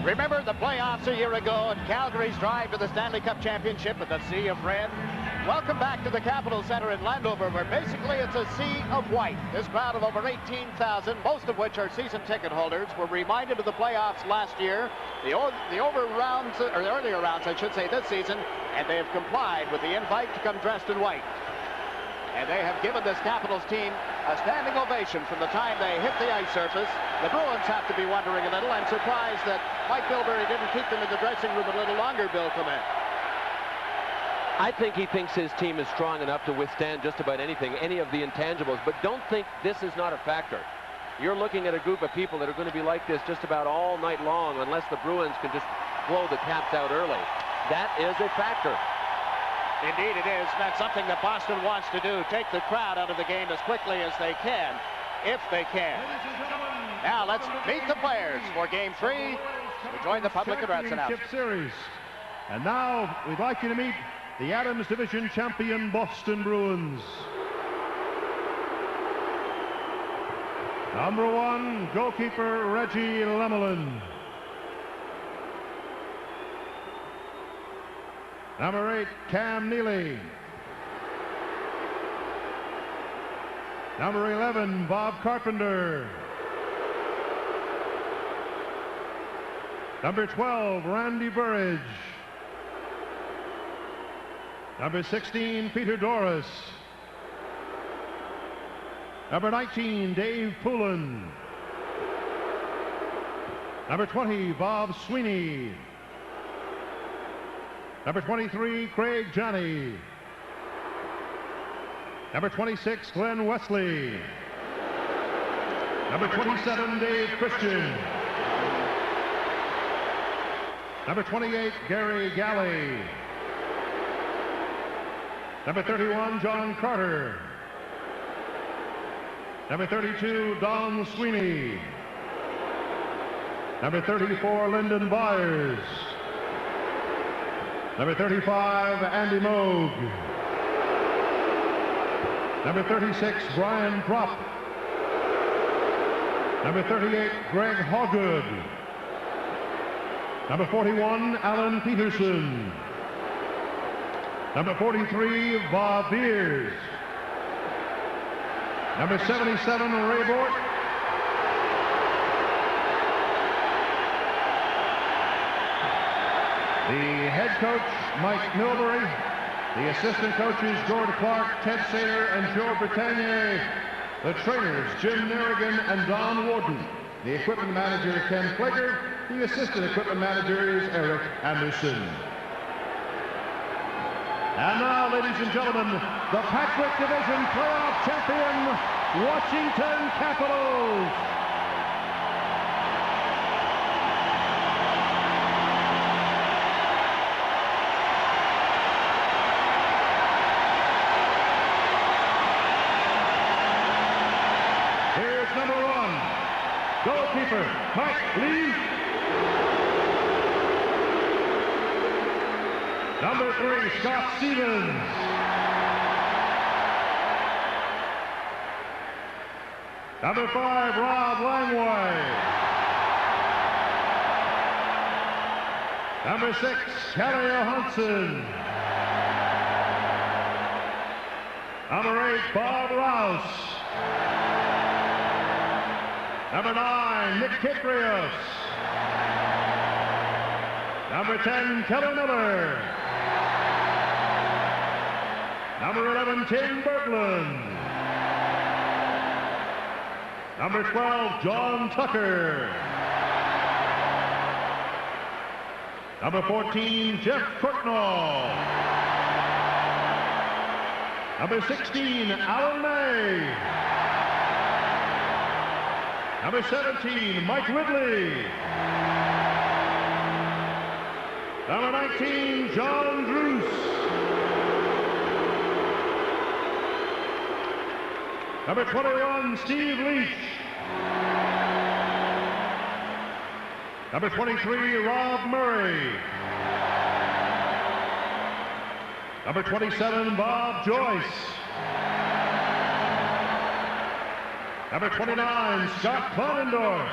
Remember the playoffs a year ago and Calgary's drive to the Stanley Cup Championship with the sea of red? Welcome back to the Capitol Center in Landover, where basically it's a sea of white. This crowd of over 18,000, most of which are season ticket holders, were reminded of the playoffs last year, the earlier rounds, I should say, this season, and they have complied with the invite to come dressed in white. And they have given this Capitals team a standing ovation from the time they hit the ice surface. The Bruins have to be wondering a little. I'm surprised that Mike Bilberry didn't keep them in the dressing room a little longer, Bill Clement. I think he thinks his team is strong enough to withstand just about anything, any of the intangibles, but don't think this is not a factor. You're looking at a group of people that are going to be like this just about all night long unless the Bruins can just blow the taps out early. That is a factor. Indeed it is, and that's something that Boston wants to do, take the crowd out of the game as quickly as they can, if they can. Now let's meet the players for Game 3. We join the public address announcement. Series. And now we'd like you to meet the Adams Division champion Boston Bruins. Number 1, goalkeeper Reggie Lemelin. Number 8, Cam Neely. Number 11, Bob Carpenter. Number 12, Randy Burridge. Number 16, Peter Doris. Number 19, Dave Poulin. Number 20, Bob Sweeney. Number 23, Craig Johnny. Number 26, Glenn Wesley. Number 27, Dave Christian. Number 28, Gary Galley. Number 31, John Carter. Number 32, Don Sweeney. Number 34, Lyndon Byers. Number 35, Andy Moog. Number 36, Brian Propp. Number 38, Greg Hawgood. Number 41, Alan Peterson. Number 43, Bob Beers. Number 77, Ray Bort. The head coach, Mike Milbury. The assistant coaches, Gord Clark, Ted Sayer, and Joe Britannier. The trainers, Jim Nerrigan and Don Warden. The equipment manager, Ken Flager. The assistant equipment manager is Eric Anderson. And now, ladies and gentlemen, the Patrick Division playoff champion, Washington Capitals. Here's number 1, goalkeeper, Mike Lee. Number 3, Scott Stevens. Number 5, Rob Langway. Number 6, Kelly Johansson. Number 8, Bob Rouse. Number 9, Nick Kiprios. Number 10, Kelly Miller. Number 11, Tim Berglund. Number 12, John Tucker. Number 14, Jeff Courtnall. Number 16, Alan May. Number 17, Mike Ridley. Number 19, John Druce. Number 21, Steve Leach. Number 23, Rob Murray. Number 27, Bob Joyce. Number 29, Scott Clonendorf.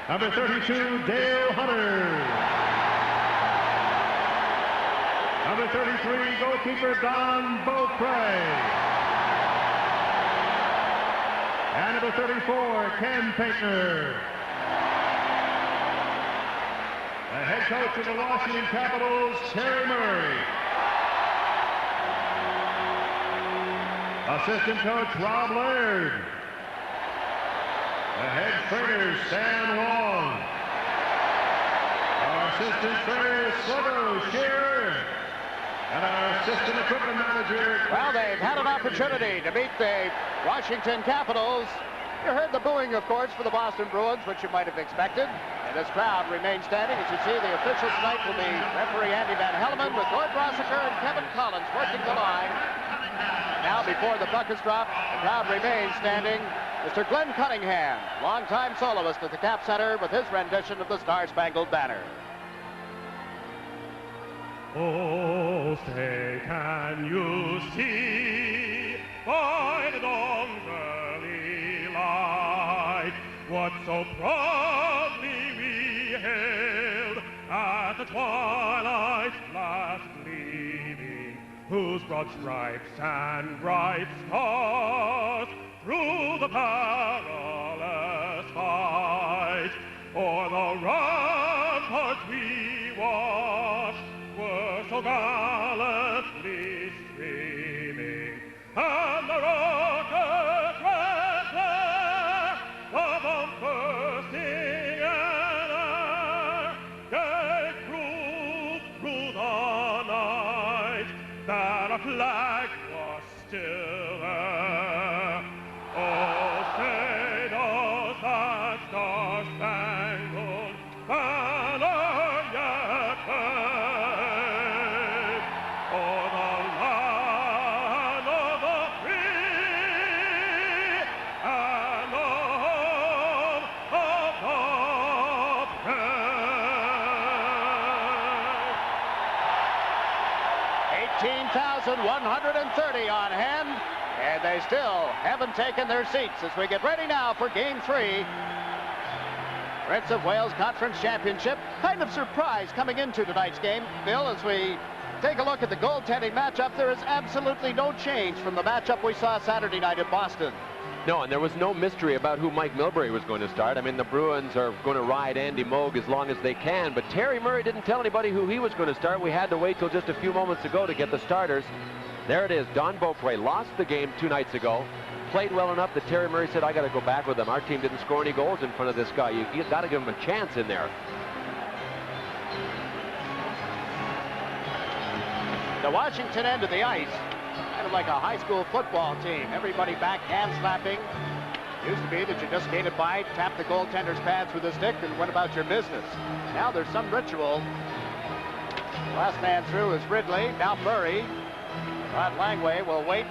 Number 32, Dale Hunter. Number 33, goalkeeper Don Beaupre. And number 34, Ken Paintner. The head coach of the Washington Capitals, Terry Murray. Assistant coach, Rob Laird. The head trainer, Stan Wong. Our assistant trainer, Sluggo Shearer. And our assistant equipment manager. Well, they've had an opportunity to beat the Washington Capitals. You heard the booing, of course, for the Boston Bruins, which you might have expected. And this crowd remains standing. As you see, the officials tonight will be referee Andy Van Hellemond with Gord Rossiter and Kevin Collins working the line. Now, before the puck is dropped, the crowd remains standing. Mr. Glenn Cunningham, longtime soloist at the Cap Center with his rendition of the Star-Spangled Banner. Oh, say, can you see by the dawn's early light what so proudly we hailed at the twilight's last gleaming, whose broad stripes and bright stars through the perilous fight o'er the ramparts we watched were so gallantly streaming, and the rockets red glare, the bomb bursting in air, gave proof through the night that a flag was still there. Oh, say does that star-spangled banner yet wave o'er the land of the free and the home of the brave. 18,130 on hand, and they still haven't taken their seats as we get ready now for Game 3. Prince of Wales Conference Championship. Kind of surprise coming into tonight's game, Bill, as we take a look at the goaltending matchup. There is absolutely no change from the matchup we saw Saturday night in Boston. No, and there was no mystery about who Mike Milbury was going to start. I mean, the Bruins are going to ride Andy Moog as long as they can, but Terry Murray didn't tell anybody who he was going to start. We had to wait till just a few moments ago to get the starters. There it is. Don Beaupre lost the game 2 nights ago. Played well enough that Terry Murray said, I got to go back with him. Our team didn't score any goals in front of this guy. You got to give him a chance in there. The Washington end of the ice, kind of like a high school football team. Everybody back hand slapping. Used to be that you just skated by, tapped the goaltender's pads with a stick, and went about your business. Now there's some ritual. Last man through is Ridley. Now Murray. Rod Langway will wait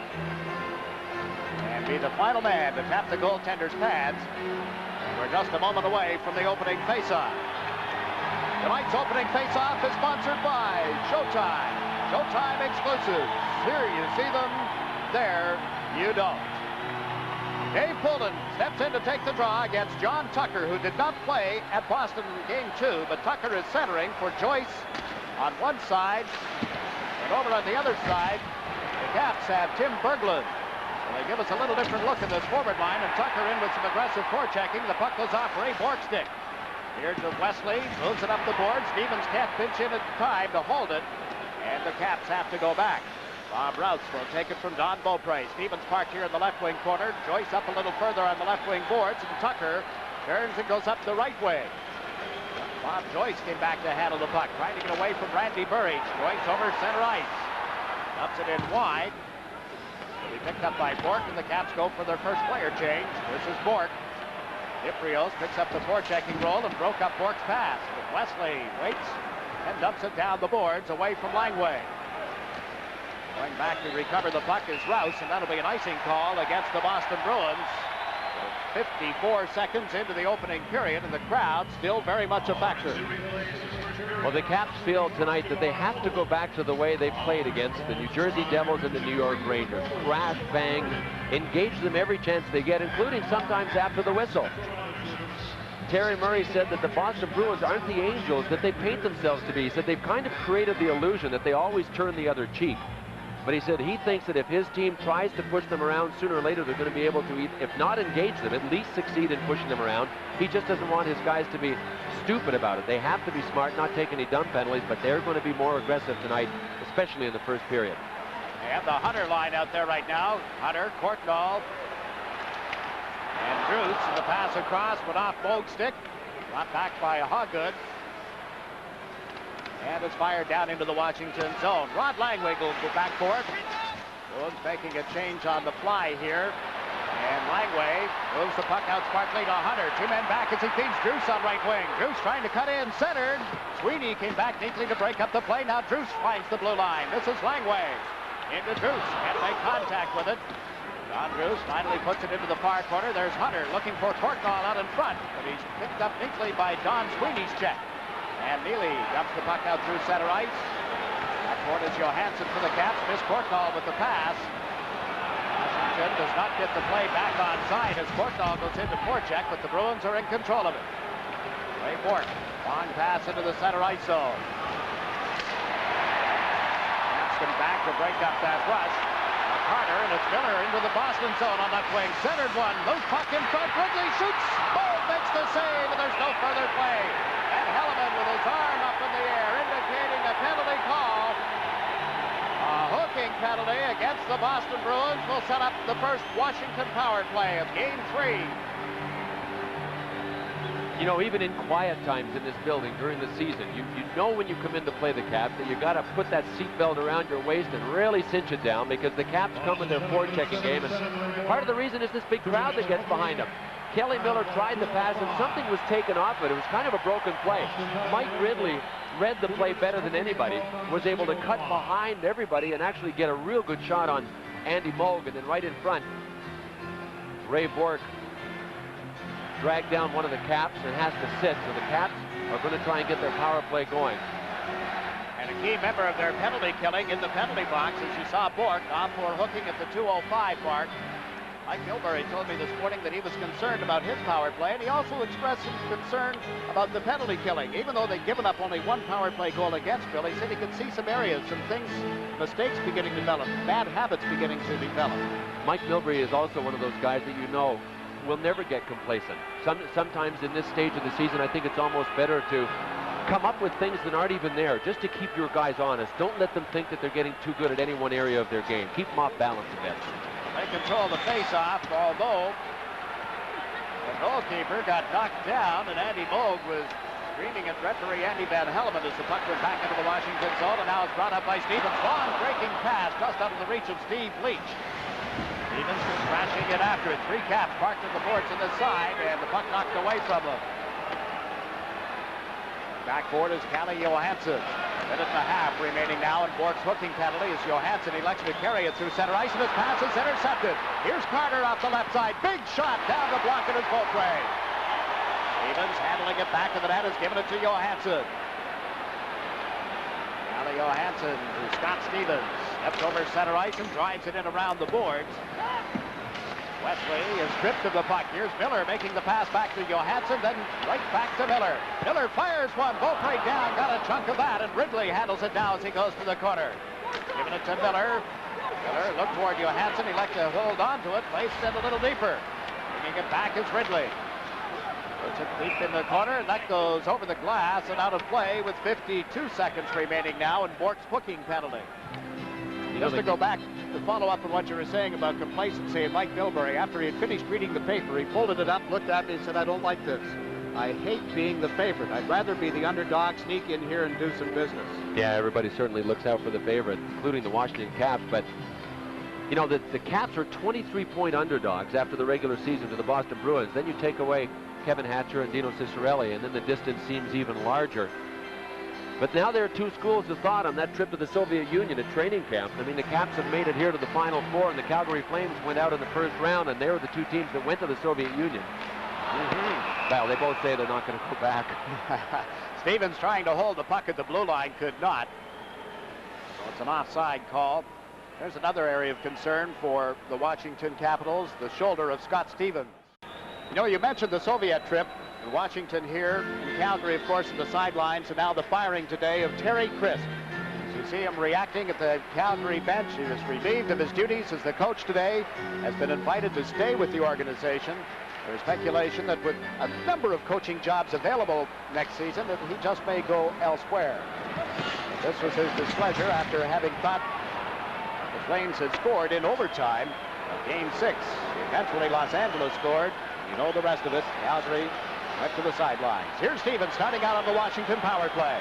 and be the final man to tap the goaltender's pads. We're just a moment away from the opening faceoff. Tonight's opening faceoff is sponsored by Showtime. Showtime exclusives. Here you see them, there you don't. Dave Poulin steps in to take the draw against John Tucker, who did not play at Boston in Game 2, but Tucker is centering for Joyce on one side, and over on the other side, the Caps have Tim Berglund. So they give us a little different look at this forward line, and Tucker in with some aggressive forechecking. The puck goes off Ray Borkstick. Here to Wesley, moves it up the board. Stevens can't pinch in at time to hold it, and the Caps have to go back. Bob Rouse will take it from Don Beaupre. Stevens parked here in the left wing corner. Joyce up a little further on the left wing boards, and Tucker turns and goes up the right way. Bob Joyce came back to handle the puck, trying to get away from Randy Burridge. Joyce over center ice. Dumps it in wide. It'll be picked up by Bork, and the Caps go for their first player change. This is Bork. Iprios picks up the forechecking role and broke up Bork's pass. But Wesley waits and dumps it down the boards away from Langway. Going back to recover the puck is Rouse, and that'll be an icing call against the Boston Bruins. 54 seconds into the opening period, and the crowd still very much a factor. Well, the Caps feel tonight that they have to go back to the way they played against the New Jersey Devils and the New York Rangers. Crash, bang, engage them every chance they get, including sometimes after the whistle. Terry Murray said that the Boston Bruins aren't the Angels that they paint themselves to be. He said they've kind of created the illusion that they always turn the other cheek. But he said he thinks that if his team tries to push them around, sooner or later they're going to be able to, if not engage them, at least succeed in pushing them around. He just doesn't want his guys to be stupid about it. They have to be smart, not take any dumb penalties, but they're going to be more aggressive tonight, especially in the first period. They have the Hunter line out there right now. Hunter, Courtnall, and Druce. And the pass across, but off Moog's stick. Brought back by Hoggood. And it's fired down into the Washington zone. Rod Langway will go back for it. Bruins making a change on the fly here. And Langway moves the puck out smartly to Hunter. Two men back as he feeds Druce on right wing. Druce trying to cut in, centered. Sweeney came back neatly to break up the play. Now Druce finds the blue line. This is Langway. Into Druce. Can't make contact with it. Don Druce finally puts it into the far corner. There's Hunter looking for Courtnall out in front. But he's picked up neatly by Don Sweeney's check. And Neely dumps the puck out through center ice. Backcourt is Johansson for the Caps. Missed Courtnall with the pass. Washington does not get the play back on side as Courtnall goes into forecheck, but the Bruins are in control of it. Ray Bourque, long pass into the center ice zone. Hampton back to break up that rush. Carter, and it's Miller into the Boston zone on left wing. Centered one, loose puck in front. Ridley shoots. Boom, makes the save, and there's no further play. And Helleman with his arm up in the air, indicating a penalty call. A hooking penalty against the Boston Bruins will set up the first Washington power play of Game 3. You know, even in quiet times in this building during the season, you know when you come in to play the Caps that you got to put that seatbelt around your waist and really cinch it down, because the Caps come in their forechecking game, and part of the reason is this big crowd that gets behind them. Kelly Miller tried the pass and something was taken off it. It was kind of a broken play. Mike Ridley read the play better than anybody, was able to cut behind everybody and actually get a real good shot on Andy Moog, and then right in front, Ray Bourque dragged down one of the Caps and has to sit, so the Caps are going to try and get their power play going. And a key member of their penalty killing in the penalty box, as you saw Bourque off for hooking at the 2:05 mark. Mike Milbury told me this morning that he was concerned about his power play, and he also expressed some concern about the penalty killing. Even though they'd given up only one power play goal against Bill, he said he could see some areas, some things, mistakes beginning to develop, bad habits beginning to develop. Mike Milbury is also one of those guys that you know will never get complacent. Sometimes in this stage of the season, I think it's almost better to come up with things that aren't even there, just to keep your guys honest. Don't let them think that they're getting too good at any one area of their game. Keep them off balance a bit. They control the face-off, although the goalkeeper got knocked down, and Andy Moog was screaming at referee Andy Van Helleman as the puck went back into the Washington zone, and now it's brought up by Stevens. Long breaking pass just out of the reach of Steve Leach. Stevens was crashing it after it. Three Caps parked at the boards on the side, and the puck knocked away from them. Backboard is Calle Johansson. Minute and a half remaining now, and Bourque's hooking penalty as Johansson elects to carry it through center ice, and his pass is intercepted. Here's Carter off the left side. Big shot down the block in his boat way. Stevens handling it back to the net, has given it to Johansson. Calle Johansson to Scott Stevens. Steps over center ice and drives it in around the boards. Wesley is stripped of the puck. Here's Miller making the pass back to Johansson, then right back to Miller. Miller fires one, both right down, got a chunk of that, and Ridley handles it now as he goes to the corner. Giving it to Miller. Miller looked toward Johansson. He liked to hold on to it, placed it a little deeper. Bringing it back is Ridley. Puts it deep in the corner, and that goes over the glass and out of play with 52 seconds remaining now, and Bourque's hooking penalty. Just to go back to follow up on what you were saying about complacency, and Mike Milbury, after he had finished reading the paper, he folded it up, looked at me, and said, "I don't like this. I hate being the favorite. I'd rather be the underdog, sneak in here and do some business." Yeah, everybody certainly looks out for the favorite, including the Washington Caps, but you know, the Caps are 23-point underdogs after the regular season to the Boston Bruins. Then you take away Kevin Hatcher and Dino Ciccarelli, and then the distance seems even larger. But now there are two schools of thought on that trip to the Soviet Union at training camp. I mean, the Caps have made it here to the Final Four, and the Calgary Flames went out in the first round, and they were the two teams that went to the Soviet Union. Well, they both say they're not going to go back. Stevens trying to hold the puck at the blue line, could not. So it's an offside call. There's another area of concern for the Washington Capitals, the shoulder of Scott Stevens. You know, you mentioned the Soviet trip. in Washington here, in Calgary, of course, in the sidelines, and now the firing today of Terry Crisp. As you see him reacting at the Calgary bench, he was relieved of his duties as the coach today, has been invited to stay with the organization. There's speculation that with a number of coaching jobs available next season, that he just may go elsewhere. But this was his displeasure after having thought the Flames had scored in overtime of Game 6. Eventually, Los Angeles scored. You know the rest of it. Calgary went to the sidelines. Here's Stevens starting out on the Washington power play.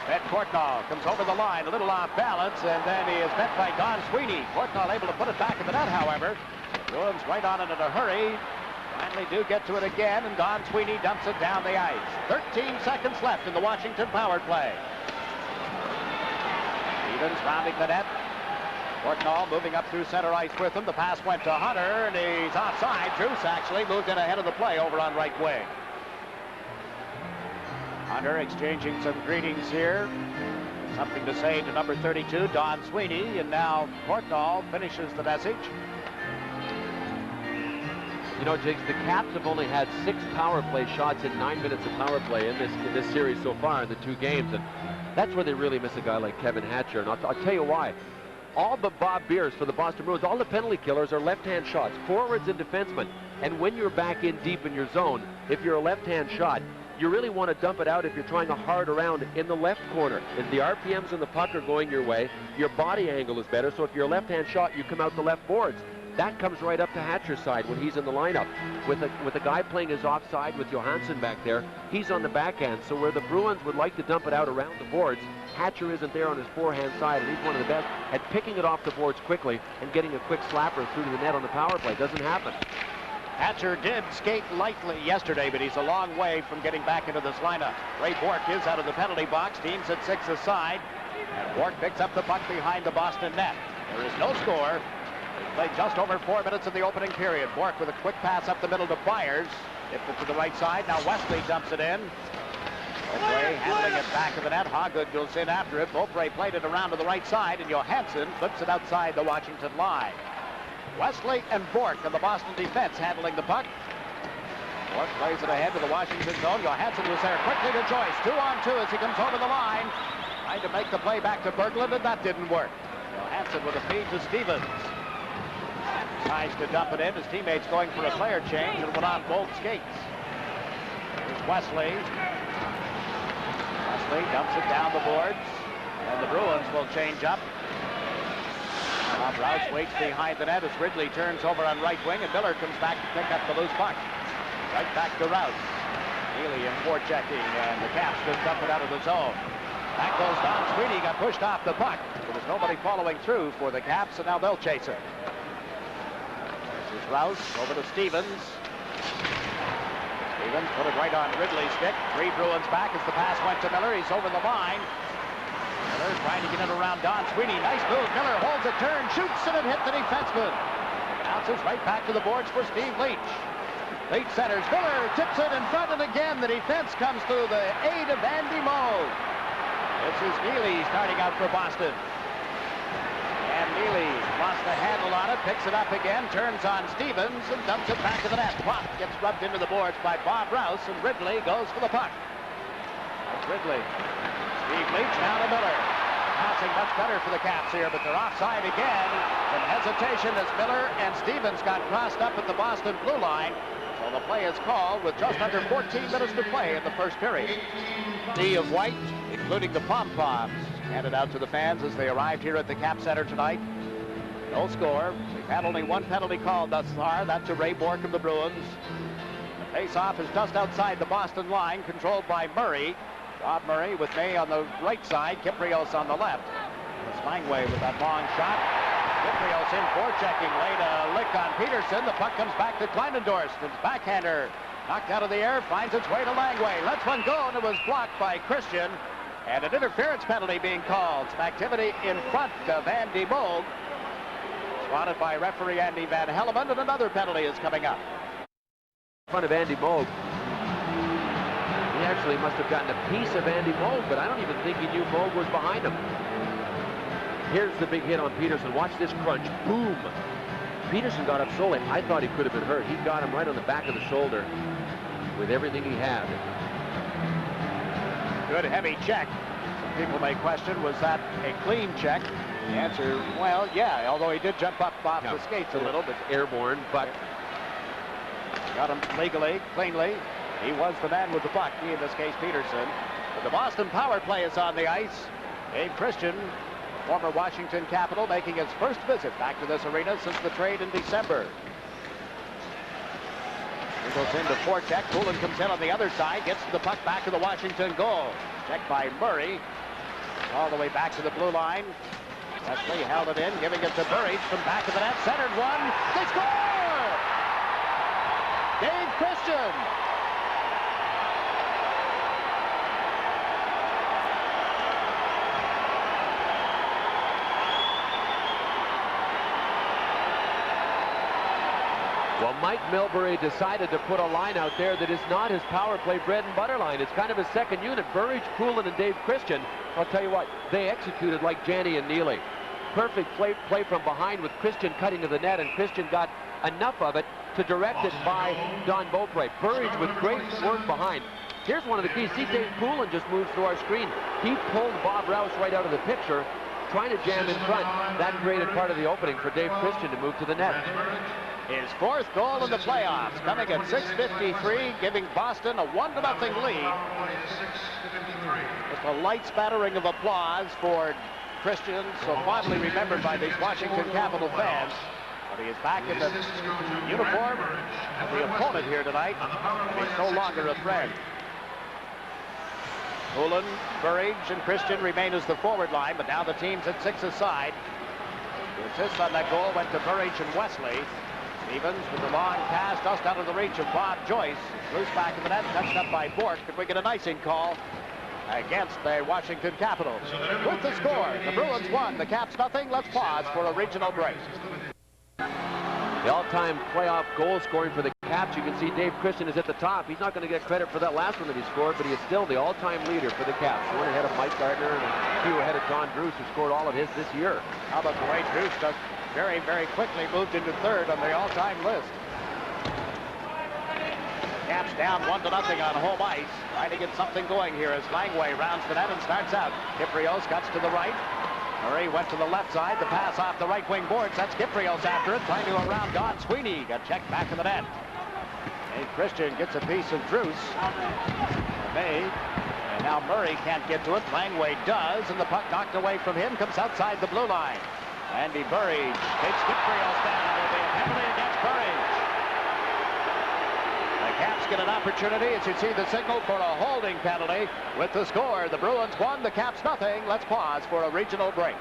Sven Courtnall comes over the line, a little off balance, and then he is met by Don Sweeney. Courtnall able to put it back in the net, however. The Bruins right on it in a hurry. Finally do get to it again, and Don Sweeney dumps it down the ice. 13 seconds left in the Washington power play. Stevens rounding the net. Courtnall moving up through center ice with him. The pass went to Hunter, and he's offside. Druce actually moved in ahead of the play over on right wing. Hunter exchanging some greetings here. Something to say to number 32, Don Sweeney, and now Courtnall finishes the message. You know, Jigs, the Caps have only had 6 power play shots in 9 minutes of power play in this series so far in the 2 games, and that's where they really miss a guy like Kevin Hatcher. And I'll tell you why. All but Bob Beers for the Boston Bruins, all the penalty killers are left-hand shots, forwards and defensemen. And when you're back in deep in your zone, if you're a left-hand shot, you really want to dump it out if you're trying to hard around in the left corner. If the RPMs and the puck are going your way, your body angle is better. So if you're a left-hand shot, you come out the left boards. That comes right up to Hatcher's side when he's in the lineup. With a guy playing his offside with Johansson back there, he's on the backhand. So where the Bruins would like to dump it out around the boards, Hatcher isn't there on his forehand side, and he's one of the best at picking it off the boards quickly and getting a quick slapper through to the net on the power play. Doesn't happen. Hatcher did skate lightly yesterday, but he's a long way from getting back into this lineup. Ray Bourque is out of the penalty box. Teams at 6 aside. And Bourque picks up the puck behind the Boston net. There is no score. They played just over 4 minutes in the opening period. Bourque with a quick pass up the middle to Byers. Tipped it to the right side. Now Wesley dumps it in. Beaupre handling it back of the net. Hoggood goes in after it. Beaupre played it around to the right side, and Johansson flips it outside the Washington line. Wesley and Bourque of the Boston defense handling the puck. Bourque plays it ahead to the Washington zone. Johansson was there quickly to Joyce. 2-on-2 as he comes over the line. Trying to make the play back to Berglund, and that didn't work. Johansson with a feed to Stevens. Tries to dump it in. His teammates going for a player change and went on both skates. Here's Wesley. Wesley dumps it down the boards, and the Bruins will change up. Bob Rouse waits behind the net as Ridley turns over on right wing, and Miller comes back to pick up the loose puck. Right back to Rouse. Healy in forechecking, and the Caps just dump it out of the zone. Back goes Don Sweeney, got pushed off the puck. There was nobody following through for the Caps, and now they'll chase it. This is Rouse over to Stevens. Stevens put it right on Ridley's stick. 3 Bruins back as the pass went to Miller. He's over the line. Miller trying to get it around Don Sweeney. Nice move. Miller holds a turn, shoots, and it hit the defenseman. Bounces right back to the boards for Steve Leach. Leach centers. Miller tips it in front, and again the defense comes to the aid of Andy Moog. This is Neely starting out for Boston. And Neely lost the handle on it, picks it up again, turns on Stevens, and dumps it back to the net. Puck gets rubbed into the boards by Bob Rouse, and Ridley goes for the puck. That's Ridley. Steve Leach now to Miller. Passing much better for the Caps here, but they're offside again. Some hesitation as Miller and Stevens got crossed up at the Boston blue line. So the play is called with just under 14 minutes to play in the first period. Sea of white, including the pom-poms, handed out to the fans as they arrived here at the Cap Center tonight. No score. We've had only one penalty called thus far. That's to Ray Bourque of the Bruins. The face-off is just outside the Boston line, controlled by Murray. Rob Murray with May on the right side, Kyprios on the left. Langway with that long shot. Kyprios in forechecking, laid a lick on Peterson. The puck comes back to Kleinendorf. His backhander knocked out of the air, finds its way to Langway. Lets one go, and it was blocked by Christian. And an interference penalty being called. Some activity in front of Andy Moog. Spotted by referee Andy Van Helleman, and another penalty is coming up. In front of Andy Moog. He actually must have gotten a piece of Andy Moog, but I don't even think he knew Moog was behind him. Here's the big hit on Peterson. Watch this crunch. Boom. Peterson got up so late, I thought he could have been hurt. He got him right on the back of the shoulder. with everything he had. Good heavy check. Some people may question, was that a clean check? The answer, well, yeah, although he did jump up off the skates a little bit. Airborne, but got him legally, cleanly. He was the man with the puck, he in this case, Peterson. But the Boston power play is on the ice. Dave Christian, former Washington Capital, making his first visit back to this arena since the trade in December. He goes into forecheck. Poulin comes in on the other side, gets the puck back to the Washington goal. Checked by Murray. All the way back to the blue line. Wesley held it in, giving it to Burridge from back of the net. Centered one. They score! Dave Christian. well, Mike Milbury decided to put a line out there that is not his power play bread and butter line. It's kind of his second unit. Burridge, Poulin, and Dave Christian. I'll tell you what, they executed like Janney and Neely. Perfect play from behind with Christian cutting to the net, and Christian got enough of it to direct it by Don Beaupre. Burridge with great work behind. Here's one of the keys. See, Dave Poulin just moves through our screen. He pulled Bob Rouse right out of the picture, trying to jam in front. That created part of the opening for Dave Christian to move to the net. His fourth goal in the playoffs, coming at 6:53, giving Boston a 1-0 lead. Just a light spattering of applause for Christian, so fondly remembered by these Washington Capital fans. But he is back in the uniform of the opponent here tonight, and he's no longer a friend. Poulin, Burridge, and Christian remain as the forward line, but now the team's at 6 aside. The assist on that goal went to Burridge and Wesley. Stevens with the long pass just out of the reach of Bob Joyce. Loose back in the net, touched up by Bork. Could we get an icing call against the Washington Capitals? With the score, the Bruins won, the Caps nothing. Let's pause for a regional break. The all-time playoff goal scoring for the Caps, you can see Dave Christian is at the top. He's not going to get credit for that last one that he scored, but he is still the all-time leader for the Caps. One ahead of Mike Gardner and a few ahead of John Druce, who scored all of his this year. How about the way Druce just very, very quickly moved into third on the all-time list. Caps down 1-0 on home ice. Trying to get something going here as Langway rounds the net and starts out. Kyprios cuts to the right. Murray went to the left side. The pass off the right wing boards. That's Kyprios after it. Trying to go around Don Sweeney. Got checked back in the net. And Christian gets a piece of Druce. May. And now Murray can't get to it. Langway does. And the puck knocked away from him. Comes outside the blue line. Andy Burridge takes Kyprios down. There'll be a penalty against Burridge. The Caps get an opportunity, as you see the signal, for a holding penalty. With the score, the Bruins won, the Caps nothing. Let's pause for a regional break.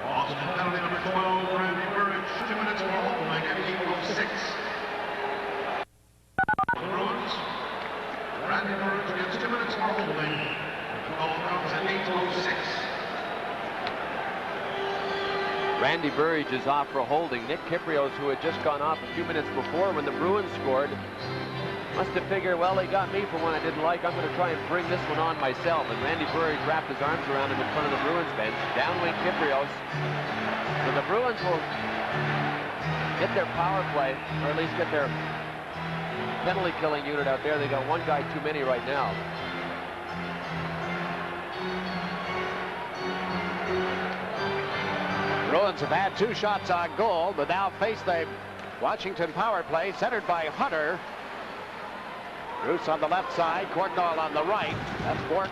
Boston penalty number 12, Randy Burridge, 2 minutes for holding at 8:06. Bruins, Randy Burridge gets 2 minutes for holding. 12 rounds at 8:06. Randy Burridge is off for holding. Nick Kyprios, who had just gone off a few minutes before when the Bruins scored, must have figured, well, they got me for one I didn't like. I'm going to try and bring this one on myself. And Randy Burridge wrapped his arms around him in front of the Bruins bench. Downwing Kyprios. So the Bruins will get their power play, or at least get their penalty killing unit out there. They got one guy too many right now. Bruins have had 2 shots on goal, but now face the Washington power play, centered by Hunter. Druce on the left side, Courtnall on the right. That's Bork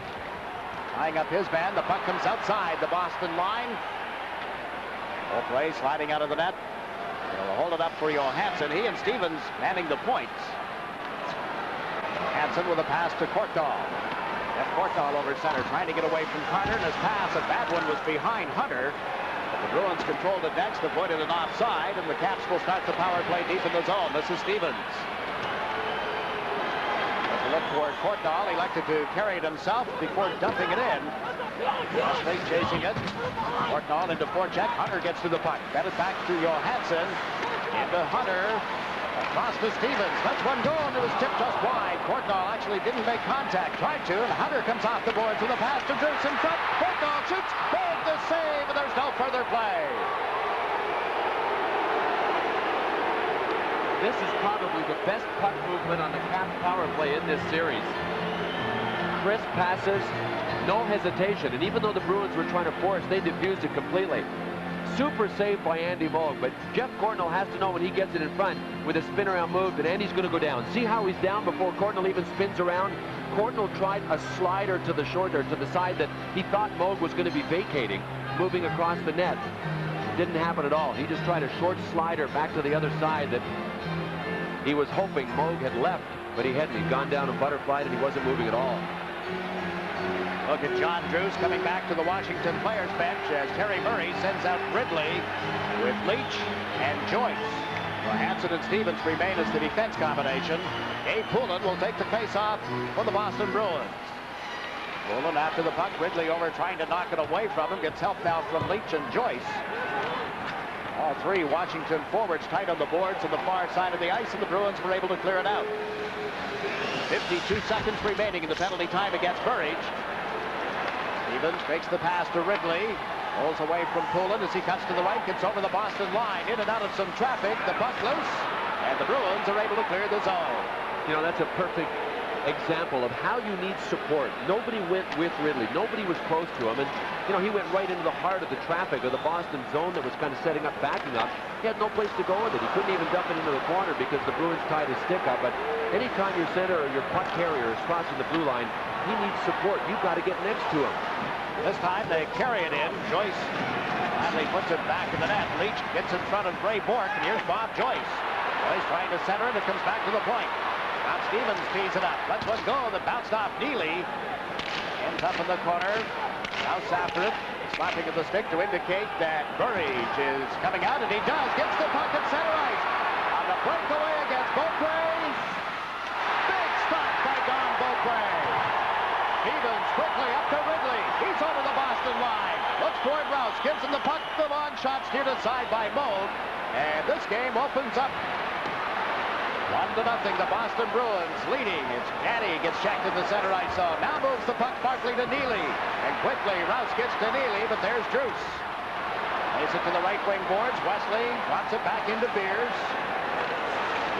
tying up his man. The puck comes outside the Boston line. Full play, sliding out of the net. They'll hold it up for Johansson. He and Stevens manning the points. Johansson with a pass to Courtnall. Jeff Courtnall over center, trying to get away from Carter, and his pass, a bad one, was behind Hunter. The Bruins controlled it next, avoided an offside, and the Caps will start the power play deep in the zone. This is Stevens. Let's look toward Courtnall. He elected to carry it himself before dumping it in. Wesley chasing it. Courtnall into forecheck. Hunter gets to the puck. Bet it back to Johansson. Into Hunter. Across to Stevens. Lets one go, and it was tipped just wide. Courtnall actually didn't make contact. Tried to, and Hunter comes off the boards with a pass to Druce in front. Courtnall shoots. Bold the save, and there's no further play. This is probably the best puck movement on the Caps power play in this series. Crisp passes, no hesitation, and even though the Bruins were trying to force, they diffused it completely. Super save by Andy Moog, but Jeff Courtnall has to know when he gets it in front with a spin around move that Andy's going to go down. See how he's down before Courtnall even spins around? Courtnall tried a slider to the short or to the side that he thought Moog was going to be vacating, moving across the net. It didn't happen at all. He just tried a short slider back to the other side that he was hoping Moog had left, but he hadn't. He'd gone down and butterflied and he wasn't moving at all. Look at John Druce coming back to the Washington players bench as Terry Murray sends out Ridley with Leach and Joyce. Johansson and Stevens remain as the defense combination. Dave Poulin will take the face-off for the Boston Bruins. Poulin after the puck, Ridley over trying to knock it away from him. Gets help now from Leach and Joyce. All three Washington forwards tight on the boards on the far side of the ice, and the Bruins were able to clear it out. 52 seconds remaining in the penalty time against Burridge. Stevens makes the pass to Ridley. Pulls away from Poulin as he cuts to the right, gets over the Boston line, in and out of some traffic, the puck loose, and the Bruins are able to clear the zone. You know, that's a perfect example of how you need support. Nobody went with Ridley. Nobody was close to him, and you know, he went right into the heart of the traffic of the Boston zone that was kind of setting up, backing up. He had no place to go with it. He couldn't even dump it into the corner because the Bruins tied his stick up. But anytime your center or your puck carrier is crossing the blue line, he needs support. You've got to get next to him. This time they carry it in. Joyce finally puts it back in the net. Leach gets in front of Ray Bourque, and here's Bob Joyce. Joyce trying to center it. It comes back to the point. Now Stevens tees it up. Lets one go that bounced off Neely. Ends up in the corner. Rouse after it. Slapping of the stick to indicate that Burridge is coming out, and he does. Gets the puck at center ice. On the breakaway against Beaupre. Big stop by Don Beaupre. Stevens quickly up to Ridley. He's over the Boston line. Looks toward Rouse. Gives him the puck. The long shot steered aside by Moog. And this game opens up 1-0. The Boston Bruins leading. It's Caddy gets checked in the center ice zone. Now moves the puck partly to Neely. And quickly Rouse gets to Neely, but there's Druce. Plays it to the right wing boards. Wesley drops it back into Beers.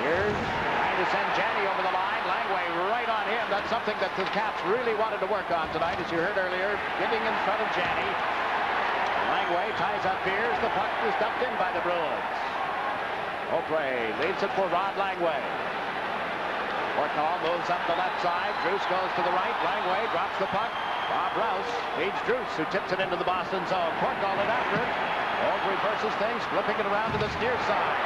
Beers trying to send Janney over the line. Langway right on him. That's something that the Caps really wanted to work on tonight, as you heard earlier. Getting in front of Janney. Langway ties up Beers. The puck is dumped in by the Bruins. Beaupre leads it for Rod Langway. Courtnall moves up the left side. Druce goes to the right. Langway drops the puck. Bob Rouse leads Druce, who tips it into the Boston zone. Courtnall in after it. Old reverses things, flipping it around to the near side.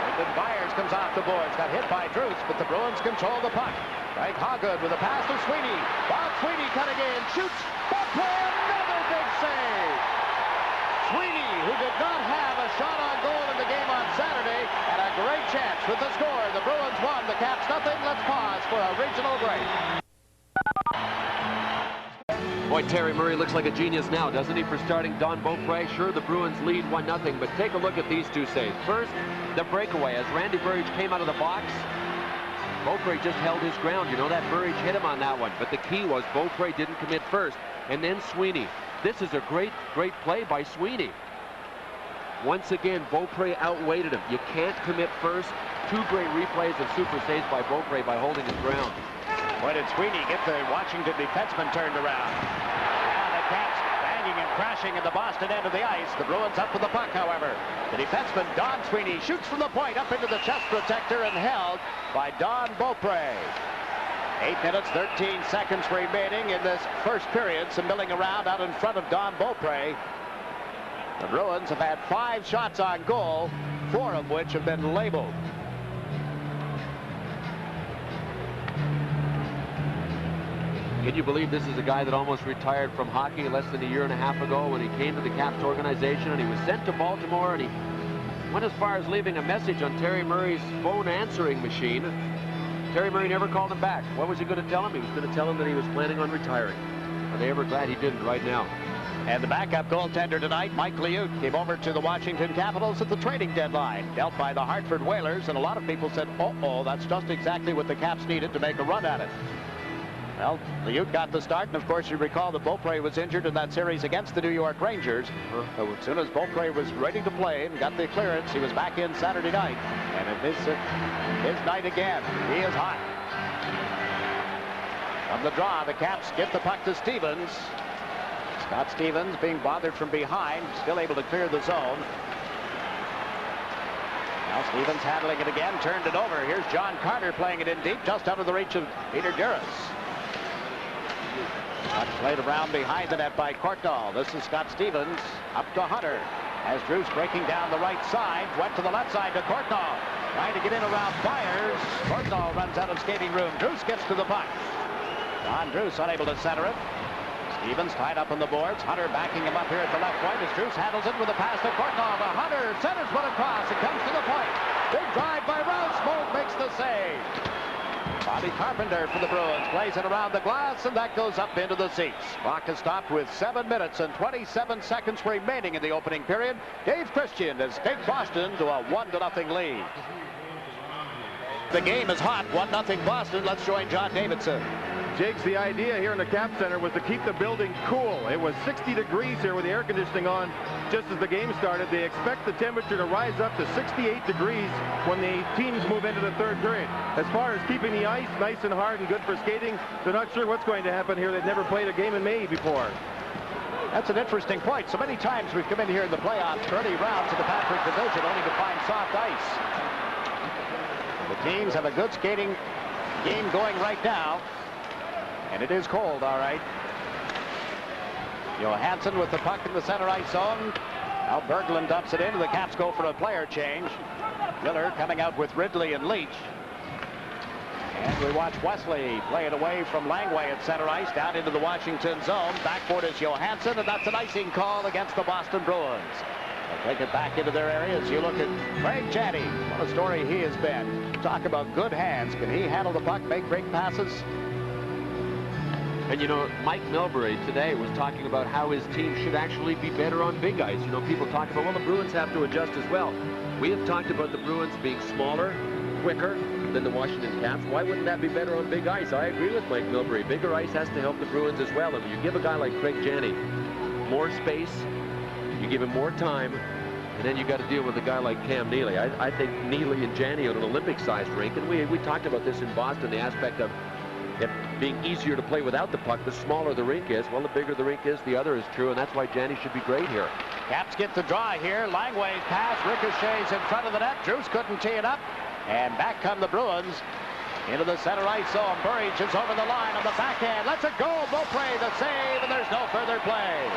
Brendan Byers comes off the boards. Got hit by Druce, but the Bruins control the puck. Frank Hoggood with a pass to Sweeney. Bob Sweeney cutting in. Shoots. Beaupre, another big save. Sweeney, who did not have a shot on goal in the game on Saturday, and a great chance with the score. The Bruins won, the Caps nothing. Let's pause for a regional break. Boy, Terry Murray looks like a genius now, doesn't he, for starting Don Beaupre? Sure, the Bruins lead 1-0, but take a look at these two saves. First, the breakaway. As Randy Burridge came out of the box, Beaupre just held his ground. You know that Burridge hit him on that one, but the key was Beaupre didn't commit first. And then Sweeney. This is a great play by Sweeney. Once again, Beaupre outweighted him. You can't commit first. Two great replays and super saves by Beaupre by holding his ground. Boy, did Sweeney get the Washington defenseman turned around. Now the Caps banging and crashing in the Boston end of the ice. The Bruins up with the puck, however. The defenseman, Don Sweeney, shoots from the point up into the chest protector and held by Don Beaupre. 8 minutes, 13 seconds remaining in this first period. Some milling around out in front of Don Beaupre. The Bruins have had 5 shots on goal, 4 of which have been labeled. Can you believe this is a guy that almost retired from hockey less than a year and a half ago when he came to the Caps organization, and he was sent to Baltimore, and he went as far as leaving a message on Terry Murray's phone answering machine. Terry Murray never called him back. What was he going to tell him? He was going to tell him that he was planning on retiring. Are they ever glad he didn't right now? And the backup goaltender tonight, Mike Liut, came over to the Washington Capitals at the trading deadline, dealt by the Hartford Whalers, and a lot of people said, uh-oh, that's just exactly what the Caps needed to make a run at it. Well, the Ute got the start, and of course you recall that Beaupre was injured in that series against the New York Rangers. As soon as Beaupre was ready to play and got the clearance, he was back in Saturday night. And it is his night again. He is hot. From the draw, the Caps get the puck to Stevens. Scott Stevens being bothered from behind, still able to clear the zone. Now Stevens handling it again, turned it over. Here's John Carter playing it in deep, just out of the reach of Peter Duras. Puck played around behind the net by Courtnall. This is Scott Stevens up to Hunter. As Druce breaking down the right side, went to the left side to Courtnall. Trying to get in around Byers. Courtnall runs out of skating room. Druce gets to the puck. John Druce unable to center it. Stevens tied up on the boards. Hunter backing him up here at the left point as Druce handles it with a pass to Courtnall. To Hunter, centers one across. It comes to the point. Big drive by Rouse. Mold makes the save. Bobby Carpenter for the Bruins plays it around the glass, and that goes up into the seats. Clock is stopped with 7 minutes and 27 seconds remaining in the opening period. Dave Christian has taken Boston to a 1-0 lead. The game is hot, 1-0 Boston. Let's join John Davidson. Jakes, the idea here in the Cap Center was to keep the building cool. It was 60 degrees here with the air conditioning on just as the game started. They expect the temperature to rise up to 68 degrees when the teams move into the third period. As far as keeping the ice nice and hard and good for skating, they're not sure what's going to happen here. They've never played a game in May before. That's an interesting point. So many times we've come in here in the playoffs, early rounds of the Patrick Division, only to find soft ice. The teams have a good skating game going right now. And it is cold, all right. Johansson with the puck in the center ice zone. Now Berglund dumps it in. The Caps go for a player change. Miller coming out with Ridley and Leach. And we watch Wesley play it away from Langway at center ice down into the Washington zone. Backboard is Johansson, and that's an icing call against the Boston Bruins. They'll take it back into their areas. You look at Craig Janney. What a story he has been. Talk about good hands. Can he handle the puck, make great passes? And, you know, Mike Milbury today was talking about how his team should actually be better on big ice. You know, people talk about, well, the Bruins have to adjust as well. We have talked about the Bruins being smaller, quicker than the Washington Caps. Why wouldn't that be better on big ice? I agree with Mike Milbury. Bigger ice has to help the Bruins as well. And when you give a guy like Craig Janney more space, you give him more time, and then you got to deal with a guy like Cam Neely. I think Neely and Janney on an Olympic-sized rink, and we talked about this in Boston, the aspect of it being easier to play without the puck. The smaller the rink is, well, the bigger the rink is, the other is true, and that's why Janney should be great here. Caps get the draw here. Langway's pass ricochets in front of the net. Druce couldn't tee it up, and back come the Bruins into the center ice zone. Burridge is over the line on the backhand. Lets it go. Beaupre the save, and there's no further play.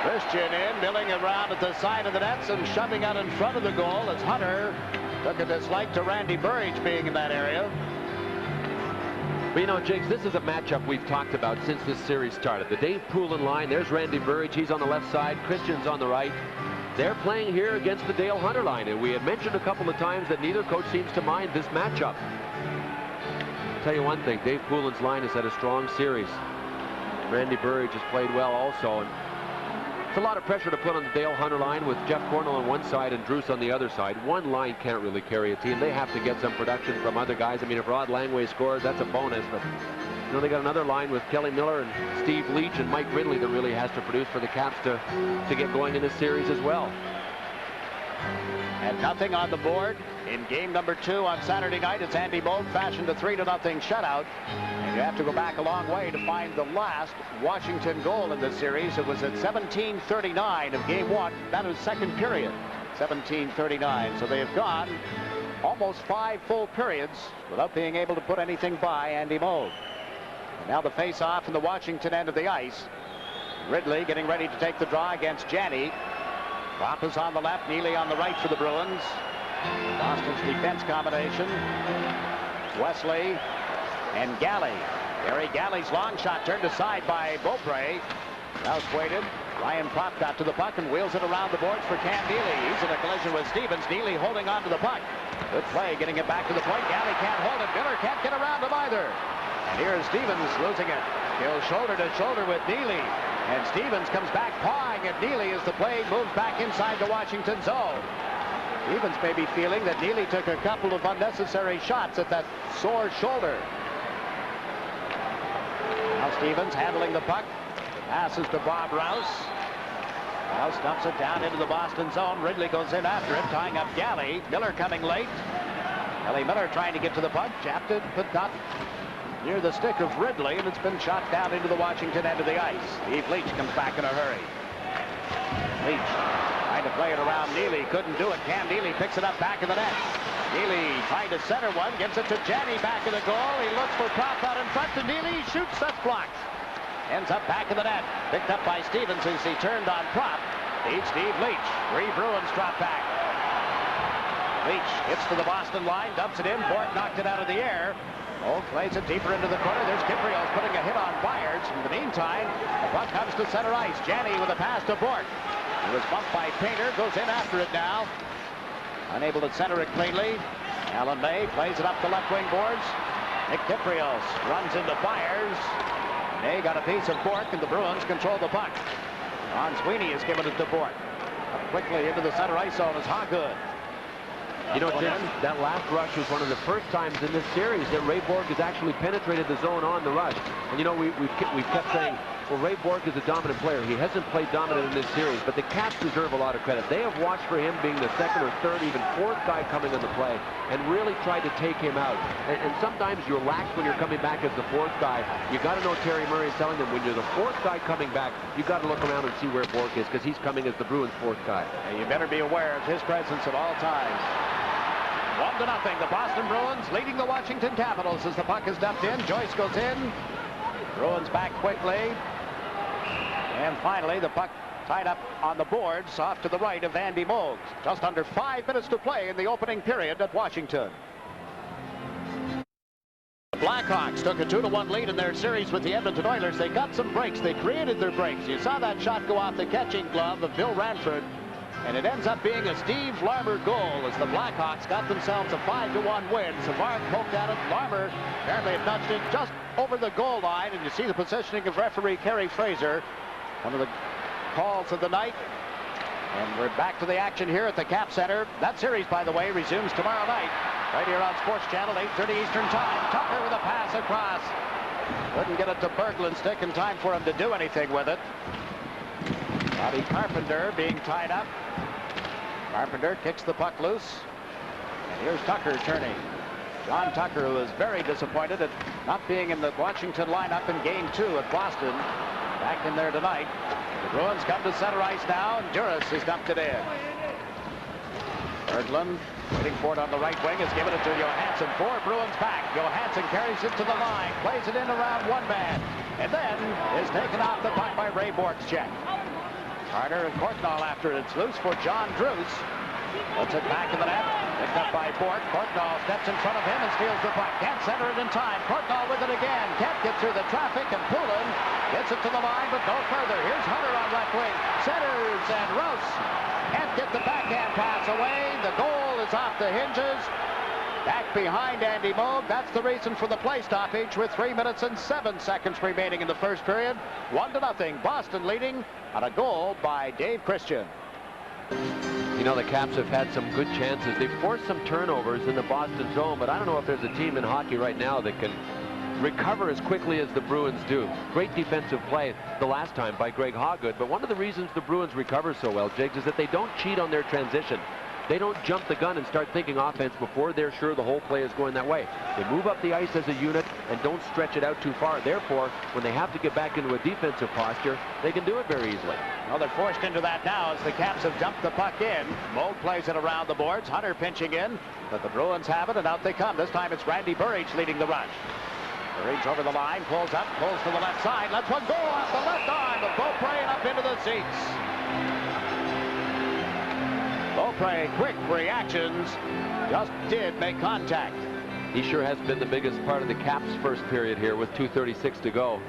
Christian in, milling around at the side of the nets and shoving out in front of the goal as Hunter took a dislike to Randy Burridge being in that area. But, you know, Jakes, this is a matchup we've talked about since this series started. The Dave Poulin line, there's Randy Burridge. He's on the left side. Christian's on the right. They're playing here against the Dale Hunter line, and we had mentioned a couple of times that neither coach seems to mind this matchup. I'll tell you one thing, Dave Poulin's line has had a strong series. Randy Burridge has played well also. And it's a lot of pressure to put on the Dale Hunter line with Jeff Cornell on one side and Druce on the other side. One line can't really carry a team. They have to get some production from other guys. I mean, if Rod Langway scores, that's a bonus. But, you know, they got another line with Kelly Miller and Steve Leach and Mike Ridley that really has to produce for the Caps to get going in this series as well. And nothing on the board in game number 2 on Saturday night. It's Andy Moog fashioned a 3-0 shutout. And you have to go back a long way to find the last Washington goal in this series. It was at 17:39 of game 1. That was second period. 17:39. So they have gone almost 5 full periods without being able to put anything by Andy Moog. And now the face-off in the Washington end of the ice. Ridley getting ready to take the draw against Janney. Kropp is on the left, Neely on the right for the Bruins. Boston's defense combination. Wesley and Galley. Gary Galley's long shot turned aside by Beaupre. Now weighted. Ryan Kropp got to the puck and wheels it around the boards for Cam Neely. He's in a collision with Stevens. Neely holding on to the puck. Good play, getting it back to the point. Galley can't hold it. Miller can't get around him either. And here's Stevens losing it. Goes shoulder to shoulder with Neely. And Stevens comes back pawing at Neely as the play moves back inside the Washington zone. Stevens may be feeling that Neely took a couple of unnecessary shots at that sore shoulder. Now Stevens handling the puck. Passes to Bob Rouse. Rouse dumps it down into the Boston zone. Ridley goes in after it, tying up Galley. Miller coming late. Ellie Miller trying to get to the puck. Japped it, but not near the stick of Ridley, and it's been shot down into the Washington end of the ice. Steve Leach comes back in a hurry. Leach trying to play it around Neely. Couldn't do it. Cam Neely picks it up back in the net. Neely trying to center one. Gives it to Janney back in the goal. He looks for Propp out in front to Neely. Shoots. That's blocked. Ends up back in the net. Picked up by Stevens as he turned on Propp. Beats Steve Leach. 3 Bruins drop back. Leach hits to the Boston line. Dumps it in. Bork knocked it out of the air. Old plays it deeper into the corner. There's Kiprios putting a hit on Byards. In the meantime, the puck comes to center ice. Janney with a pass to Bork. He was bumped by Painter. Goes in after it now. Unable to center it cleanly. Alan May plays it up the left wing boards. Nick Kiprios runs into Byards. May got a piece of Bork, and the Bruins control the puck. Ron Sweeney has given it to Bork. Up quickly into the center ice zone is Hoggood. You know, Jim, that last rush was one of the first times in this series that Ray Bork has actually penetrated the zone on the rush. And, you know, we've kept saying, well, Ray Bork is a dominant player. He hasn't played dominant in this series, but the Caps deserve a lot of credit. They have watched for him being the second or third, even fourth guy coming on the play and really tried to take him out. And sometimes you're lax when you're coming back as the fourth guy. You got to know Terry Murray is telling them when you're the fourth guy coming back, you got to look around and see where Bork is because he's coming as the Bruins' fourth guy. And you better be aware of his presence at all times. 1-0. The Boston Bruins leading the Washington Capitals as the puck is dumped in. Joyce goes in. Bruins back quickly. And finally, the puck tied up on the boards off to the right of Andy Moog. Just under 5 minutes to play in the opening period at Washington. The Blackhawks took a 2-1 lead in their series with the Edmonton Oilers. They got some breaks. They created their breaks. You saw that shot go off the catching glove of Bill Ranford. And it ends up being a Steve Larmer goal as the Blackhawks got themselves a 5-1 win. Savard poked at it. Larmer apparently had nudged it just over the goal line. And you see the positioning of referee Kerry Fraser. One of the calls of the night. And we're back to the action here at the Cap Center. That series, by the way, resumes tomorrow night. Right here on Sports Channel, 8:30 Eastern Time. Tucker with a pass across. Couldn't get it to Berglund stick in time for him to do anything with it. Bobby Carpenter being tied up. Carpenter kicks the puck loose. And here's Tucker turning. John Tucker, who is very disappointed at not being in the Washington lineup in Game 2 at Boston. Back in there tonight. The Bruins come to center ice now, and Duras has dumped it in. Berglund waiting for it on the right wing, has given it to Johansson. 4 Bruins back. Johansson carries it to the line, plays it in around one man, and then is taken off the puck by Ray Bork's check. Carter and Courtnall after it. It's loose for John Druce. Puts it back in the net. Picked up by Bork. Courtnall steps in front of him and steals the puck. Can't center it in time. Courtnall with it again. Can't get through the traffic, and Poulin gets it to the line, but no further. Here's Hunter on left wing. Centers, and Rouse can't get the backhand pass away. The goal is off the hinges. Back behind Andy Moog. That's the reason for the play stoppage with 3 minutes and 7 seconds remaining in the first period. 1-0. Boston leading on a goal by Dave Christian. You know, the Caps have had some good chances. They've forced some turnovers in the Boston zone, but I don't know if there's a team in hockey right now that can recover as quickly as the Bruins do. Great defensive play the last time by Greg Hoggood, but one of the reasons the Bruins recover so well, Jigs, is that they don't cheat on their transition. They don't jump the gun and start thinking offense before they're sure the whole play is going that way. They move up the ice as a unit and don't stretch it out too far. Therefore, when they have to get back into a defensive posture, they can do it very easily. Well, they're forced into that now as the Caps have dumped the puck in. Moog plays it around the boards. Hunter pinching in, but the Bruins have it, and out they come. This time it's Randy Burridge leading the rush. Burridge over the line, pulls up, pulls to the left side, lets one go off the left arm of Beaupre and up into the seats. Beaupre, quick reactions, just did make contact. He sure has been the biggest part of the Caps' first period here with 2:36 to go.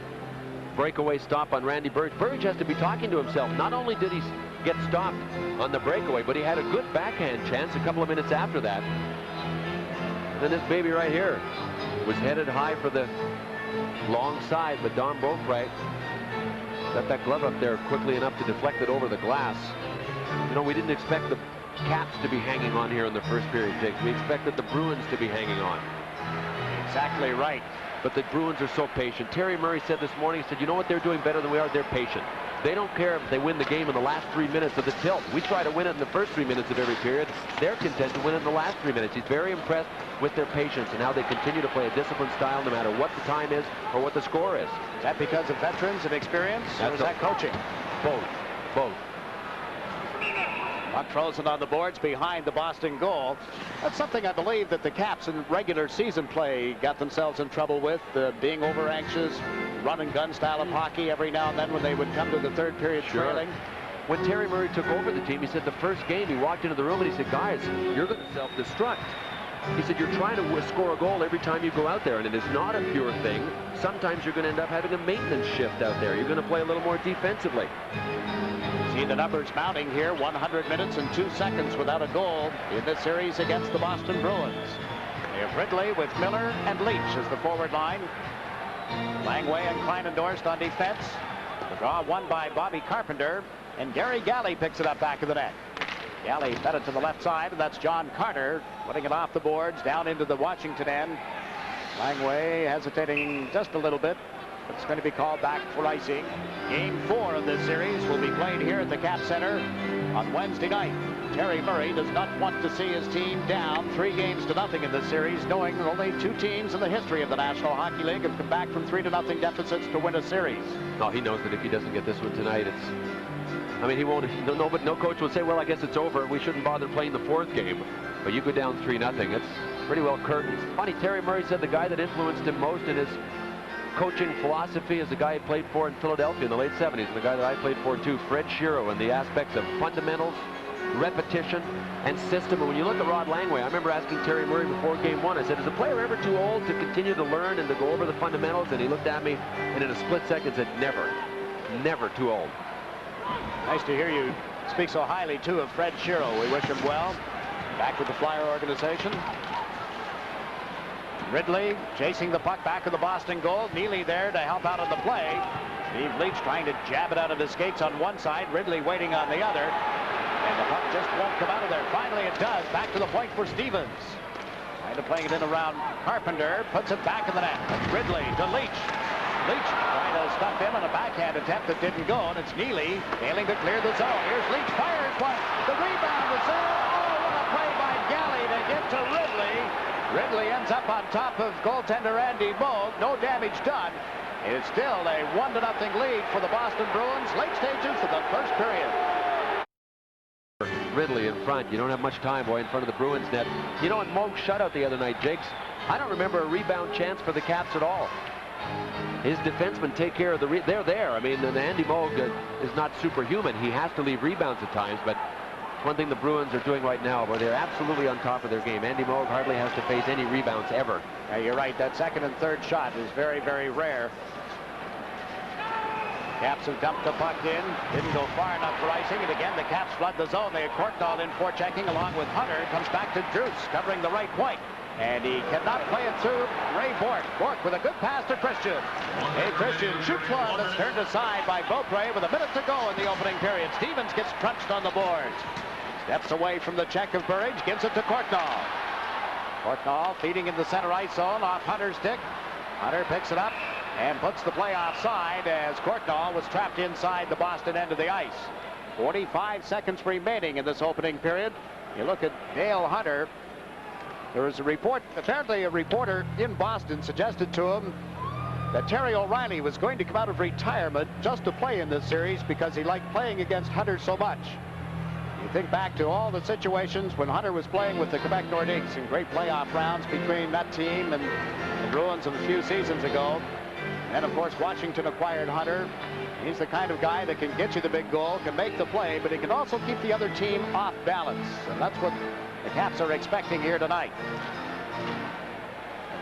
Breakaway stop on Randy Burridge. Burridge has to be talking to himself. Not only did he get stopped on the breakaway, but he had a good backhand chance a couple of minutes after that. And then this baby right here was headed high for the long side, but Don Beaupre got that glove up there quickly enough to deflect it over the glass. You know, we didn't expect the Caps to be hanging on here in the first period, Jake. We expected the Bruins to be hanging on. Exactly right. but the Bruins are so patient. Terry Murray said this morning, he said, you know what they're doing better than we are? They're patient. They don't care if they win the game in the last 3 minutes of the tilt. We try to win it in the first 3 minutes of every period. They're content to win it in the last 3 minutes. He's very impressed with their patience and how they continue to play a disciplined style no matter what the time is or what the score is. Is that because of veterans and experience, or is that coaching? Both. Puck throws it on the boards behind the Boston goal. That's something I believe that the Caps in regular season play got themselves in trouble with, being over anxious, run and gun style of hockey every now and then when they would come to the third period trailing. When Terry Murray took over the team, he said the first game he walked into the room and he said, guys, you're going to self-destruct. He said, you're trying to score a goal every time you go out there, and it is not a pure thing. Sometimes you're going to end up having a maintenance shift out there. You're going to play a little more defensively. See the numbers mounting here. 100 minutes and 2 seconds without a goal in this series against the Boston Bruins. They have Ridley with Miller and Leach as the forward line. Langway and Kleinendorst on defense. The draw won by Bobby Carpenter, and Gary Galley picks it up back of the net. Galley fed it to the left side, and that's John Carter putting it off the boards down into the Washington end. Langway hesitating just a little bit. It's going to be called back for icing. Game 4 of this series will be played here at the Cap Center on Wednesday night. Terry Murray does not want to see his team down 3-0 in this series, knowing only 2 teams in the history of the National Hockey League have come back from 3-0 deficits to win a series. No, he knows that if he doesn't get this one tonight, I mean, he won't. No coach will say, well, I guess it's over. We shouldn't bother playing the 4th game. But you go down 3-0. It's pretty well curtains. Funny, Terry Murray said the guy that influenced him most in his coaching philosophy is the guy he played for in Philadelphia in the late 70s, and the guy that I played for too, Fred Shiro, and the aspects of fundamentals, repetition, and system. And when you look at Rod Langway, I remember asking Terry Murray before Game 1, I said, is a player ever too old to continue to learn and to go over the fundamentals? And he looked at me, and in a split second said, never too old. Nice to hear you speak so highly, too, of Fred Shiro. We wish him well. Back with the Flyer organization. Ridley chasing the puck back to the Boston goal. Neely there to help out on the play. Steve Leach trying to jab it out of his skates on one side. Ridley waiting on the other. And the puck just won't come out of there. Finally it does. Back to the point for Stevens. Trying to play it in around Carpenter. Puts it back in the net. Ridley to Leach. Leach trying to stuff him on a backhand attempt that didn't go. And it's Neely failing to clear the zone. Here's Leach. Fires one. The rebound is there. Oh, what a play by Galley to get to Ridley. Ridley ends up on top of goaltender Andy Moog. No damage done. It's still a 1-0 lead for the Boston Bruins. Late stages of the first period. Ridley in front. You don't have much time, boy, in front of the Bruins net. You know, in Moog's shutout the other night, Jakes, I don't remember a rebound chance for the Caps at all. His defensemen take care of they're there. I mean, Andy Moog is not superhuman. He has to leave rebounds at times, but one thing the Bruins are doing right now, where they're absolutely on top of their game. Andy Moog hardly has to face any rebounds ever. Yeah, you're right. That second and third shot is very, very rare. Caps have dumped the puck in. Didn't go far enough for icing. And again, the Caps flood the zone. They had Korkdahl in forechecking along with Hunter. Comes back to Druce, covering the right point. And he cannot play it through Ray Bourque. Bourque with a good pass to Christian. Hey, Christian shoots one that's turned aside by Beaupre with a minute to go in the opening period. Stevens gets crunched on the boards. Steps away from the check of Burridge, gives it to Korkdahl. Korkdahl feeding in the center ice zone off Hunter's stick. Hunter picks it up and puts the play offside as Korkdahl was trapped inside the Boston end of the ice. 45 seconds remaining in this opening period. You look at Dale Hunter. There was a report, apparently a reporter in Boston suggested to him that Terry O'Reilly was going to come out of retirement just to play in this series because he liked playing against Hunter so much. You think back to all the situations when Hunter was playing with the Quebec Nordiques in great playoff rounds between that team and the Bruins of a few seasons ago. And of course, Washington acquired Hunter. He's the kind of guy that can get you the big goal, can make the play, but he can also keep the other team off balance. And that's what the Caps are expecting here tonight.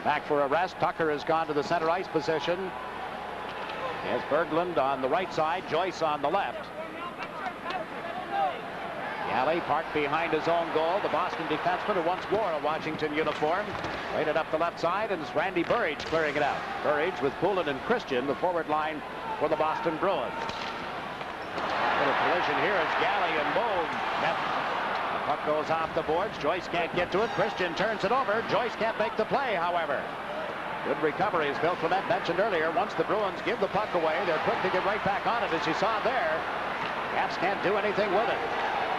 Back for a rest. Tucker has gone to the center ice position. He has Berglund on the right side, Joyce on the left. Galley parked behind his own goal. The Boston defenseman who once wore a Washington uniform laid it up the left side, and it's Randy Burridge clearing it out. Burridge with Poulin and Christian, the forward line for the Boston Bruins. Little collision here as Galley and Moog met. The puck goes off the boards. Joyce can't get to it. Christian turns it over. Joyce can't make the play, however. Good recovery, as Bill Clement mentioned earlier. Once the Bruins give the puck away, they're quick to get right back on it, as you saw there. Caps can't do anything with it.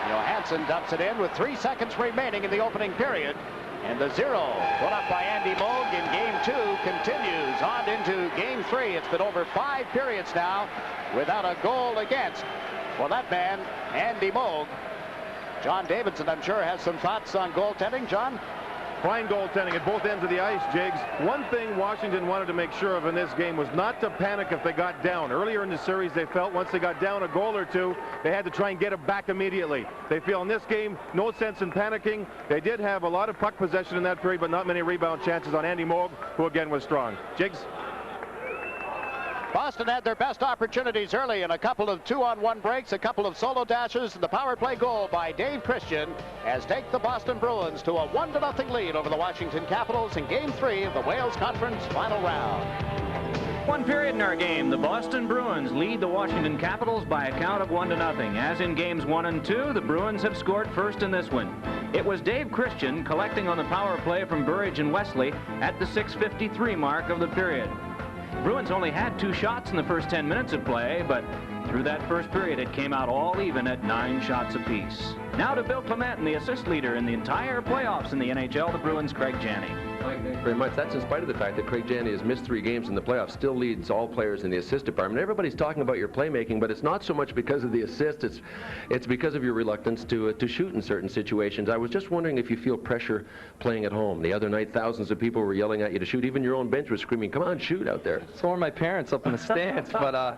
Johansson dumps it in with 3 seconds remaining in the opening period. And the 0 put up by Andy Moog in Game 2 continues on into Game 3. It's been over 5 periods now without a goal against for that man, Andy Moog. John Davidson, I'm sure, has some thoughts on goaltending. John? Fine goaltending at both ends of the ice, Jigs. One thing Washington wanted to make sure of in this game was not to panic if they got down. Earlier in the series, they felt once they got down a goal or two, they had to try and get it back immediately. They feel in this game, no sense in panicking. They did have a lot of puck possession in that period, but not many rebound chances on Andy Moog, who again was strong. Jigs? Boston had their best opportunities early in a couple of 2-on-1 breaks, a couple of solo dashes, and the power play goal by Dave Christian has taken the Boston Bruins to a 1-0 lead over the Washington Capitals in Game 3 of the Wales Conference Final Round. One period in our game, the Boston Bruins lead the Washington Capitals by a count of 1-0. As in games 1 and 2, the Bruins have scored first in this one. It was Dave Christian collecting on the power play from Burridge and Wesley at the 6:53 mark of the period. Bruins only had 2 shots in the first 10 minutes of play, but through that first period, it came out all even at 9 shots apiece. Now to Bill Clement and the assist leader in the entire playoffs in the NHL, the Bruins, Craig Janney. Thank you very much. That's in spite of the fact that Craig Janney has missed 3 games in the playoffs, still leads all players in the assist department. Everybody's talking about your playmaking, but it's not so much because of the assist. It's because of your reluctance to shoot in certain situations. I was just wondering if you feel pressure playing at home. The other night, thousands of people were yelling at you to shoot. Even your own bench was screaming, "Come on, shoot out there." So were my parents up in the stands. But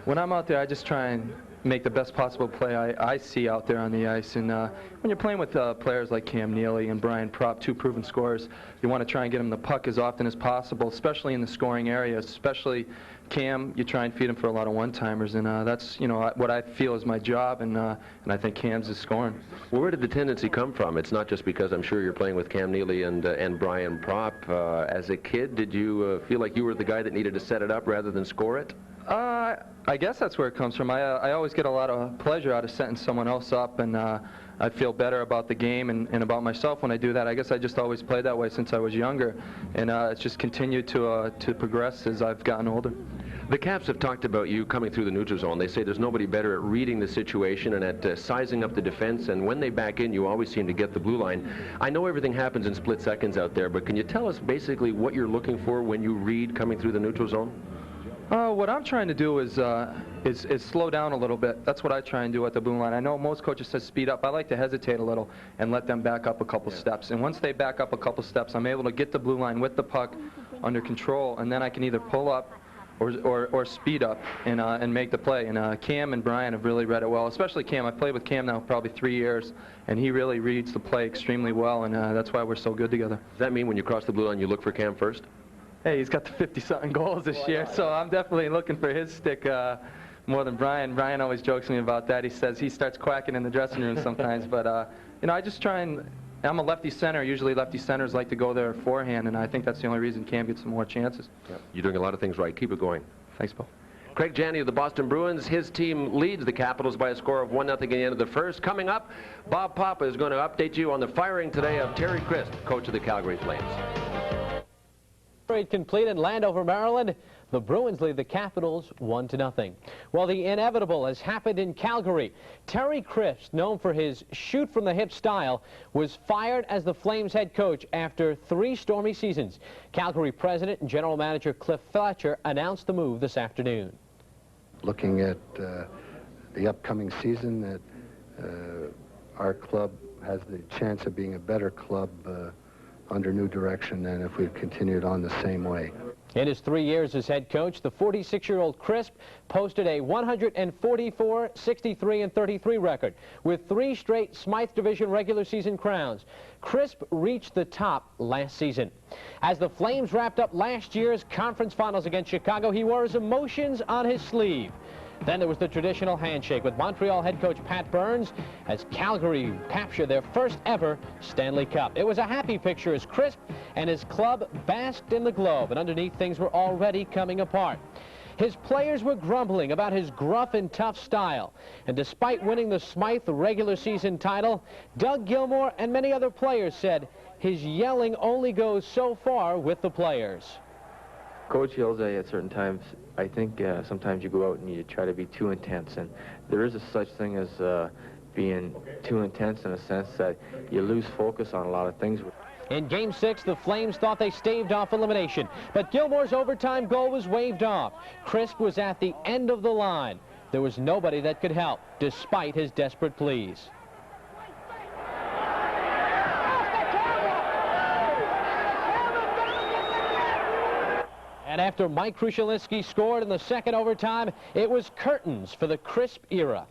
when I'm out there, I just try and make the best possible play I see out there on the ice. And when you're playing with players like Cam Neely and Brian Propp, 2 proven scorers, you want to try and get them the puck as often as possible, especially in the scoring area. Especially Cam, you try and feed him for a lot of one-timers, and that's what I feel is my job, and I think Cam's is scoring. Well, where did the tendency come from? It's not just because I'm sure you're playing with Cam Neely and Brian Propp. As a kid, did you feel like you were the guy that needed to set it up rather than score it? I guess that's where it comes from. I always get a lot of pleasure out of setting someone else up, and I feel better about the game and about myself when I do that. I guess I just always played that way since I was younger, and it's just continued to progress as I've gotten older. The Caps have talked about you coming through the neutral zone. They say there's nobody better at reading the situation and at sizing up the defense, and when they back in, you always seem to get the blue line. I know everything happens in split seconds out there, but can you tell us basically what you're looking for when you read coming through the neutral zone? What I'm trying to do is slow down a little bit. That's what I try and do at the blue line. I know most coaches say speed up. I like to hesitate a little and let them back up a couple steps. And once they back up a couple steps, I'm able to get the blue line with the puck under control, and then I can either pull up or speed up and make the play. And Cam and Brian have really read it well, especially Cam. I've played with Cam now probably 3 years, and he really reads the play extremely well, and that's why we're so good together. Does that mean when you cross the blue line, you look for Cam first? Hey, he's got the 50-something goals this year, so I'm definitely looking for his stick more than Brian. Brian always jokes me about that. He says he starts quacking in the dressing room sometimes, but I just try and. I'm a lefty center. Usually lefty centers like to go there forehand, and I think that's the only reason Cam gets some more chances. Yep. You're doing a lot of things right. Keep it going. Thanks, Bill. Craig Janney of the Boston Bruins. His team leads the Capitals by a score of 1-0 at the end of the first. Coming up, Bob Papa is going to update you on the firing today of Terry Crisp, coach of the Calgary Flames. Complete in Landover, Maryland. The Bruins lead the Capitals 1-0. Well, the inevitable has happened in Calgary. Terry Crisp, known for his shoot-from-the-hip style, was fired as the Flames head coach after 3 stormy seasons. Calgary president and general manager Cliff Fletcher announced the move this afternoon. Looking at the upcoming season, that our club has the chance of being a better club under new direction than if we continued on the same way. In his 3 years as head coach, the 46-year-old Crisp posted a 144, 63, and 33 record with 3 straight Smythe Division regular season crowns. Crisp reached the top last season. As the Flames wrapped up last year's conference finals against Chicago, he wore his emotions on his sleeve. Then there was the traditional handshake with Montreal head coach Pat Burns as Calgary captured their first ever Stanley Cup. It was a happy picture as Crisp and his club basked in the glow, but underneath things were already coming apart. His players were grumbling about his gruff and tough style. And despite winning the Smythe regular season title, Doug Gilmour and many other players said his yelling only goes so far with the players. Coach yells at you at certain times. I think sometimes you go out and you try to be too intense, and there is a such thing as being too intense in a sense that you lose focus on a lot of things. In Game 6, the Flames thought they staved off elimination, but Gilmore's overtime goal was waved off. Crisp was at the end of the line. There was nobody that could help, despite his desperate pleas. And after Mike Krushelinski scored in the second overtime, it was curtains for the Crisp era.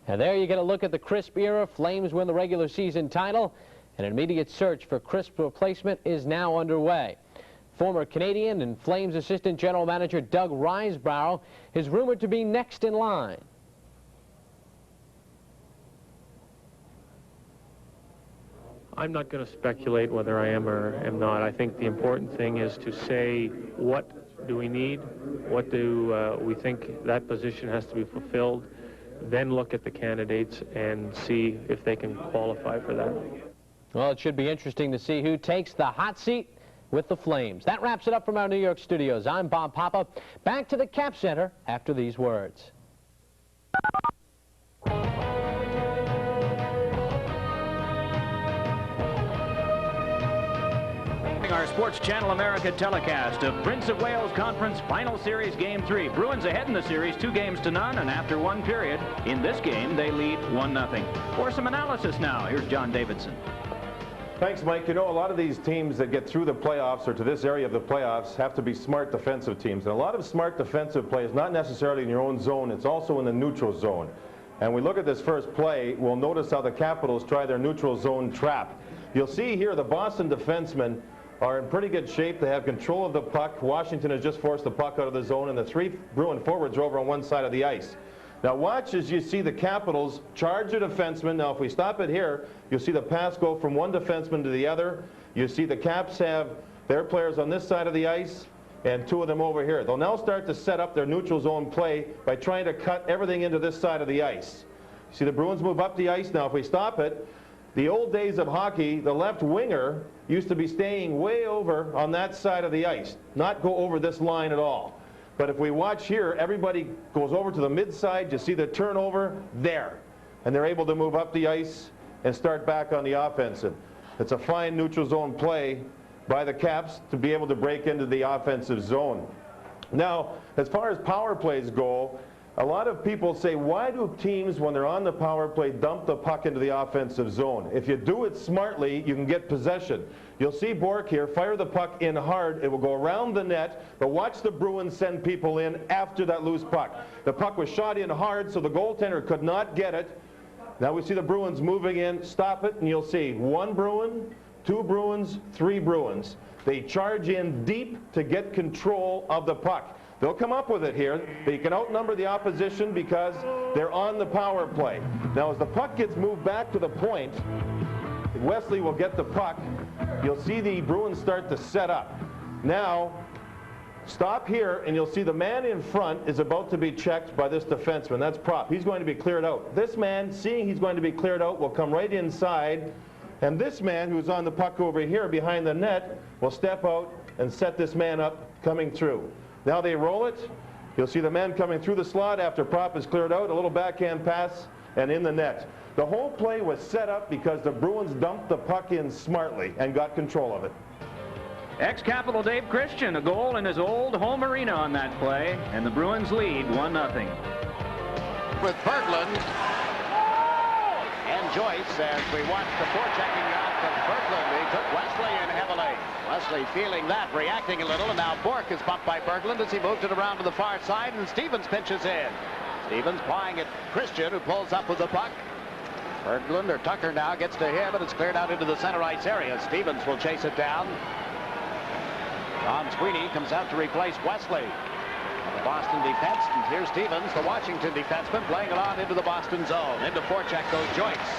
And there you get a look at the Crisp era. Flames win the regular season title, and an immediate search for Crisp's replacement is now underway. Former Canadian and Flames assistant general manager Doug Riseborough is rumored to be next in line. I'm not going to speculate whether I am or am not. I think the important thing is to say, what do we need? What do we think that position has to be fulfilled? Then look at the candidates and see if they can qualify for that. Well, it should be interesting to see who takes the hot seat with the Flames. That wraps it up from our New York studios. I'm Bob Papa. Back to the Cap Center after these words. Our Sports Channel America telecast of Prince of Wales Conference Final Series Game 3. Bruins ahead in the series 2-0, and after one period, in this game, they lead 1-0. For some analysis now, here's John Davidson. Thanks, Mike. You know, a lot of these teams that get through the playoffs or to this area of the playoffs have to be smart defensive teams. And a lot of smart defensive play is not necessarily in your own zone. It's also in the neutral zone. And we look at this first play, we'll notice how the Capitals try their neutral zone trap. You'll see here the Boston defensemen are in pretty good shape. They have control of the puck. Washington has just forced the puck out of the zone, and the three Bruin forwards are over on one side of the ice. Now watch as you see the Capitals charge a defenseman. Now if we stop it here, you'll see the pass go from one defenseman to the other. You see the Caps have their players on this side of the ice and two of them over here. They'll now start to set up their neutral zone play by trying to cut everything into this side of the ice. See the Bruins move up the ice. Now if we stop it, the old days of hockey, the left winger used to be staying way over on that side of the ice, not go over this line at all. But if we watch here, everybody goes over to the mid side. You see the turnover there, and they're able to move up the ice and start back on the offensive. It's a fine neutral zone play by the Caps to be able to break into the offensive zone. Now, as far as power plays go, a lot of people say, why do teams, when they're on the power play, dump the puck into the offensive zone? If you do it smartly, you can get possession. You'll see Bork here fire the puck in hard. It will go around the net, but watch the Bruins send people in after that loose puck. The puck was shot in hard, so the goaltender could not get it. Now we see the Bruins moving in. Stop it, and you'll see one Bruin, two Bruins, three Bruins. They charge in deep to get control of the puck. They'll come up with it here, but you can outnumber the opposition because they're on the power play. Now as the puck gets moved back to the point, Wesley will get the puck. You'll see the Bruins start to set up. Now, stop here, and you'll see the man in front is about to be checked by this defenseman. That's Prop. He's going to be cleared out. This man, seeing he's going to be cleared out, will come right inside, and this man, who's on the puck over here behind the net, will step out and set this man up coming through. Now they roll it. You'll see the man coming through the slot after Prop is cleared out, a little backhand pass, and in the net. The whole play was set up because the Bruins dumped the puck in smartly and got control of it. Ex-Capital Dave Christian, a goal in his old home arena on that play, and the Bruins lead 1-0. With Berglund and Joyce as we watch the forechecking out from Berglund. He took Wesley in heavily. Wesley feeling that, reacting a little, and now Bork is bumped by Berglund as he moved it around to the far side, and Stevens pinches in. Stevens plying at Christian, who pulls up with the puck. Berglund, or Tucker now, gets to him, and it's cleared out into the center ice area. Stevens will chase it down. Don Sweeney comes out to replace Wesley. And the Boston defense, and here's Stevens, the Washington defenseman, playing it on into the Boston zone. Into forecheck goes Joyce.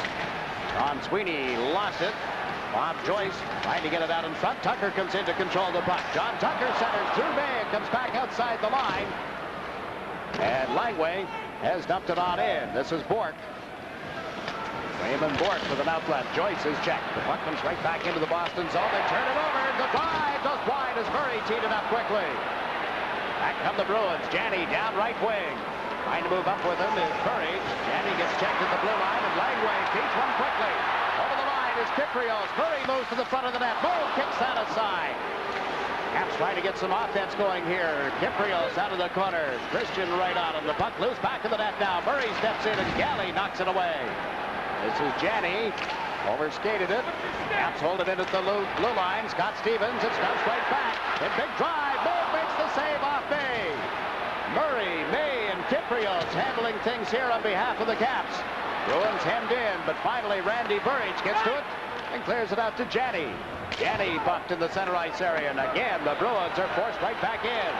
Don Sweeney lost it. Bob Joyce trying to get it out in front. Tucker comes in to control the puck. John Tucker centers too big, comes back outside the line. And Langway has dumped it on in. This is Bork. Raymond Bourque with an outlet. Joyce is checked. The puck comes right back into the Boston zone. They turn it over. The drive just wide as Murray teed it up quickly. Back come the Bruins. Janney down right wing. Trying to move up with him is Murray. Janney gets checked at the blue line, and Langway beats one quickly. Over the line is Kyprios. Murray moves to the front of the net. Moe kicks that aside. Caps trying to get some offense going here. Kyprios out of the corner. Christian right on him. The puck loose back of the net now. Murray steps in, and Galley knocks it away. This is Janney. Overskated it. Caps hold it in at the blue line. Scott Stevens. It comes right back. A big drive. Moe makes the save off May. Murray, May, and Kyprios handling things here on behalf of the Caps. Bruins hemmed in, but finally Randy Burridge gets to it and clears it out to Janney. Janney bumped in the center ice area, and again the Bruins are forced right back in.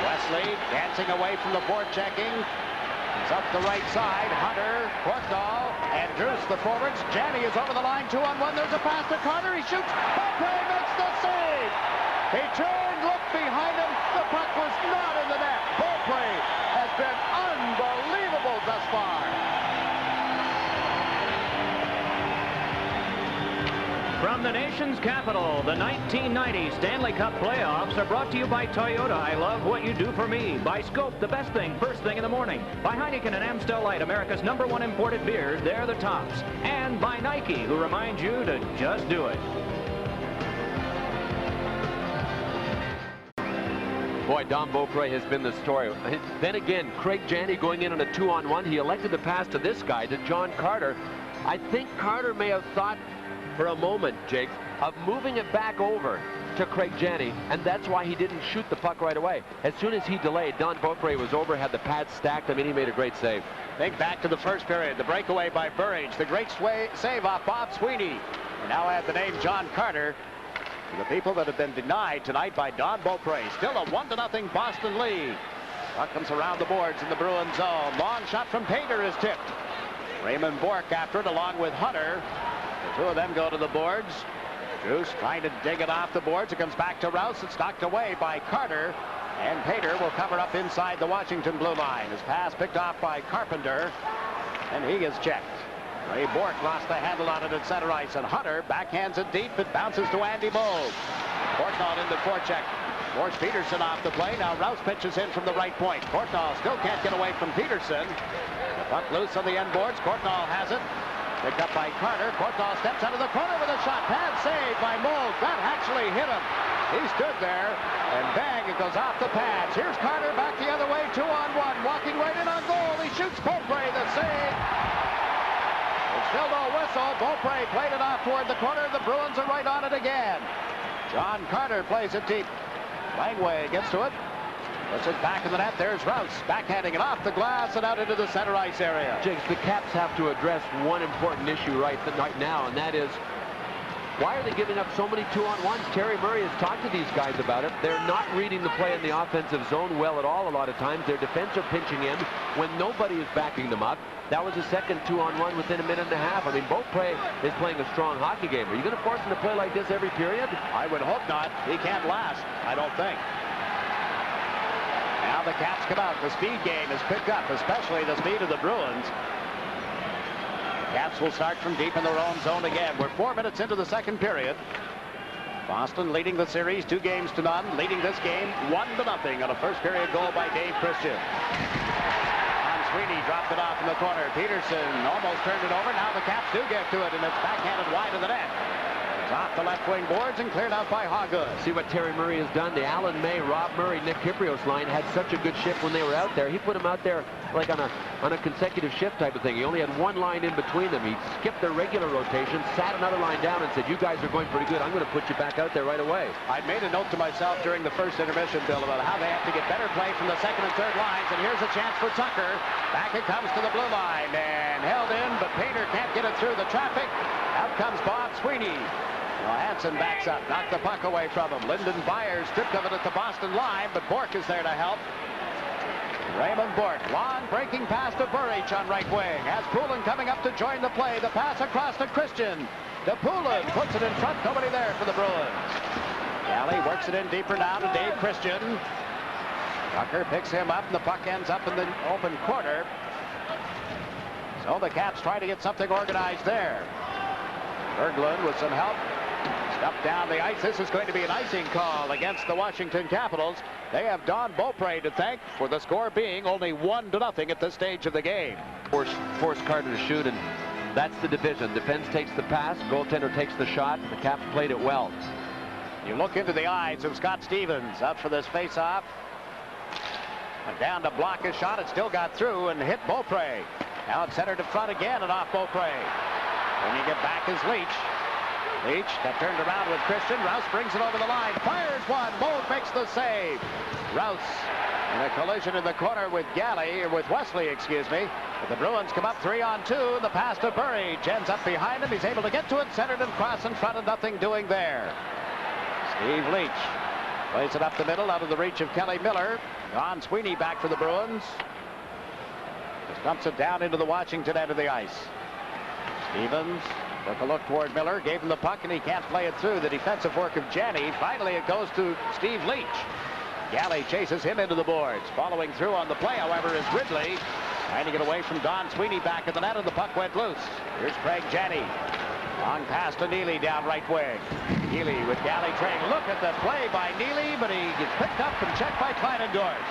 Wesley dancing away from the forechecking. He's up the right side. Hunter, Corkdahl, and Drews the forwards. Janney is over the line, 2-on-1. There's a pass to Carter. He shoots. Beaupré makes the save. He turned, looked behind him. The puck was not in the net. Beaupré has been unbelievable thus far. From the nation's capital, the 1990 Stanley Cup playoffs are brought to you by Toyota. I love what you do for me. By Scope, the best thing, first thing in the morning. By Heineken and Amstel Light, America's #1 imported beers. They're the tops. And by Nike, who reminds you to just do it. Boy, Don Beaupré has been the story. Then again, Craig Janney going in on a 2-on-1. He elected to pass to this guy, to John Carter. I think Carter may have thought for a moment, Jake, of moving it back over to Craig Janney, and that's why he didn't shoot the puck right away. As soon as he delayed, Don Beaupré was over, had the pads stacked. I mean, he made a great save. Think back to the first period. The breakaway by Burridge. The great save off Bob Sweeney. We now add the name John Carter to the people that have been denied tonight by Don Beaupré. Still a 1-0 Boston lead. Puck comes around the boards in the Bruins zone. Long shot from Painter is tipped. Raymond Bourque after it along with Hunter. The two of them go to the boards. Drews trying to dig it off the boards. It comes back to Rouse. It's knocked away by Carter. And Painter will cover up inside the Washington blue line. His pass picked off by Carpenter. And he is checked. Ray Bourque lost the handle on it at center ice. And Hunter backhands it deep. It bounces to Andy Moog. Courtnall in the forecheck. Force Peterson off the play. Now Rouse pitches in from the right point. Courtnall still can't get away from Peterson. The puck loose on the end boards. Courtnall has it. Picked up by Carter. Courtnall steps out of the corner with a shot. Pad saved by Moog. That actually hit him. He stood there, and bang, it goes off the pads. Here's Carter back the other way, 2-on-1. Walking right in on goal. He shoots Beaupré, the save. There's still no whistle. Beaupré played it off toward the corner. The Bruins are right on it again. John Carter plays it deep. Langway gets to it. Puts it back in the net. There's Rouse backhanding it off the glass and out into the center ice area. Jigs, the Caps have to address one important issue right now, and that is, why are they giving up so many 2-on-1s? Terry Murray has talked to these guys about it. They're not reading the play in the offensive zone well at all a lot of times. Their defense are pinching in when nobody is backing them up. That was a second 2-on-1 within a minute and a half. I mean, Beaupré is playing a strong hockey game. Are you going to force him to play like this every period? I would hope not. He can't last, I don't think. Now the Caps come out. The speed game is picked up, especially the speed of the Bruins. Caps will start from deep in their own zone again. We're 4 minutes into the second period. Boston leading the series 2-0, leading this game 1-0 on a first period goal by Dave Christian. And Sweeney dropped it off in the corner. Peterson almost turned it over. Now the Caps do get to it, and it's backhanded wide of the net. It's off the left wing boards and cleared out by Hoggood. See what Terry Murray has done. The Alan May, Rob Murray, Nick Kyprios line had such a good shift when they were out there. He put them out there like on a consecutive shift type of thing. He only had one line in between them. He skipped their regular rotation, sat another line down, and said, "You guys are going pretty good. I'm going to put you back out there right away." I made a note to myself during the first intermission, Bill, about how they have to get better play from the second and third lines. And here's a chance for Tucker. Back it comes to the blue line and held in, but Painter can't get it through the traffic. Out comes Bob Sweeney. Hansen backs up, knocked the puck away from him. Lyndon Byers stripped of it at the Boston line, but Bourque is there to help. Raymond Bourque, long breaking pass to Burridge on right wing. Has Poulin coming up to join the play. The pass across to Christian. To Poulin, puts it in front. Nobody there for the Bruins. Galley works it in deeper now to Dave Christian. Tucker picks him up, and the puck ends up in the open corner. So the Caps try to get something organized there. Berglund with some help. Stuffed down the ice. This is going to be an icing call against the Washington Capitals. They have Don Beaupre to thank for the score being only 1-0 at this stage of the game. Force Carter to shoot, and that's the division. Defense takes the pass, goaltender takes the shot, and the Caps played it well. You look into the eyes of Scott Stevens up for this face-off. Went down to block a shot. It still got through and hit Beaupre. Now it's centered to front again and off Beaupre. When you get back is Leach. Leach got turned around with Christian. Rouse brings it over the line. Fires one. Moog makes the save. Rouse in a collision in the corner with Wesley, excuse me. But the Bruins come up 3-on-2. The pass to Burridge ends up behind him. He's able to get to it. Centered and cross in front of nothing doing there. Steve Leach plays it up the middle out of the reach of Kelly Miller. Don Sweeney back for the Bruins. Just dumps it down into the Washington end of the ice. Stevens took a look toward Miller, gave him the puck, and he can't play it through. The defensive work of Janney. Finally, it goes to Steve Leach. Galley chases him into the boards. Following through on the play, however, is Ridley. Trying to get away from Don Sweeney back at the net, and the puck went loose. Here's Craig Janney. Long pass to Neely down right wing. Neely with Galley trailing. Look at the play by Neely, but he gets picked up and checked by Kleinendorf.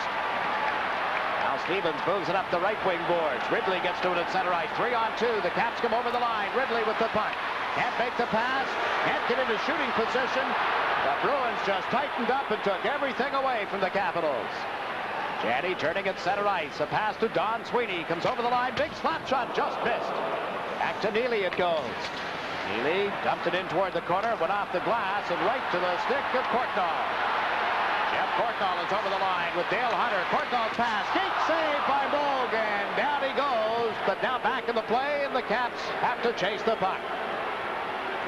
Now Stevens moves it up the right wing boards. Ridley gets to it at center ice. 3-on-2. The Caps come over the line. Ridley with the puck. Can't make the pass. Can't get into shooting position. The Bruins just tightened up and took everything away from the Capitals. Janney turning at center ice. A pass to Don Sweeney. Comes over the line. Big slap shot. Just missed. Back to Neely it goes. Neely dumped it in toward the corner. Went off the glass and right to the stick of Courtnall. Jeff Courtnall is over the line with Dale Hunter. Courtnall's pass. Gate save by Moog, and down he goes. But now back in the play, and the Caps have to chase the puck.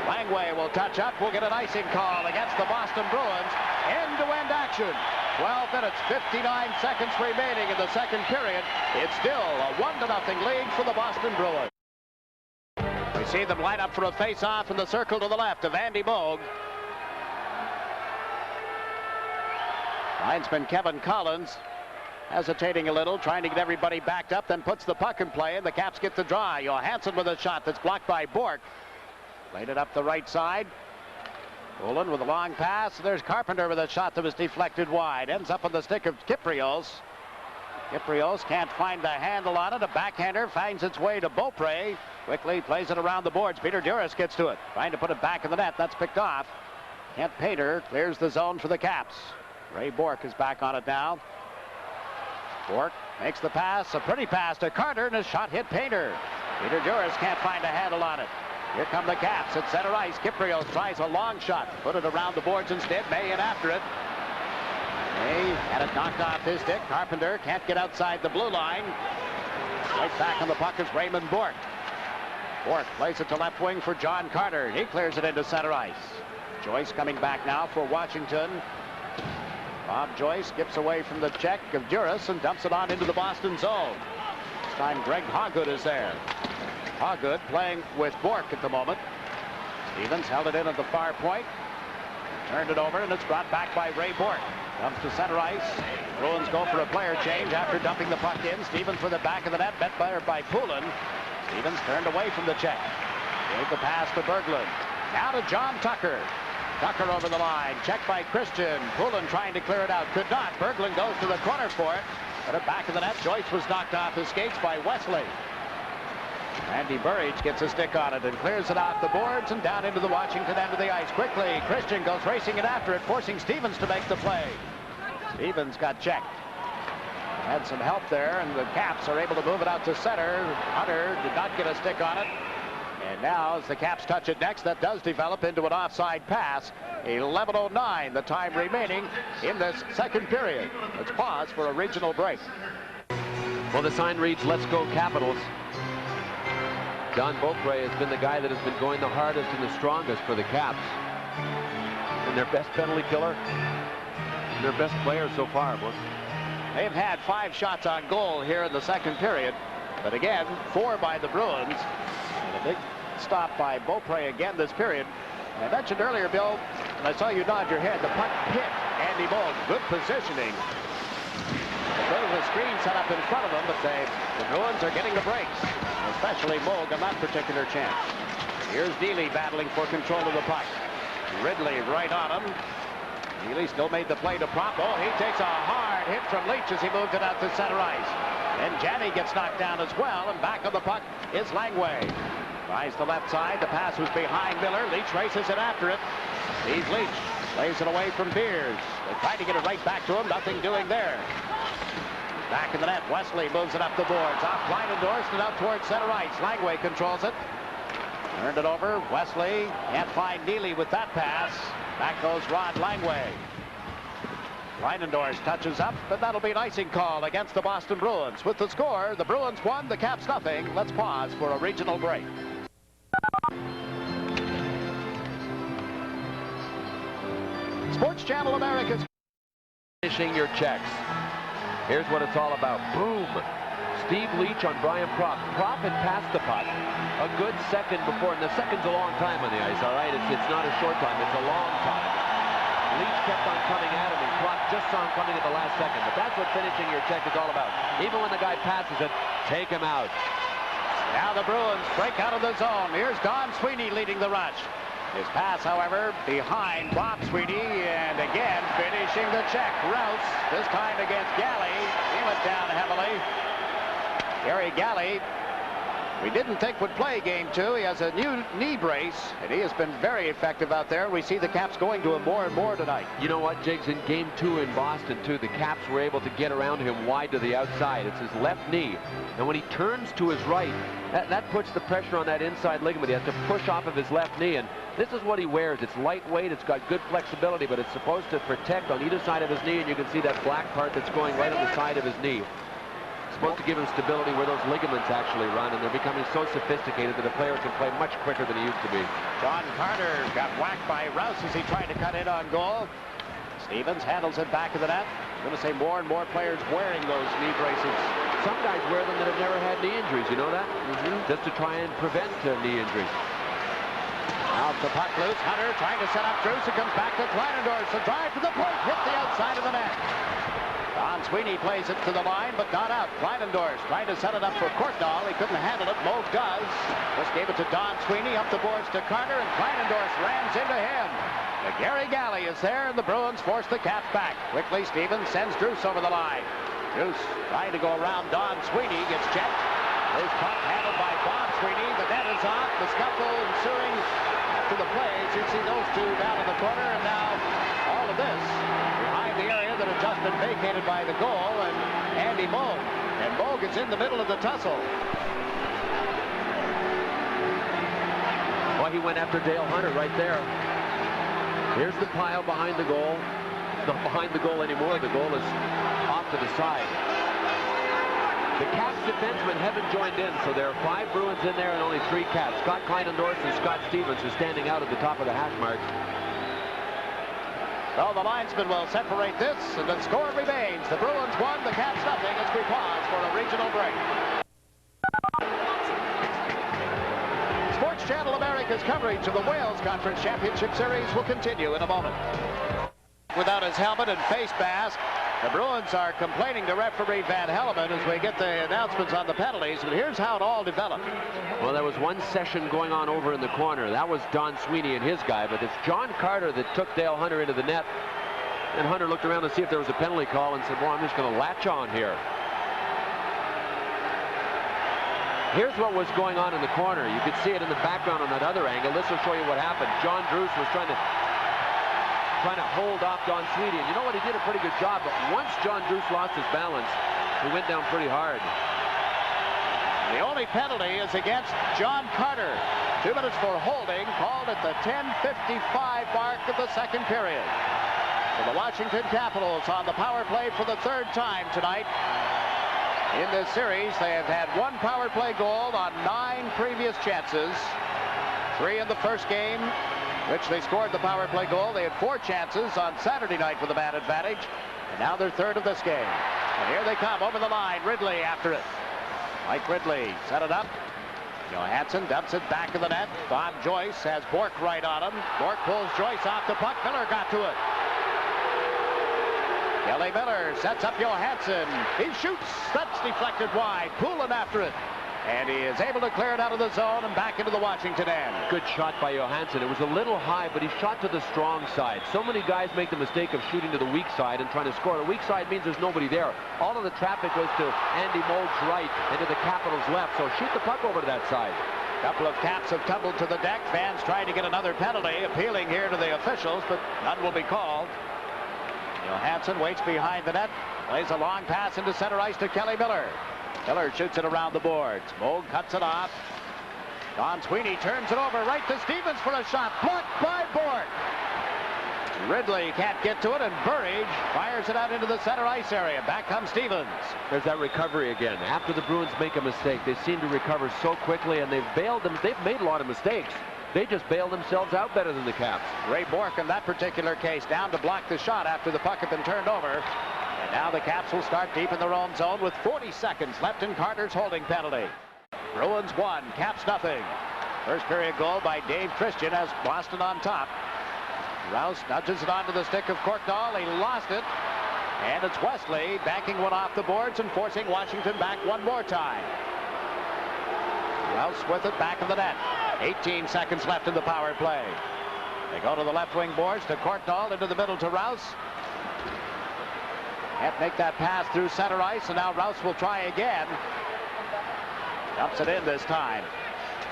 Langway will touch up. We'll get an icing call against the Boston Bruins. End-to-end action. 12 minutes, 59 seconds remaining in the second period. It's still a 1-0 lead for the Boston Bruins. We see them line up for a face-off in the circle to the left of Andy Moog. Linesman Kevin Collins hesitating a little, trying to get everybody backed up, then puts the puck in play, and the Caps get the draw. Johansson with a shot that's blocked by Bork. Played it up the right side. Olin with a long pass. There's Carpenter with a shot that was deflected wide. Ends up on the stick of Kyprios. Kyprios can't find the handle on it. A backhander finds its way to Beaupre. Quickly plays it around the boards. Peter Duras gets to it. Trying to put it back in the net. That's picked off. Kent Painter clears the zone for the Caps. Ray Bork is back on it now. Bork makes the pass. A pretty pass to Carter, and a shot hit Painter. Peter Duras can't find a handle on it. Here come the Caps at center ice. Kyprios tries a long shot. Put it around the boards instead. May in after it. May had it knocked off his stick. Carpenter can't get outside the blue line. Right back on the puck is Raymond Bork. Bork plays it to left wing for John Carter. He clears it into center ice. Joyce coming back now for Washington. Bob Joyce skips away from the check of Duras and dumps it on into the Boston zone. This time Greg Hoggood is there. Hoggood playing with Bork at the moment. Stevens held it in at the far point. Turned it over, and it's brought back by Ray Bork. Dumps to center ice. Bruins go for a player change after dumping the puck in. Stevens for the back of the net, met by Poulin. Stevens turned away from the check. Gave the pass to Berglund. Now to John Tucker. Tucker over the line. Checked by Christian. Poulin trying to clear it out. Could not. Berglund goes to the corner for it. But at back of the net, Joyce was knocked off his skates by Wesley. Andy Burridge gets a stick on it and clears it off the boards and down into the Washington end of the ice. Quickly, Christian goes racing it after it, forcing Stevens to make the play. Stevens got checked. Had some help there, and the Caps are able to move it out to center. Hunter did not get a stick on it. And now, as the Caps touch it next, that does develop into an offside pass. 11:09, the time remaining in this second period. Let's pause for a regional break. Well, the sign reads, "Let's go Capitals." Don Beaupre has been the guy that has been going the hardest and the strongest for the Caps. And their best penalty killer, and their best player so far. They've had 5 shots on goal here in the second period. But again, 4 by the Bruins. And a big stop by Beaupre again this period. I mentioned earlier, Bill, and I saw you nod your head, the puck hit Andy Moog. Good positioning. A bit of a screen set up in front of them, but the Bruins are getting the breaks. especially Moog on that particular chance. Here's Neely battling for control of the puck. Ridley right on him. Neely still made the play to prop. Oh, he takes a hard hit from Leach as he moved it out to center ice. And Janney gets knocked down as well, and back on the puck is Langway. Tries the left side. The pass was behind Miller. Leach races it after it. He's Leach. Plays it away from Beers. They try to get it right back to him. Nothing doing there. Back in the net. Wesley moves it up the boards. Off Kleinendorf and out towards center ice. Langway controls it. Turned it over. Wesley can't find Neely with that pass. Back goes Rod Langway. Kleinendorf touches up, but that'll be an icing call against the Boston Bruins. With the score, the Bruins 1, the Caps nothing. Let's pause for a regional break. Sports Channel America's finishing your checks. Here's what it's all about. Boom. Steve Leach on Brian Propp. Propp had passed the puck a good second before, and the second's a long time on the ice, all right? It's not a short time, it's a long time. Leach kept on coming at him, and Propp just saw him coming at the last second. But that's what finishing your check is all about. Even when the guy passes it, take him out. Now the Bruins break out of the zone. Here's Don Sweeney leading the rush. His pass, however, behind Bob Sweeney, and again finishing the check. Rouse, this time against Galley. He went down heavily. Gary Galley, we didn't think would play game 2. He has a new knee brace, and he has been very effective out there. We see the Caps going to him more and more tonight. You know what, Jiggs? In game 2 in Boston, too, the Caps were able to get around him wide to the outside. It's his left knee. And when he turns to his right, that puts the pressure on that inside ligament. He has to push off of his left knee, and this is what he wears. It's lightweight, it's got good flexibility, but it's supposed to protect on either side of his knee, and you can see that black part that's going right on the side of his knee. Supposed to give him stability where those ligaments actually run, and they're becoming so sophisticated that a player can play much quicker than he used to be. John Carter got whacked by Rouse as he tried to cut in on goal. Stevens handles it back of the net. I'm going to say more and more players wearing those knee braces. Some guys wear them that have never had knee injuries, you know that? Just to try and prevent knee injuries. Now the puck loose. Hunter trying to set up Drews. It comes back to Kleinendorf. The drive to the point. Hit the outside of the net. Don Sweeney plays it to the line, but not out. Kleinendorf trying to set it up for Courtnall. He couldn't handle it. Moog does. Just gave it to Don Sweeney. Up the boards to Carter, and Kleinendorf rams into him. But Gary Galley is there, and the Bruins force the Caps back. Quickly, Stevens sends Drews over the line. Drews trying to go around Don Sweeney. Gets checked. His puck handled by Bob Sweeney. The net is off. The scuffle ensuing after the plays. You see those two down in the corner, and now all of this behind the area that had just been vacated by the goal, and Andy Moog. And Moog is in the middle of the tussle. Well, he went after Dale Hunter right there. Here's the pile behind the goal. It's not behind the goal anymore. The goal is off to the side. The Caps defensemen haven't joined in, so there are 5 Bruins in there and only 3 Caps. Scott Kleinendorf and Scott Stevens are standing out at the top of the hash marks. So the linesman will separate this, and the score remains. The Bruins 1, the Caps nothing, as we pause for a regional break. Sports Channel America's coverage of the Wales Conference Championship Series will continue in a moment. Without his helmet and face mask, the Bruins are complaining to referee Van Helleman as we get the announcements on the penalties, but here's how it all developed. Well, there was one session going on over in the corner. That was Don Sweeney and his guy, but it's John Carter that took Dale Hunter into the net. And Hunter looked around to see if there was a penalty call and said, well, I'm just going to latch on here. Here's what was going on in the corner. You could see it in the background on that other angle. This will show you what happened. John Drews was trying to hold off Don Sweeney. And you know what? He did a pretty good job. But once John Drews lost his balance, he went down pretty hard. The only penalty is against John Carter. 2 minutes for holding, called at the 10:55 mark of the second period. So the Washington Capitals on the power play for the 3rd time tonight. In this series, they have had 1 power play goal on 9 previous chances. 3 in the first game, which they scored the power play goal. They had 4 chances on Saturday night with a man advantage. And now they're 3rd of this game. And here they come over the line. Ridley after it. Mike Ridley set it up. Johansson dumps it back of the net. Bob Joyce has Bork right on him. Bork pulls Joyce off the puck. Miller got to it. Kelly Miller sets up Johansson. He shoots. That's deflected wide. Poulin after it. And he is able to clear it out of the zone and back into the Washington end. Good shot by Johansson. It was a little high, but he shot to the strong side. So many guys make the mistake of shooting to the weak side and trying to score. The weak side means there's nobody there. All of the traffic goes to Andy Moog's right and to the Capitals' left. So shoot the puck over to that side. A couple of Caps have tumbled to the deck. Fans trying to get another penalty, appealing here to the officials, but none will be called. Johansson waits behind the net, plays a long pass into center ice to Kelly Miller. Miller shoots it around the boards. Moog cuts it off. Don Sweeney turns it over right to Stevens for a shot. Blocked by Bork. Ridley can't get to it, and Burridge fires it out into the center ice area. Back comes Stevens. There's that recovery again. After the Bruins make a mistake, they seem to recover so quickly, and they've bailed them. They've made a lot of mistakes. They just bailed themselves out better than the Caps. Ray Bork in that particular case down to block the shot after the puck had been turned over. And now the Caps will start deep in their own zone with 40 seconds left in Carter's holding penalty. Bruins 1, Caps nothing. First period goal by Dave Christian has Boston on top. Rouse nudges it onto the stick of Courtnall. He lost it. And it's Wesley backing one off the boards and forcing Washington back one more time. Rouse with it back of the net. 18 seconds left in the power play. They go to the left wing boards to Courtnall, into the middle to Rouse. Can't make that pass through center ice, and now Rouse will try again. Dumps it in this time.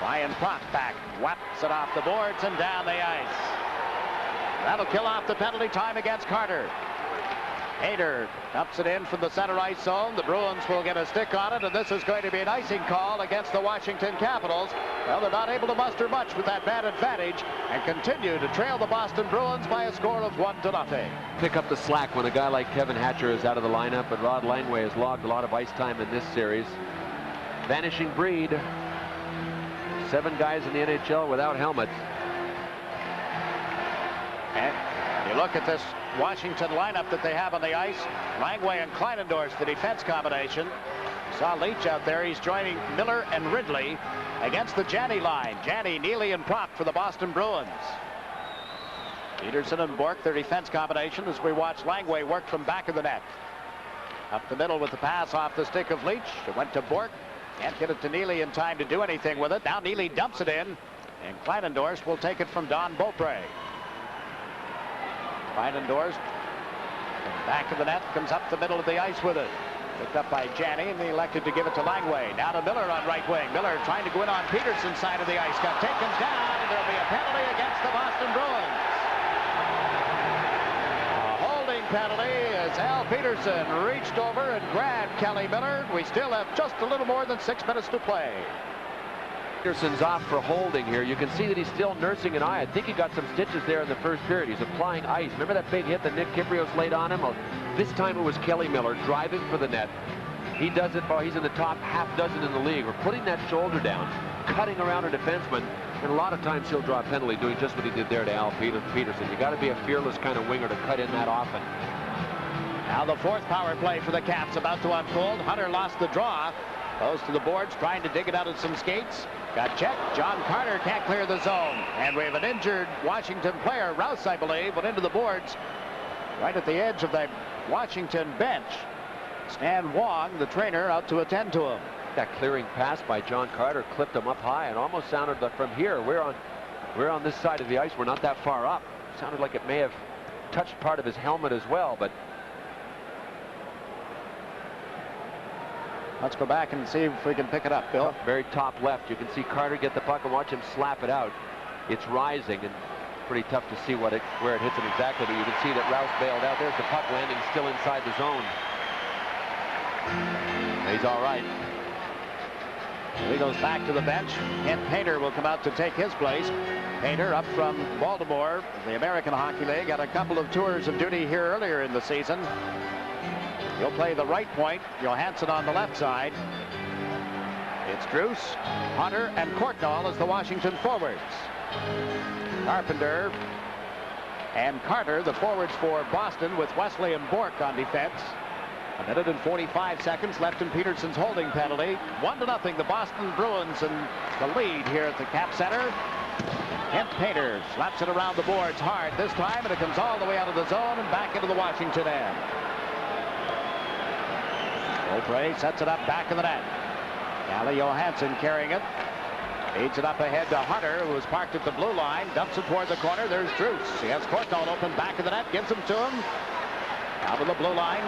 Ryan Prock back, whaps it off the boards and down the ice. That'll kill off the penalty time against Carter. Hayter dumps it in from the center ice zone. The Bruins will get a stick on it, and this is going to be an icing call against the Washington Capitals. Well, they're not able to muster much with that man advantage and continue to trail the Boston Bruins by a score of 1-0. Pick up the slack when a guy like Kevin Hatcher is out of the lineup, but Rod Langway has logged a lot of ice time in this series. Vanishing breed. 7 guys in the NHL without helmets. And you look at this Washington lineup that they have on the ice. Langway and Kleinendorf, the defense combination. Saw Leach out there. He's joining Miller and Ridley against the Janney line. Janney, Neely, and Prock for the Boston Bruins. Peterson and Bork, their defense combination, as we watch Langway work from back of the net. Up the middle with the pass off the stick of Leach. It went to Bork. Can't get it to Neely in time to do anything with it. Now Neely dumps it in, and Kleinendorf will take it from Don Beaupre. Kleinendorf, back of the net, comes up the middle of the ice with it. Picked up by Janney, and he elected to give it to Langway. Now to Miller on right wing. Miller trying to go in on Peterson's side of the ice. Got taken down, and there'll be a penalty against the Boston Bruins. A holding penalty as Al Peterson reached over and grabbed Kelly Miller. We still have just a little more than 6 minutes to play. Peterson's off for holding here. You can see that he's still nursing an eye. I think he got some stitches there in the first period. He's applying ice. Remember that big hit that Nick Kiprios laid on him? Well, this time it was Kelly Miller driving for the net. He does it while he's in the top half dozen in the league. We're putting that shoulder down, cutting around a defenseman, and a lot of times he'll draw a penalty doing just what he did there to Al Peterson. You got to be a fearless kind of winger to cut in that often. Now the fourth power play for the Caps about to unfold. Hunter lost the draw. Goes to the boards, trying to dig it out of some skates. Got checked. John Carter can't clear the zone. And we have an injured Washington player. Rouse, I believe, went into the boards right at the edge of the Washington bench. Stan Wong, the trainer, out to attend to him. That clearing pass by John Carter clipped him up high and almost sounded like from here. We're on this side of the ice. We're not that far up. Sounded like it may have touched part of his helmet as well, but let's go back and see if we can pick it up, Bill. Very top left. You can see Carter get the puck and watch him slap it out. It's rising, and pretty tough to see where it hits him exactly, but you can see that Rouse bailed out. There's the puck landing still inside the zone. He's all right. He goes back to the bench. Kent Painter will come out to take his place. Painter up from Baltimore, the American Hockey League, had a couple of tours of duty here earlier in the season. He'll play the right point. Johansson on the left side. It's Druce, Hunter, and Courtnall as the Washington forwards. Carpenter and Carter, the forwards for Boston, with Wesley and Bork on defense. 1 minute and 45 seconds left in Peterson's holding penalty. 1-0, the Boston Bruins in the lead here at the Cap Center. Kent Painter slaps it around the boards hard this time, and it comes all the way out of the zone and back into the Washington end. Beaupre sets it up back in the net. Allie Johansson carrying it. Feeds it up ahead to Hunter, who is parked at the blue line. Dumps it toward the corner. There's Druce. He has Courtnall open back of the net. Gives him to him. Out of the blue line.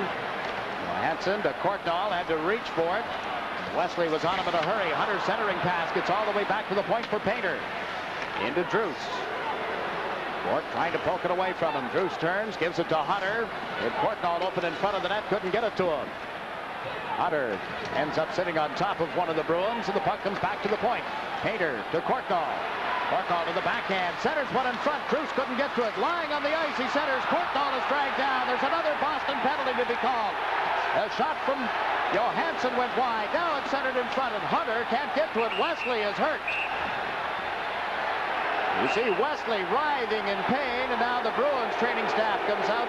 Johansson to Courtnall. Had to reach for it. Wesley was on him in a hurry. Hunter's centering pass gets all the way back to the point for Painter. Into Druce. Bourque trying to poke it away from him. Druce turns, gives it to Hunter. With Courtnall open in front of the net, couldn't get it to him. Hunter ends up sitting on top of one of the Bruins, and the puck comes back to the point. Painter to Courtnall. Courtnall to the backhand. Centers one in front. Druce couldn't get to it. Lying on the ice, he centers. Courtnall is dragged down. There's another Boston penalty to be called. A shot from Johansson went wide. Now it's centered in front, and Hunter can't get to it. Wesley is hurt. You see Wesley writhing in pain, and now the Bruins training staff comes out.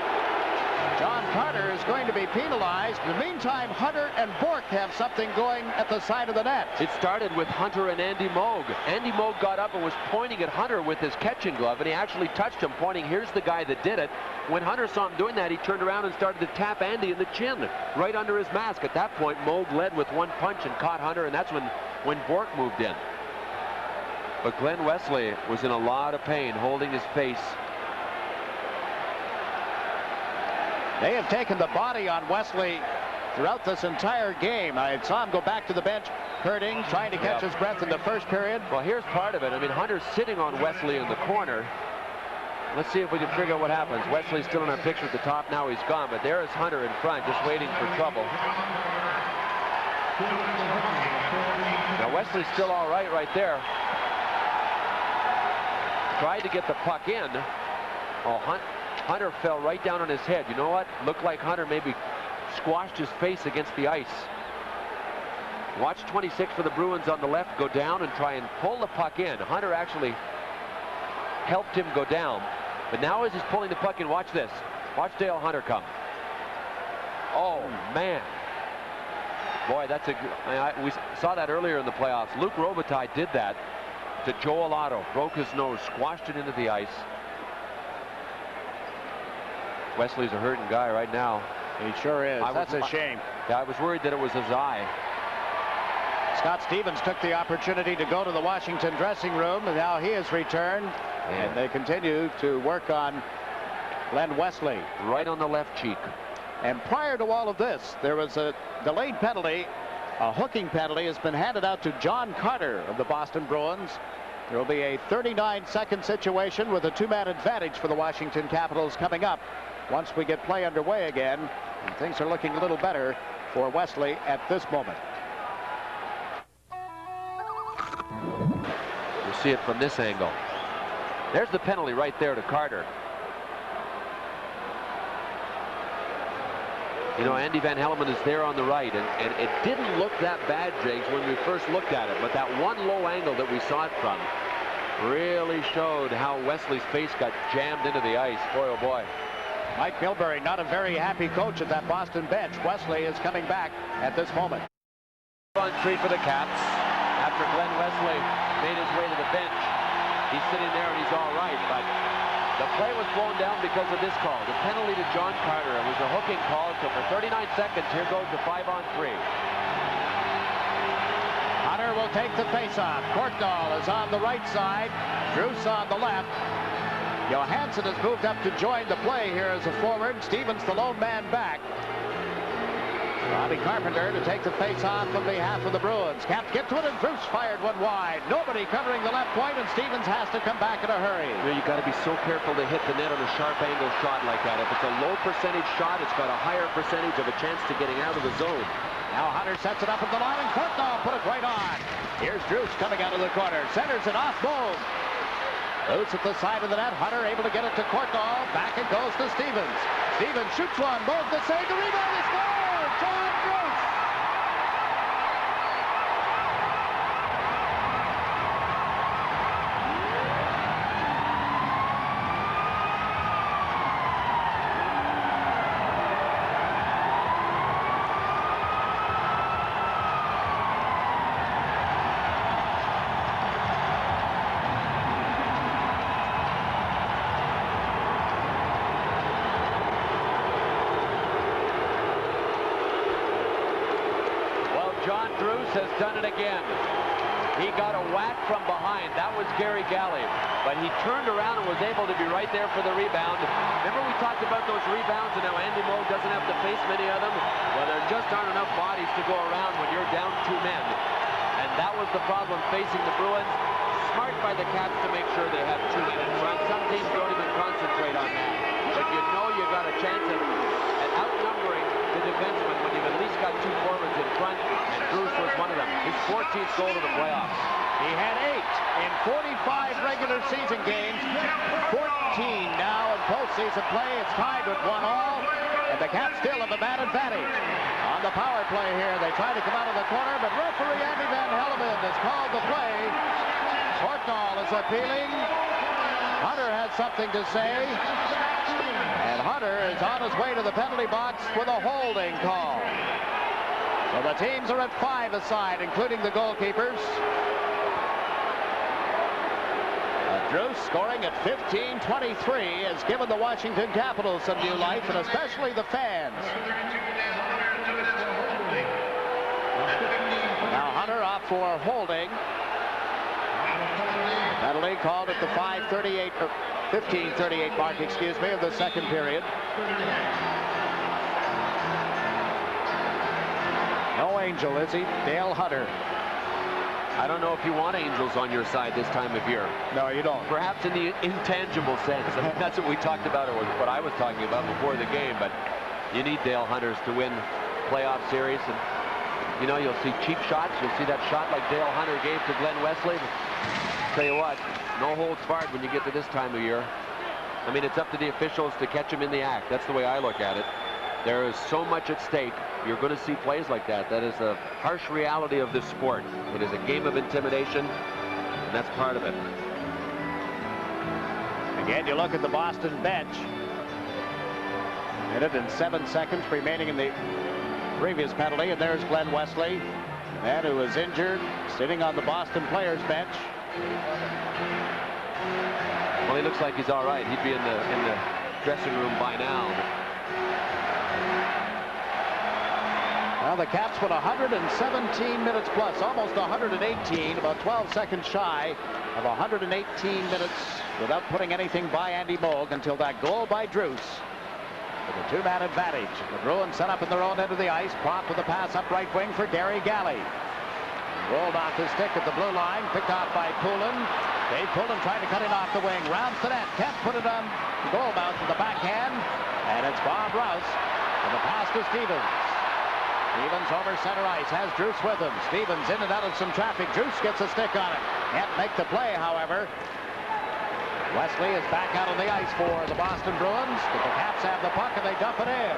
John Carter is going to be penalized. In the meantime, Hunter and Bourque have something going at the side of the net. It started with Hunter and Andy Moog. Andy Moog got up and was pointing at Hunter with his catching glove, and he actually touched him, pointing, here's the guy that did it. When Hunter saw him doing that, he turned around and started to tap Andy in the chin, right under his mask. At that point, Moog led with one punch and caught Hunter, and that's when Bourque moved in. But Glenn Wesley was in a lot of pain, holding his face. They have taken the body on Wesley throughout this entire game. I saw him go back to the bench, hurting, trying to catch his breath in the first period. Well, here's part of it. I mean, Hunter's sitting on Wesley in the corner. Let's see if we can figure out what happens. Wesley's still in our picture at the top. Now he's gone, but there is Hunter in front, just waiting for trouble. Now Wesley's still all right there. Tried to get the puck in. Oh, Hunter fell right down on his head. You know what? Looked like Hunter maybe squashed his face against the ice. Watch 26 for the Bruins on the left go down and try and pull the puck in. Hunter actually helped him go down. But now as he's pulling the puck in, watch this. Watch Dale Hunter come. Oh, man. Boy, that's we saw that earlier in the playoffs. Luc Robitaille did that to Joel Otto. Broke his nose, squashed it into the ice. Wesley's a hurting guy right now. He sure is. That's a shame. Yeah, I was worried that it was his eye. Scott Stevens took the opportunity to go to the Washington dressing room, and now he has returned. Yeah. And they continue to work on Glenn Wesley. Right on the left cheek. And prior to all of this, there was a delayed penalty. A hooking penalty has been handed out to John Carter of the Boston Bruins. There will be a 39-second situation with a two-man advantage for the Washington Capitals coming up once we get play underway again. And things are looking a little better for Wesley at this moment. You see it from this angle. There's the penalty right there to Carter. You know, Andy Van Hellemond is there on the right, and it didn't look that bad, Jakes, when we first looked at it, but that one low angle that we saw it from really showed how Wesley's face got jammed into the ice. Boy, oh boy. Mike Milbury, not a very happy coach at that Boston bench. Wesley is coming back at this moment. On three for the Caps. After Glenn Wesley made his way to the bench, he's sitting there and he's all right, but the play was blown down because of this call. The penalty to John Carter. It was a hooking call, so for 39 seconds, here goes the 5-on-3. Hunter will take the face-off. Courtnall is on the right side. Druce on the left. Johansson has moved up to join the play here as a forward. Stevens the lone man back. Bobby Carpenter to take the face-off on behalf of the Bruins. Caps get to it, and Druce fired one wide. Nobody covering the left point, and Stevens has to come back in a hurry. You know, you got to be so careful to hit the net on a sharp angle shot like that. If it's a low percentage shot, it's got a higher percentage of a chance to getting out of the zone. Now Hunter sets it up at the line, and Courtnall put it right on. Here's Druce coming out of the corner. Centers it off Moog. Druce at the side of the net. Hunter able to get it to Courtnall. Back it goes to Stevens. Stevens shoots one. Moog the save. The rebound is scored. John Druce. has done it again. He got a whack from behind. That was Gary Galley. But he turned around and was able to be right there for the rebound. Remember we talked about those rebounds and how Andy Moog doesn't have to face many of them? Well, there just aren't enough bodies to go around when you're down 2 men. And that was the problem facing the Bruins. Smart by the Caps to make sure they have 2 men in front. Some teams don't even concentrate on that. But you know you got a chance at outnumbering the defensemen when you've at least got 2 forwards in front, and Bruce was one of them. His 14th goal of the playoffs. He had 8 in 45 regular season games, 14 now in postseason play. It's tied with 1-1, and the Caps still have a bad advantage. On the power play here, they try to come out of the corner, but referee Andy Van Helleman has called the play. Hortnall is appealing. Hunter has something to say. And Hunter is on his way to the penalty box with a holding call. So the teams are at 5 aside, including the goalkeepers. Drew scoring at 15-23 has given the Washington Capitals some new life, and especially the fans. Now Hunter off for holding. Penalty called at the 15:38 mark, excuse me, of the second period. No angel, is he? Dale Hunter. I don't know if you want angels on your side this time of year. No, you don't. Perhaps in the intangible sense. I mean, that's what we talked about, or what I was talking about before the game. But you need Dale Hunters to win playoff series. And, you know, you'll see cheap shots. You'll see that shot like Dale Hunter gave to Glenn Wesley. Tell you what, no holds barred when you get to this time of year. I mean, it's up to the officials to catch him in the act. That's the way I look at it. There is so much at stake. You're going to see plays like that. That is a harsh reality of this sport. It is a game of intimidation, and that's part of it. Again, you look at the Boston bench. Minute and 7 seconds remaining in the previous penalty, and there's Glenn Wesley, the man who was injured, sitting on the Boston players bench. Well, he looks like he's all right. He'd be in the dressing room by now. Well, the Caps put 117 minutes plus, almost 118, about 12 seconds shy of 118 minutes without putting anything by Andy Moog until that goal by Druce. With a 2-man advantage. The Bruins set up in their own end of the ice. Prompt with a pass up right wing for Gary Galley. Rolled off his stick at the blue line, picked off by Poulin. Dave Poulin trying to cut it off the wing. Rounds to net. Can't put it on goal mouth with the backhand. And it's Bob Rouse. And the pass to Stevens. Stevens over center ice, has Druce with him. Stevens in and out of some traffic. Druce gets a stick on it. Can't make the play, however. Wesley is back out on the ice for the Boston Bruins, but the Caps have the puck and they dump it in.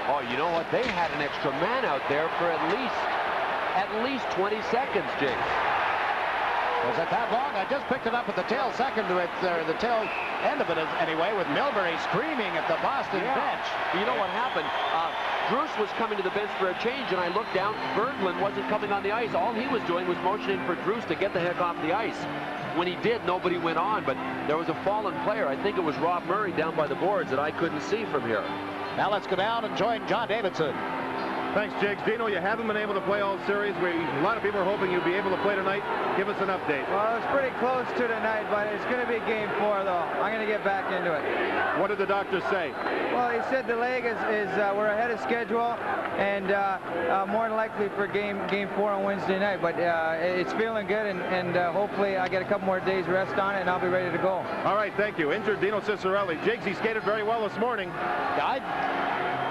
Oh, you know what? They had an extra man out there for at least 20 seconds, Jake. Was it that long? I just picked it up at the tail second to it, the tail end of it anyway, with Milbury screaming at the Boston bench. You know what happened? Druce was coming to the bench for a change, and I looked down. Berglund wasn't coming on the ice. All he was doing was motioning for Druce to get the heck off the ice. When he did, nobody went on, but there was a fallen player. I think it was Rob Murray down by the boards that I couldn't see from here. Now let's go down and join John Davidson. Thanks, Jake. Dino, you haven't been able to play all series. A lot of people are hoping you'll be able to play tonight. Give us an update. Well, it's pretty close to tonight, but it's going to be Game 4, though. I'm going to get back into it. What did the doctor say? Well, he said the leg is we're ahead of schedule, and more than likely for Game 4 on Wednesday night. But it's feeling good, and hopefully I get a couple more days rest on it, and I'll be ready to go. All right, thank you. Injured Dino Ciccarelli. Jakes, he skated very well this morning. I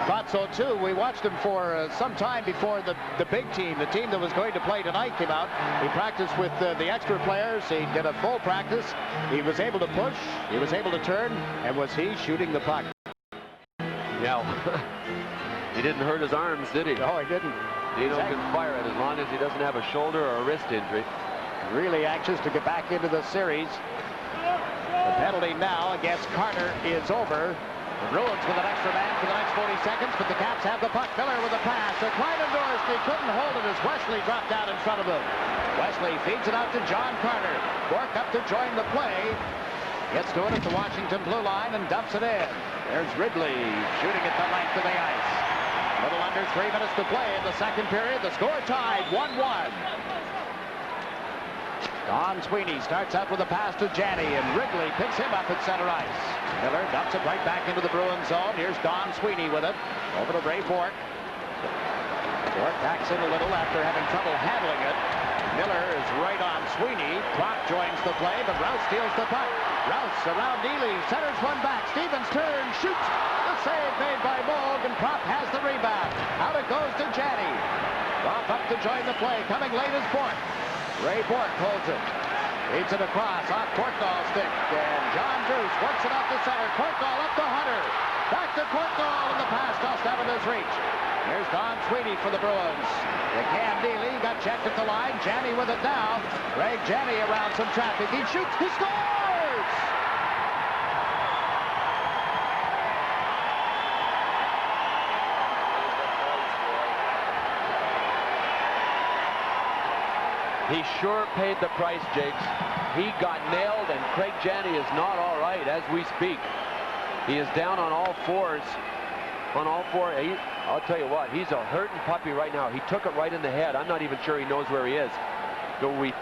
thought so too. We watched him for some time before the big team, the team that was going to play tonight, came out. He practiced with the extra players. He did a full practice. He was able to push. He was able to turn. And was he shooting the puck? Yeah. He didn't hurt his arms, did he? No, he didn't. Dino can fire it as long as he doesn't have a shoulder or a wrist injury. Really anxious to get back into the series. The penalty now against Carter is over. The Bruins with an extra man for the next 40 seconds, but the Caps have the puck. Miller with a pass. To Clyde Dorsey, couldn't hold it as Wesley dropped down in front of him. Wesley feeds it out to John Carter. Bork up to join the play. Gets to it at the Washington blue line and dumps it in. There's Ridley shooting at the length of the ice. Little under 3 minutes to play in the second period. The score tied 1-1. Don Sweeney starts out with a pass to Janney, and Wrigley picks him up at center ice. Miller dumps it right back into the Bruins zone. Here's Don Sweeney with it. Over to Ray Bourque. Bourque backs in a little after having trouble handling it. Miller is right on Sweeney. Propp joins the play, but Rouse steals the puck. Rouse around Neely, centers one back. Stevens turns, shoots. The save made by Moog, and Propp has the rebound. Out it goes to Janney. Propp up to join the play. Coming late is Bourque. Ray Bourque holds it. Leads it across off Courtnall's stick. And John Druce works it up the center. Courtnall up to Hunter. Back to Courtnall, and the pass tossed out of his reach. Here's Don Sweeney for the Bruins. Cam Neely got checked at the line. Janney with it now. Greg Janney around some traffic. He shoots. He scores! He sure paid the price, Jakes. He got nailed, and Craig Janney is not all right as we speak. He is down on all fours. On all four. I'll tell you what, he's a hurting puppy right now. He took it right in the head. I'm not even sure he knows where he is. So we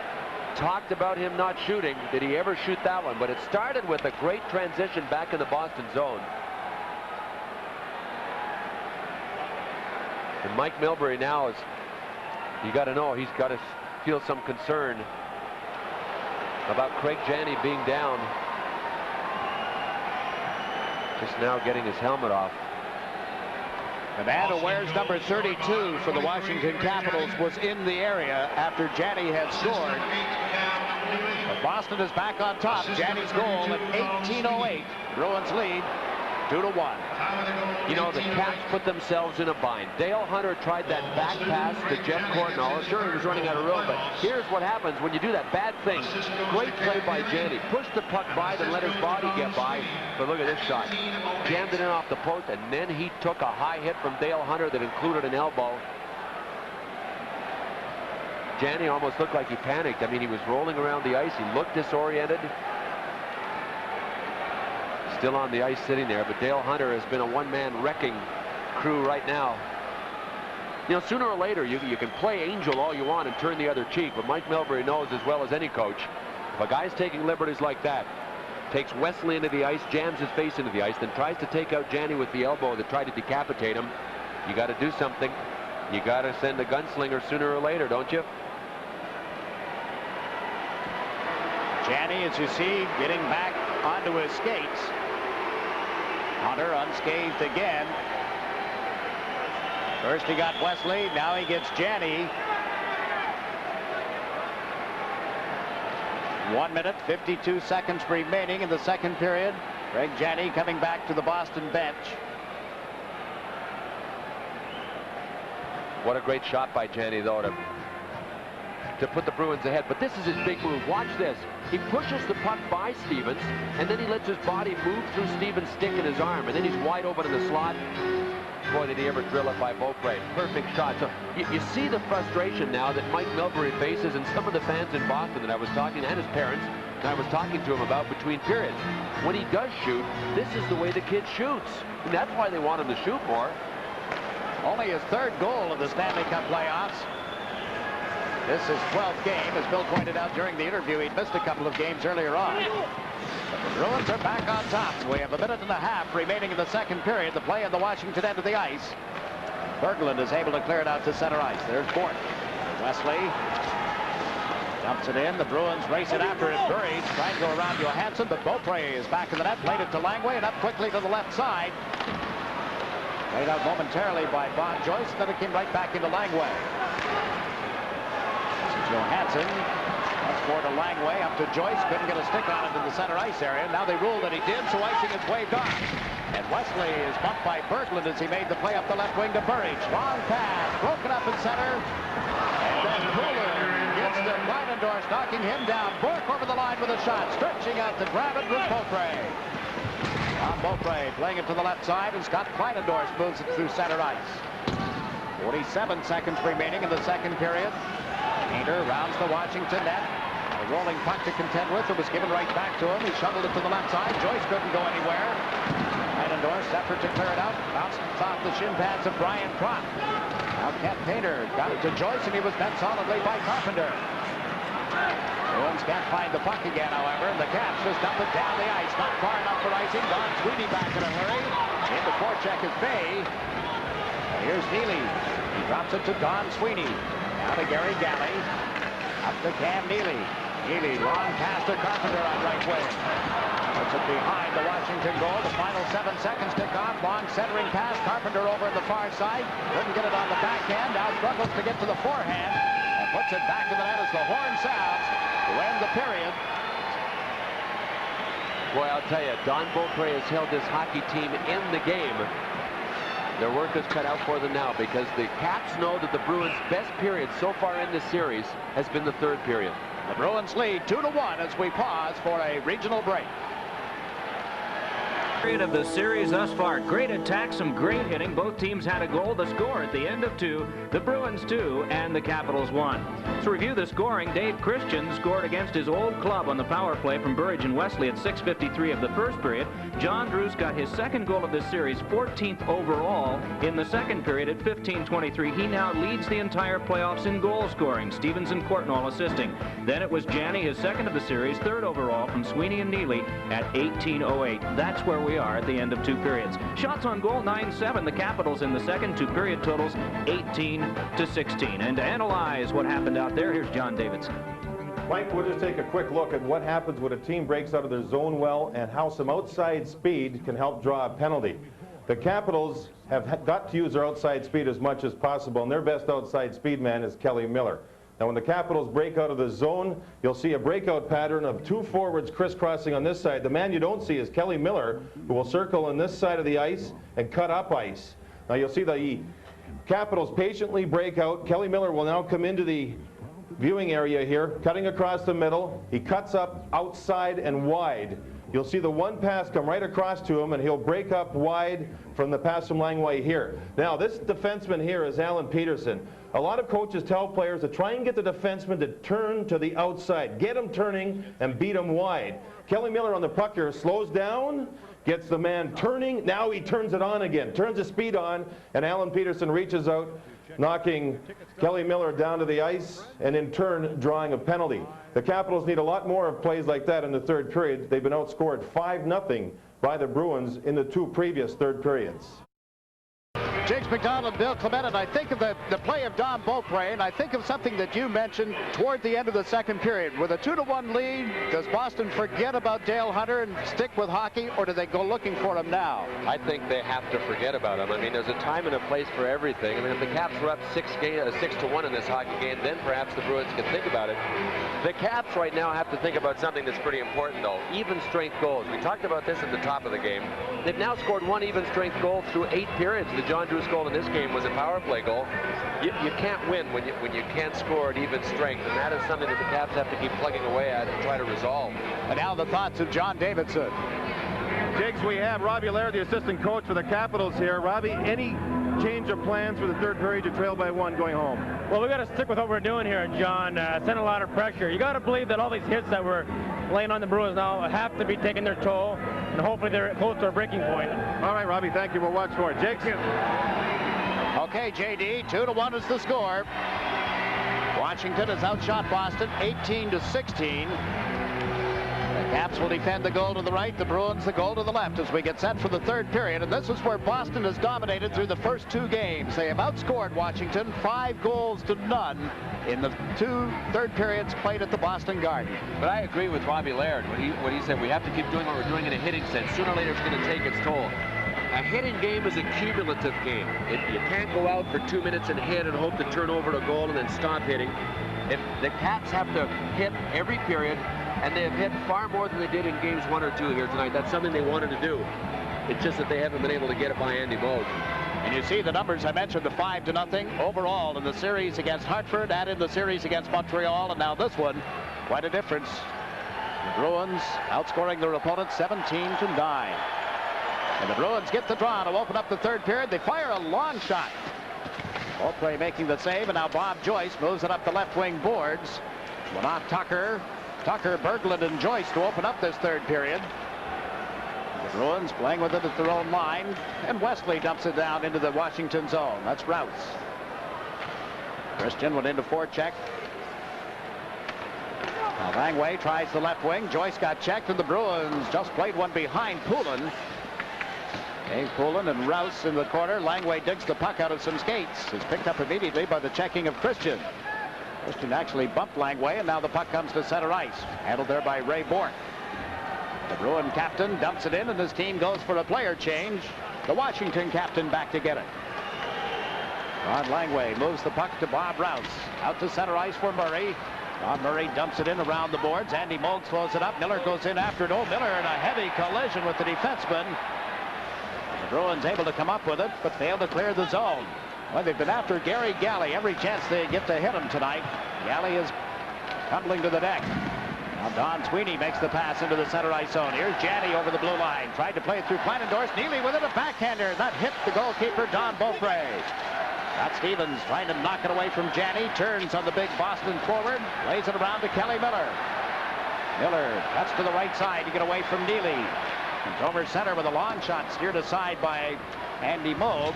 talked about him not shooting. Did he ever shoot that one? But it started with a great transition back in the Boston zone. And Mike Milbury now is, you got to know, he's got to feel some concern about Craig Janney being down. Just now getting his helmet off. The man who wears number 32 for the Washington Capitals was in the area after Janney had scored. But Boston is back on top. Janney's goal at 18:08. Bruins lead 2-1. You know, the Caps put themselves in a bind. Dale Hunter tried that back pass to Jeff Courtnall. Sure, he was running out of room, but here's what happens when you do that. Bad thing. Great play by Janney. Pushed the puck by, then let his body get by. But look at this shot. Jammed it in off the post, and then he took a high hit from Dale Hunter that included an elbow. Janney almost looked like he panicked. I mean, he was rolling around the ice. He looked disoriented. Still on the ice sitting there, but Dale Hunter has been a one-man wrecking crew right now. You know, sooner or later, you can play angel all you want and turn the other cheek, but Mike Milbury knows as well as any coach, if a guy's taking liberties like that, takes Wesley into the ice, jams his face into the ice, then tries to take out Janney with the elbow that tried to decapitate him, you got to do something. You got to send a gunslinger sooner or later, don't you? Janney, as you see, getting back onto his skates. Hunter unscathed again. First he got Wesley, now he gets Janney. 1 minute, 52 seconds remaining in the second period. Greg Janney coming back to the Boston bench. What a great shot by Janney, though, to put the Bruins ahead. But this is his big move. Watch this. He pushes the puck by Stevens, and then he lets his body move through Stevens' stick in his arm, and then he's wide open in the slot. Boy, did he ever drill it by Beaupre. Perfect shot. So you see the frustration now that Mike Milbury faces, and some of the fans in Boston that I was talking, and his parents, and I was talking to him about between periods. When he does shoot, this is the way the kid shoots. And that's why they want him to shoot more. Only his third goal of the Stanley Cup playoffs. This is 12th game, as Bill pointed out during the interview. He'd missed a couple of games earlier on. But the Bruins are back on top. We have a minute and a half remaining in the second period. The play on the Washington end of the ice. Berglund is able to clear it out to center ice. There's Bourque. Wesley dumps it in. The Bruins race it after it. Burridge trying to go around Johansson, but Beaupre is back in the net. Played it to Langway and up quickly to the left side. Played out momentarily by Bon Joyce, then it came right back into Langway. Johansson, that's more to Langway, up to Joyce, couldn't get a stick on it in the center ice area. Now they ruled that he did, so icing is waved off. And Wesley is bumped by Berglund as he made the play up the left wing to Burridge. Long pass, broken up in center. And then Cooler gets to Kleinendorf, knocking him down. Bourque over the line with a shot, stretching out to grab it with Beaupre. Tom Beaupre playing it to the left side, and Scott Kleinendorf moves it through center ice. 47 seconds remaining in the second period. Painter rounds the Washington net. A rolling puck to contend with. It was given right back to him. He shoveled it to the left side. Joyce couldn't go anywhere. indoors. Separate to clear it out. Bounces off the shin pads of Brian Croft. Now Kent Painter got it to Joyce, and he was met solidly by Carpenter. Bruins can't find the puck again, however, and the Caps just dump it down the ice. Not far enough for icing. Don Sweeney back in a hurry. In the forecheck is Bay. And here's Neely. He drops it to Don Sweeney. Now to Gary Galley. Up to Cam Neely. Neely, long pass to Carpenter on right wing. Puts it behind the Washington goal. The final 7 seconds tick off. Long centering pass. Carpenter over on the far side. Couldn't get it on the backhand. Now struggles to get to the forehand. And puts it back in the net as the horn sounds to end the period. Boy, I'll tell you, Don Beaupre has held this hockey team in the game. Their work is cut out for them now because the Caps know that the Bruins' best period so far in this series has been the third period. The Bruins lead 2-1 as we pause for a regional break. Period of the series thus far. Great attack, some great hitting. Both teams had a goal. The score at the end of 2, the Bruins 2 and the Capitals 1. To review the scoring, Dave Christian scored against his old club on the power play from Burridge and Wesley at 6:53 of the first period. John Druce got his second goal of this series, 14th overall in the second period at 15:23. He now leads the entire playoffs in goal scoring. Stevens and Courtnall assisting. Then it was Janney, his second of the series, third overall from Sweeney and Neely at 18:08. That's where we are at the end of 2 periods. Shots on goal 9-7. The Capitals in the second. 2 period totals 18-16. And to analyze what happened out there, here's John Davidson. Mike, we'll just take a quick look at what happens when a team breaks out of their zone well and how some outside speed can help draw a penalty. The Capitals have got to use their outside speed as much as possible, and their best outside speed man is Kelly Miller. Now, when the Capitals break out of the zone, you'll see a breakout pattern of 2 forwards crisscrossing on this side. The man you don't see is Kelly Miller, who will circle on this side of the ice and cut up ice. Now, you'll see the Capitals patiently break out. Kelly Miller will now come into the viewing area here, cutting across the middle. He cuts up outside and wide. You'll see the one pass come right across to him, and he'll break up wide from the pass from Langway here. Now, this defenseman here is Alan Peterson. A lot of coaches tell players to try and get the defenseman to turn to the outside. Get him turning and beat him wide. Kelly Miller on the puck here slows down, gets the man turning. Now he turns it on again, turns the speed on, and Alan Peterson reaches out, knocking Kelly Miller down to the ice, and in turn drawing a penalty. The Capitals need a lot more of plays like that in the third period. They've been outscored 5-0 by the Bruins in the 2 previous third periods. James McDonald, Bill Clement, and I think of the play of Don Beaupre, and I think of something that you mentioned toward the end of the second period. With a 2-1 lead, does Boston forget about Dale Hunter and stick with hockey, or do they go looking for him now? I think they have to forget about him. I mean, there's a time and a place for everything. I mean, if the Caps were up 6-1 in this hockey game, then perhaps the Bruins can think about it. The Caps right now have to think about something that's pretty important, though. Even strength goals. We talked about this at the top of the game. They've now scored 1 even strength goal through 8 periods. The John Druce goal in this game was a power play goal. You can't win when you can't score at even strength, and that is something that the Caps have to keep plugging away at and try to resolve. And now the thoughts of John Davidson. Jakes, we have Robbie Laird, the assistant coach for the Capitals here. Robbie, any change of plans for the third period? You trail by 1 going home. Well, we got to stick with what we're doing here, John. Send a lot of pressure. You got to believe that all these hits that we're laying on the Bruins now have to be taking their toll, and hopefully they're close to a breaking point. All right, Robbie, thank you. We'll watch for it. Jakes? Okay, JD, 2-1 is the score. Washington has outshot Boston 18-16. The Caps will defend the goal to the right, the Bruins the goal to the left as we get set for the third period. And this is where Boston has dominated through the first 2 games. They have outscored Washington 5-0 in the 2 third periods played at the Boston Garden. But I agree with Robbie Laird when he said we have to keep doing what we're doing in a hitting sense. Sooner or later it's going to take its toll. A hitting game is a cumulative game. You can't go out for 2 minutes and hit and hope to turn over a goal and then stop hitting. If the Caps have to hit every period, and they have hit far more than they did in games 1 or 2 here tonight. That's something they wanted to do. It's just that they haven't been able to get it by Andy Moog. And you see the numbers I mentioned, the 5-0 overall in the series against Hartford and in the series against Montreal. And now this one, quite a difference. The Bruins outscoring their opponent 17-9. And the Bruins get the draw to open up the third period. They fire a long shot. Beaupre making the save, and now Bob Joyce moves it up the left wing boards. Went off Tucker, Berglund, and Joyce to open up this third period. The Bruins playing with it at their own line, and Wesley dumps it down into the Washington zone. That's Rouse. Christian went into forecheck. Now Langway tries the left wing. Joyce got checked, and the Bruins just played one behind Poulin. Dave Poulin and Rouse in the corner. Langway digs the puck out of some skates. It's picked up immediately by the checking of Christian. Christian actually bumped Langway, and now the puck comes to center ice. Handled there by Ray Bourque. The Bruin captain dumps it in, and his team goes for a player change. The Washington captain back to get it. Ron Langway moves the puck to Bob Rouse. Out to center ice for Murray. Bob Murray dumps it in around the boards. Andy Moog throws it up. Miller goes in after it. Oh, Miller in a heavy collision with the defenseman. The Bruins able to come up with it, but fail to clear the zone. Well, they've been after Gary Galley every chance they get to hit him tonight. Galley is tumbling to the deck. Now Don Sweeney makes the pass into the center ice zone. Here's Janney over the blue line. Tried to play it through Kleinendorf. Neely with it, a backhander. That hit the goalkeeper, Don Beaupre. Scott Stevens trying to knock it away from Janney. Turns on the big Boston forward. Lays it around to Kelly Miller. Miller cuts to the right side to get away from Neely. Comes over center with a long shot steered aside by Andy Moog.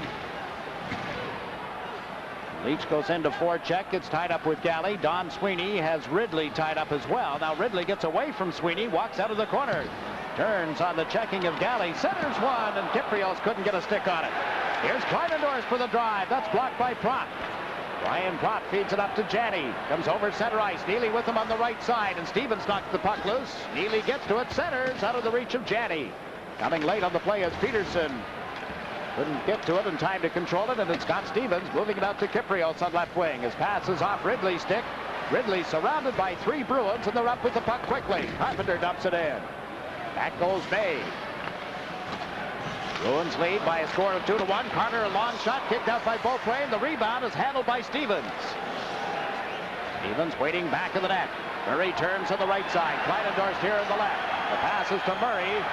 Leach goes into forecheck. It's tied up with Galley. Don Sweeney has Ridley tied up as well. Now Ridley gets away from Sweeney. Walks out of the corner. Turns on the checking of Galley. Centers one, and Kyprios couldn't get a stick on it. Here's Kleinendorf for the drive. That's blocked by Prott. Brian Prott feeds it up to Janney. Comes over center ice. Neely with him on the right side, and Stevens knocked the puck loose. Neely gets to it. Centers out of the reach of Janney. Coming late on the play is Peterson. Couldn't get to it in time to control it, and it's Scott Stevens moving it out to Kyprios on left wing. His pass is off Ridley's stick. Ridley surrounded by 3 Bruins, and they're up with the puck quickly. Carpenter dumps it in. Back goes May. Bruins lead by a score of 2-1. Carter, a long shot kicked out by Beaupre, and the rebound is handled by Stevens. Stevens waiting back of the net. Murray turns to the right side. Kleinendorf's here on the left. The pass is to Murray.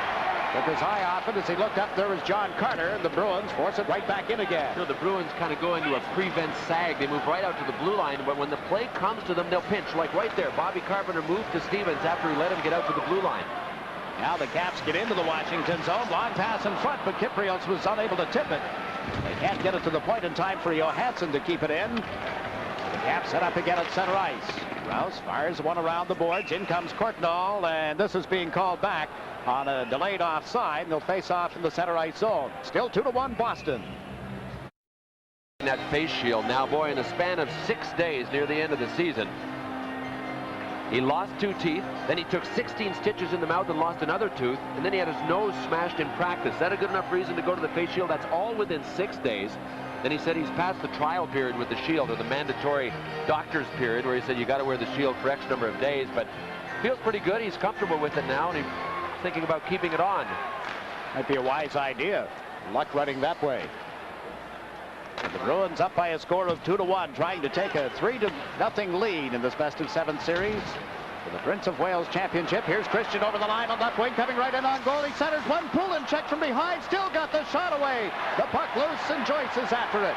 Took his eye off it as he looked up. There was John Carter, and the Bruins force it right back in again. You know, the Bruins kind of go into a prevent sag. They move right out to the blue line, but when the play comes to them, they'll pinch. Like right there, Bobby Carpenter moved to Stevens after he let him get out to the blue line. Now the Caps get into the Washington zone. Long pass in front, but Kyprios was unable to tip it. They can't get it to the point in time for Johansson to keep it in. The Caps set up again at center ice. Rouse fires one around the boards. In comes Courtnall, and this is being called back on a delayed offside. They'll face off in the center ice zone. Still 2-1 Boston. That face shield now, boy, in a span of 6 days near the end of the season, he lost 2 teeth, then he took 16 stitches in the mouth and lost another tooth, and then he had his nose smashed in practice. Is that a good enough reason to go to the face shield? That's all within 6 days. Then he said he's past the trial period with the shield, or the mandatory doctor's period, where he said you got to wear the shield for X number of days, but feels pretty good. He's comfortable with it now, and he's thinking about keeping it on. Might be a wise idea. Luck running that way. The Bruins up by a score of 2-1, trying to take a 3-0 lead in this best-of-7 series for the Prince of Wales Championship. Here's Christian over the line on left wing, coming right in on goal. He centers one, Poulin check from behind, still got the shot away. The puck loose, and Joyce is after it.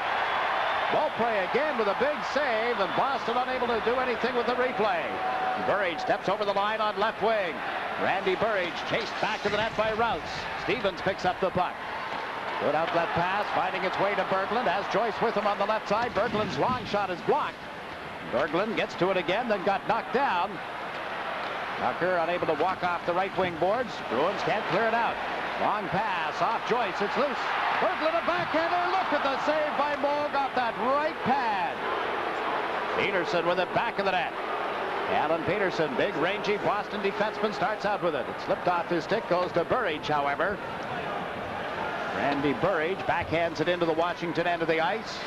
Beaupre again with a big save, and Boston unable to do anything with the replay. Burridge steps over the line on left wing. Randy Burridge chased back to the net by Rouse. Stevens picks up the puck. Good outlet pass, finding its way to Berglund. Has Joyce with him on the left side. Berglund's long shot is blocked. Berglund gets to it again, then got knocked down. Tucker unable to walk off the right wing boards. Bruins can't clear it out. Long pass off Joyce. It's loose. Berglund a backhander. Look at the save by Moog off that right pad. Peterson with it back of the net. Alan Peterson, big rangy Boston defenseman, starts out with it. It slipped off his stick, goes to Burridge, however. Randy Burridge backhands it into the Washington end of the ice.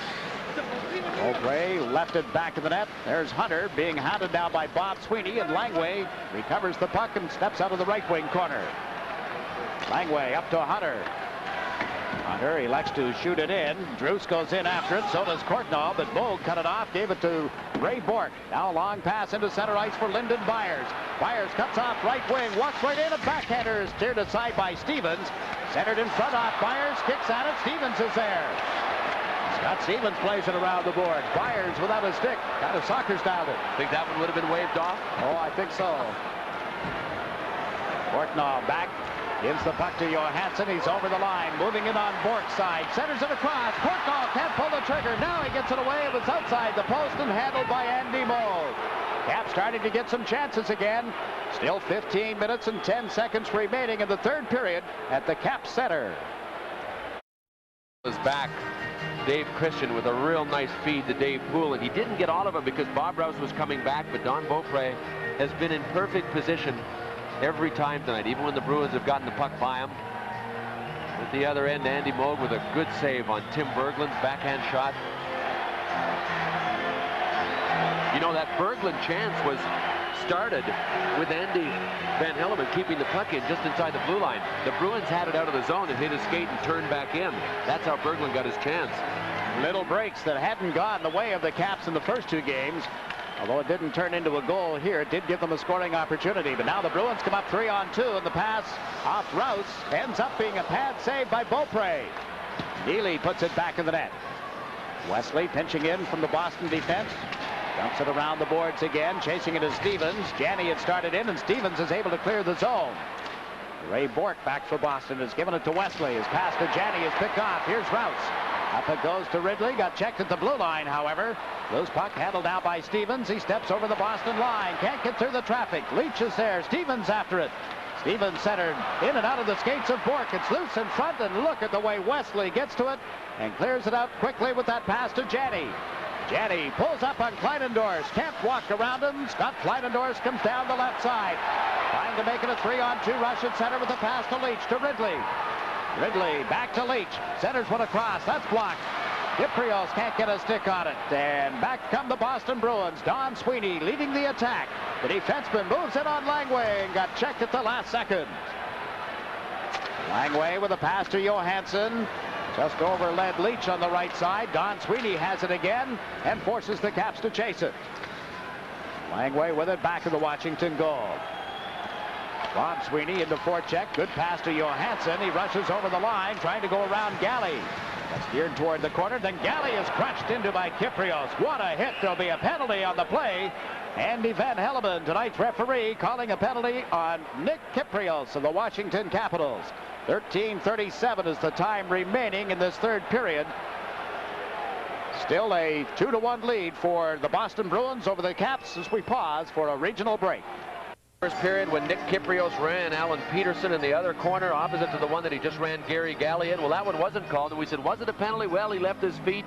Beaupre left it back of the net. There's Hunter being hounded now by Bob Sweeney, and Langway recovers the puck and steps out of the right wing corner. Langway up to Hunter. Hunter elects to shoot it in. Druce goes in after it. So does Courtnall, but Moog cut it off, gave it to Ray Bourque. Now a long pass into center ice for Lyndon Byers. Byers cuts off right wing, walks right in. A backhander is steered aside by Stevens. Centered in front off Byers, kicks at it. Stevens is there. Scott Stevens plays it around the board. Byers without a stick, kind of soccer styled it. Think that one would have been waved off? Oh, I think so. Courtnall back. Gives the puck to Johansson. He's over the line. Moving in on Bork's side. Centers it across. Borkall can't pull the trigger. Now he gets it away. It was outside the post and handled by Andy Moog. Caps starting to get some chances again. Still 15 minutes and 10 seconds remaining in the third period at the Caps Center. Was back. Dave Christian with a real nice feed to Dave Poulin. He didn't get all of them because Bob Rouse was coming back, but Don Beaupre has been in perfect position every time tonight, even when the Bruins have gotten the puck by him. At the other end, Andy Moog with a good save on Tim Berglund's backhand shot. You know, that Berglund chance was started with Andy Van Hellemond keeping the puck in just inside the blue line. The Bruins had it out of the zone and hit his skate and turned back in. That's how Berglund got his chance. Little breaks that hadn't gone the way of the Caps in the first two games. Although it didn't turn into a goal here, it did give them a scoring opportunity. But now the Bruins come up 3-on-2, and the pass off Rouse ends up being a pad save by Beaupre. Neely puts it back in the net. Wesley pinching in from the Boston defense. Dumps it around the boards again, chasing it is Stevens. Janney had started in, and Stevens is able to clear the zone. Ray Bourque back for Boston has given it to Wesley. His pass to Janney is picked off. Here's Rouse. Up it goes to Ridley. Got checked at the blue line, however. Loose puck handled now by Stevens. He steps over the Boston line. Can't get through the traffic. Leach is there. Stevens after it. Stevens centered in and out of the skates of Bourque. It's loose in front, and look at the way Wesley gets to it and clears it out quickly with that pass to Janney. Janney pulls up on Kleinendorf. Can't walk around him. Scott Kleinendorf comes down the left side. Trying to make it a 3-on-2 rush at center with a pass to Leach to Ridley. Ridley back to Leach. Centers one across. That's blocked. Kyprios can't get a stick on it. And back come the Boston Bruins. Don Sweeney leading the attack. The defenseman moves in on Langway and got checked at the last second. Langway with a pass to Johansson. Just overled Leach on the right side. Don Sweeney has it again and forces the Caps to chase it. Langway with it back of the Washington goal. Bob Sweeney into forecheck. Good pass to Johansson. He rushes over the line trying to go around Galley. That's steered toward the corner. Then Galley is crushed into by Kyprios. What a hit. There'll be a penalty on the play. Andy Van Hellemond, tonight's referee, calling a penalty on Nick Kyprios of the Washington Capitals. 13:37 is the time remaining in this third period. Still a 2-1 lead for the Boston Bruins over the Caps as we pause for a regional break. First period when Nick Kyprios ran Alan Peterson in the other corner opposite to the one that he just ran Gary Galley in. Well, that one wasn't called, and we said, was it a penalty? Well, he left his feet.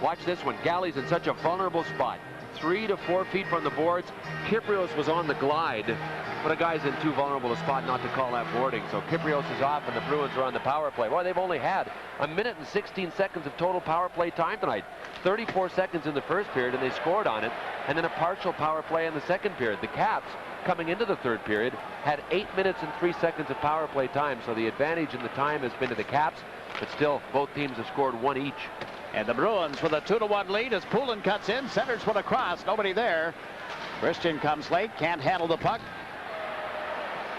Watch this one. Galley's in such a vulnerable spot. 3 to 4 feet from the boards. Kyprios was on the glide, but a guy's in too vulnerable a spot not to call that boarding. So Kyprios is off, and the Bruins are on the power play. Well, they've only had a minute and 16 seconds of total power play time tonight. 34 seconds in the first period, and they scored on it, and then a partial power play in the second period. The Caps, coming into the third period, had 8 minutes and 3 seconds of power play time, so the advantage in the time has been to the Caps, but still both teams have scored one each. And the Bruins with a 2-1 lead as Poulin cuts in, centers one across, nobody there. Christian comes late, can't handle the puck.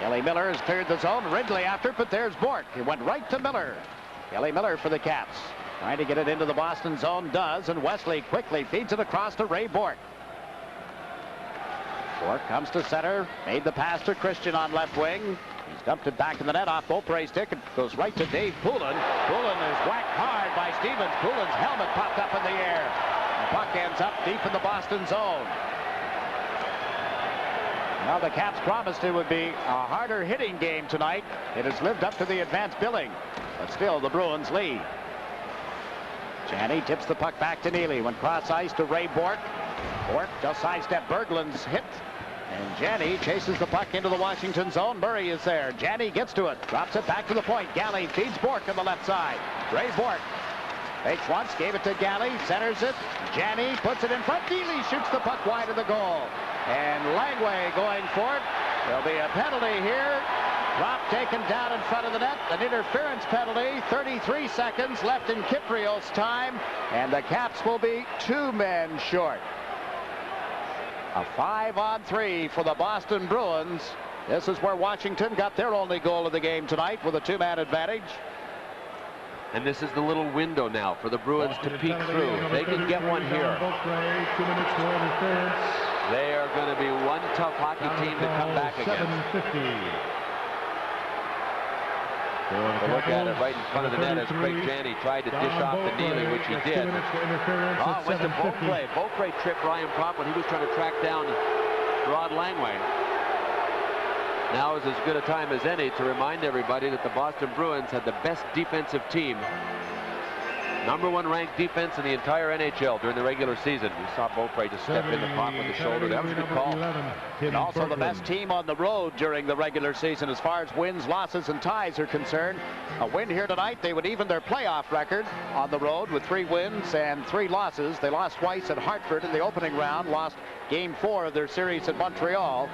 Kelly Miller has cleared the zone. Ridley after, but there's Bourque. He went right to Miller. Kelly Miller for the Caps. Trying to get it into the Boston zone, does, and Wesley quickly feeds it across to Ray Bourque. Bourque comes to center, made the pass to Christian on left wing. He's dumped it back in the net off Beaupre's stick. It goes right to Dave Poulin. Poulin is whacked hard by Stevens. Poulin's helmet popped up in the air. The puck ends up deep in the Boston zone. Now the Caps promised it would be a harder hitting game tonight. It has lived up to the advanced billing, but still the Bruins lead. Janney tips the puck back to Neely. Went cross ice to Ray Bourque. Bourque just sidestepped Berglund's hit. And Janney chases the puck into the Washington zone. Murray is there. Janney gets to it. Drops it back to the point. Galley feeds Bourque on the left side. Ray Bourque fakes once, gave it to Galley, centers it. Janney puts it in front. Neely shoots the puck wide of the goal. And Langway going for it. There'll be a penalty here. Drop taken down in front of the net. An interference penalty. 33 seconds left in Kyprios' time. And the Caps will be 2 men short. A 5-on-3 for the Boston Bruins. This is where Washington got their only goal of the game tonight with a 2-man advantage. And this is the little window now for the Bruins to peek through. They can get one here. 2 minutes for interference. They are going to be one tough hockey team to come back against. 7:50. To look at it right in front of the net as Craig Janney tried to dish off to Neely, which he did. Oh, went to Beaupre. Beaupre tripped Ryan Propp when he was trying to track down Rod Langway. Now is as good a time as any to remind everybody that the Boston Bruins had the best defensive team. #1 ranked defense in the entire NHL during the regular season. We saw Beaupre just step in the pot with the shoulder. That was a good call. And also the best team on the road during the regular season as far as wins, losses, and ties are concerned. A win here tonight, they would even their playoff record on the road with 3 wins and 3 losses. They lost twice at Hartford in the opening round, lost Game 4 of their series at Montreal,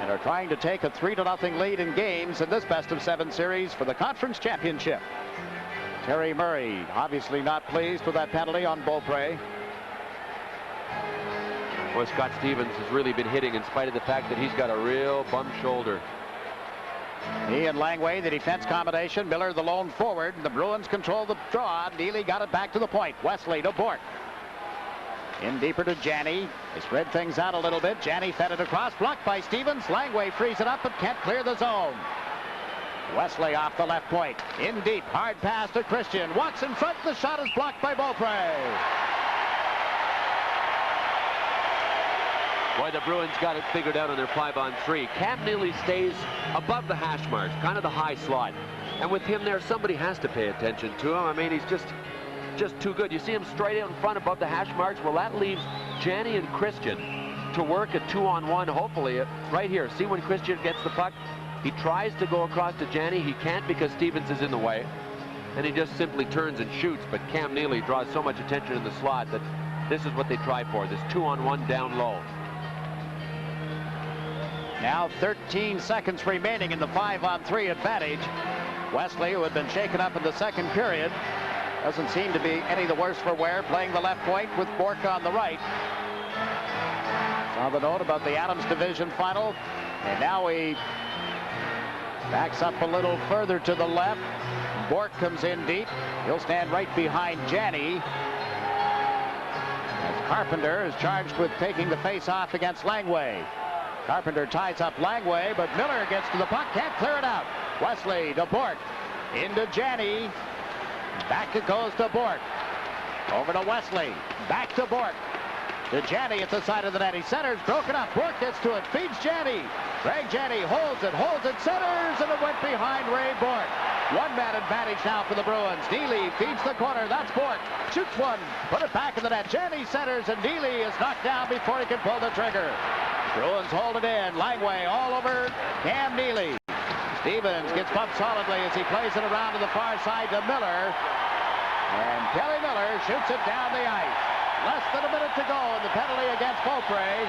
and are trying to take a 3-0 lead in games in this best-of-7 series for the conference championship. Terry Murray obviously not pleased with that penalty on Beaupre. Boy, Scott Stevens has really been hitting in spite of the fact that he's got a real bum shoulder. He and Langway, the defense combination. Miller, the lone forward. The Bruins control the draw. Neely got it back to the point. Wesley to Bourque. In deeper to Janney. They spread things out a little bit. Janney fed it across. Blocked by Stevens. Langway frees it up but can't clear the zone. Wesley off the left point. In deep. Hard pass to Christian. Walks in front. The shot is blocked by Beaupre. Boy, the Bruins got it figured out on their 5-on-3. Cam Neely stays above the hash marks, kind of the high slot. And with him there, somebody has to pay attention to him. I mean, he's just too good. You see him straight out in front above the hash marks. Well, that leaves Janney and Christian to work a 2-on-1, hopefully, right here. See when Christian gets the puck? He tries to go across to Janney. He can't because Stevens is in the way. And he just simply turns and shoots. But Cam Neely draws so much attention in the slot that this is what they try for, this 2-on-1 down low. Now 13 seconds remaining in the 5-on-3 advantage. Wesley, who had been shaken up in the second period, doesn't seem to be any the worse for wear, playing the left point with Bourque on the right. Saw the note about the Adams Division final. And now he backs up a little further to the left. Bourque comes in deep. He'll stand right behind Janney. As Carpenter is charged with taking the face-off against Langway. Carpenter ties up Langway, but Miller gets to the puck, can't clear it out. Wesley to Bourque. Into Janney. Back it goes to Bourque. Over to Wesley. Back to Bourque. To Janney at the side of the net. He centers, broken up. Bourque gets to it, feeds Janney. Craig Janney holds it, centers, and it went behind Ray Bourque. One-man advantage now for the Bruins. Neely feeds the corner. That's Bourque. Shoots one. Put it back in the net. Janney centers, and Neely is knocked down before he can pull the trigger. Bruins hold it in. Langway all over Cam Neely. Stevens gets bumped solidly as he plays it around to the far side to Miller. And Kelly Miller shoots it down the ice. Less than a minute to go in the penalty against Beaupre.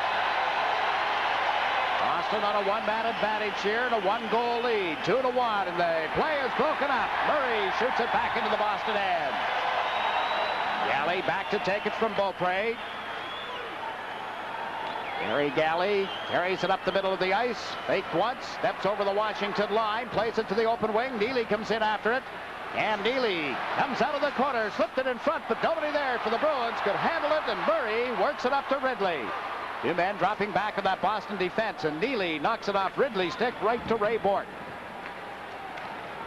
Boston on a one-man advantage here and a 1-goal lead. 2-1, and the play is broken up. Murray shoots it back into the Boston end. Galley back to take it from Beaupre. Gary Galley carries it up the middle of the ice. Faked once, steps over the Washington line, plays it to the open wing. Neely comes in after it. And Neely comes out of the corner, slipped it in front, but nobody there for the Bruins could handle it, and Murray works it up to Ridley. 2 men dropping back in that Boston defense, and Neely knocks it off Ridley's stick right to Ray Bourque.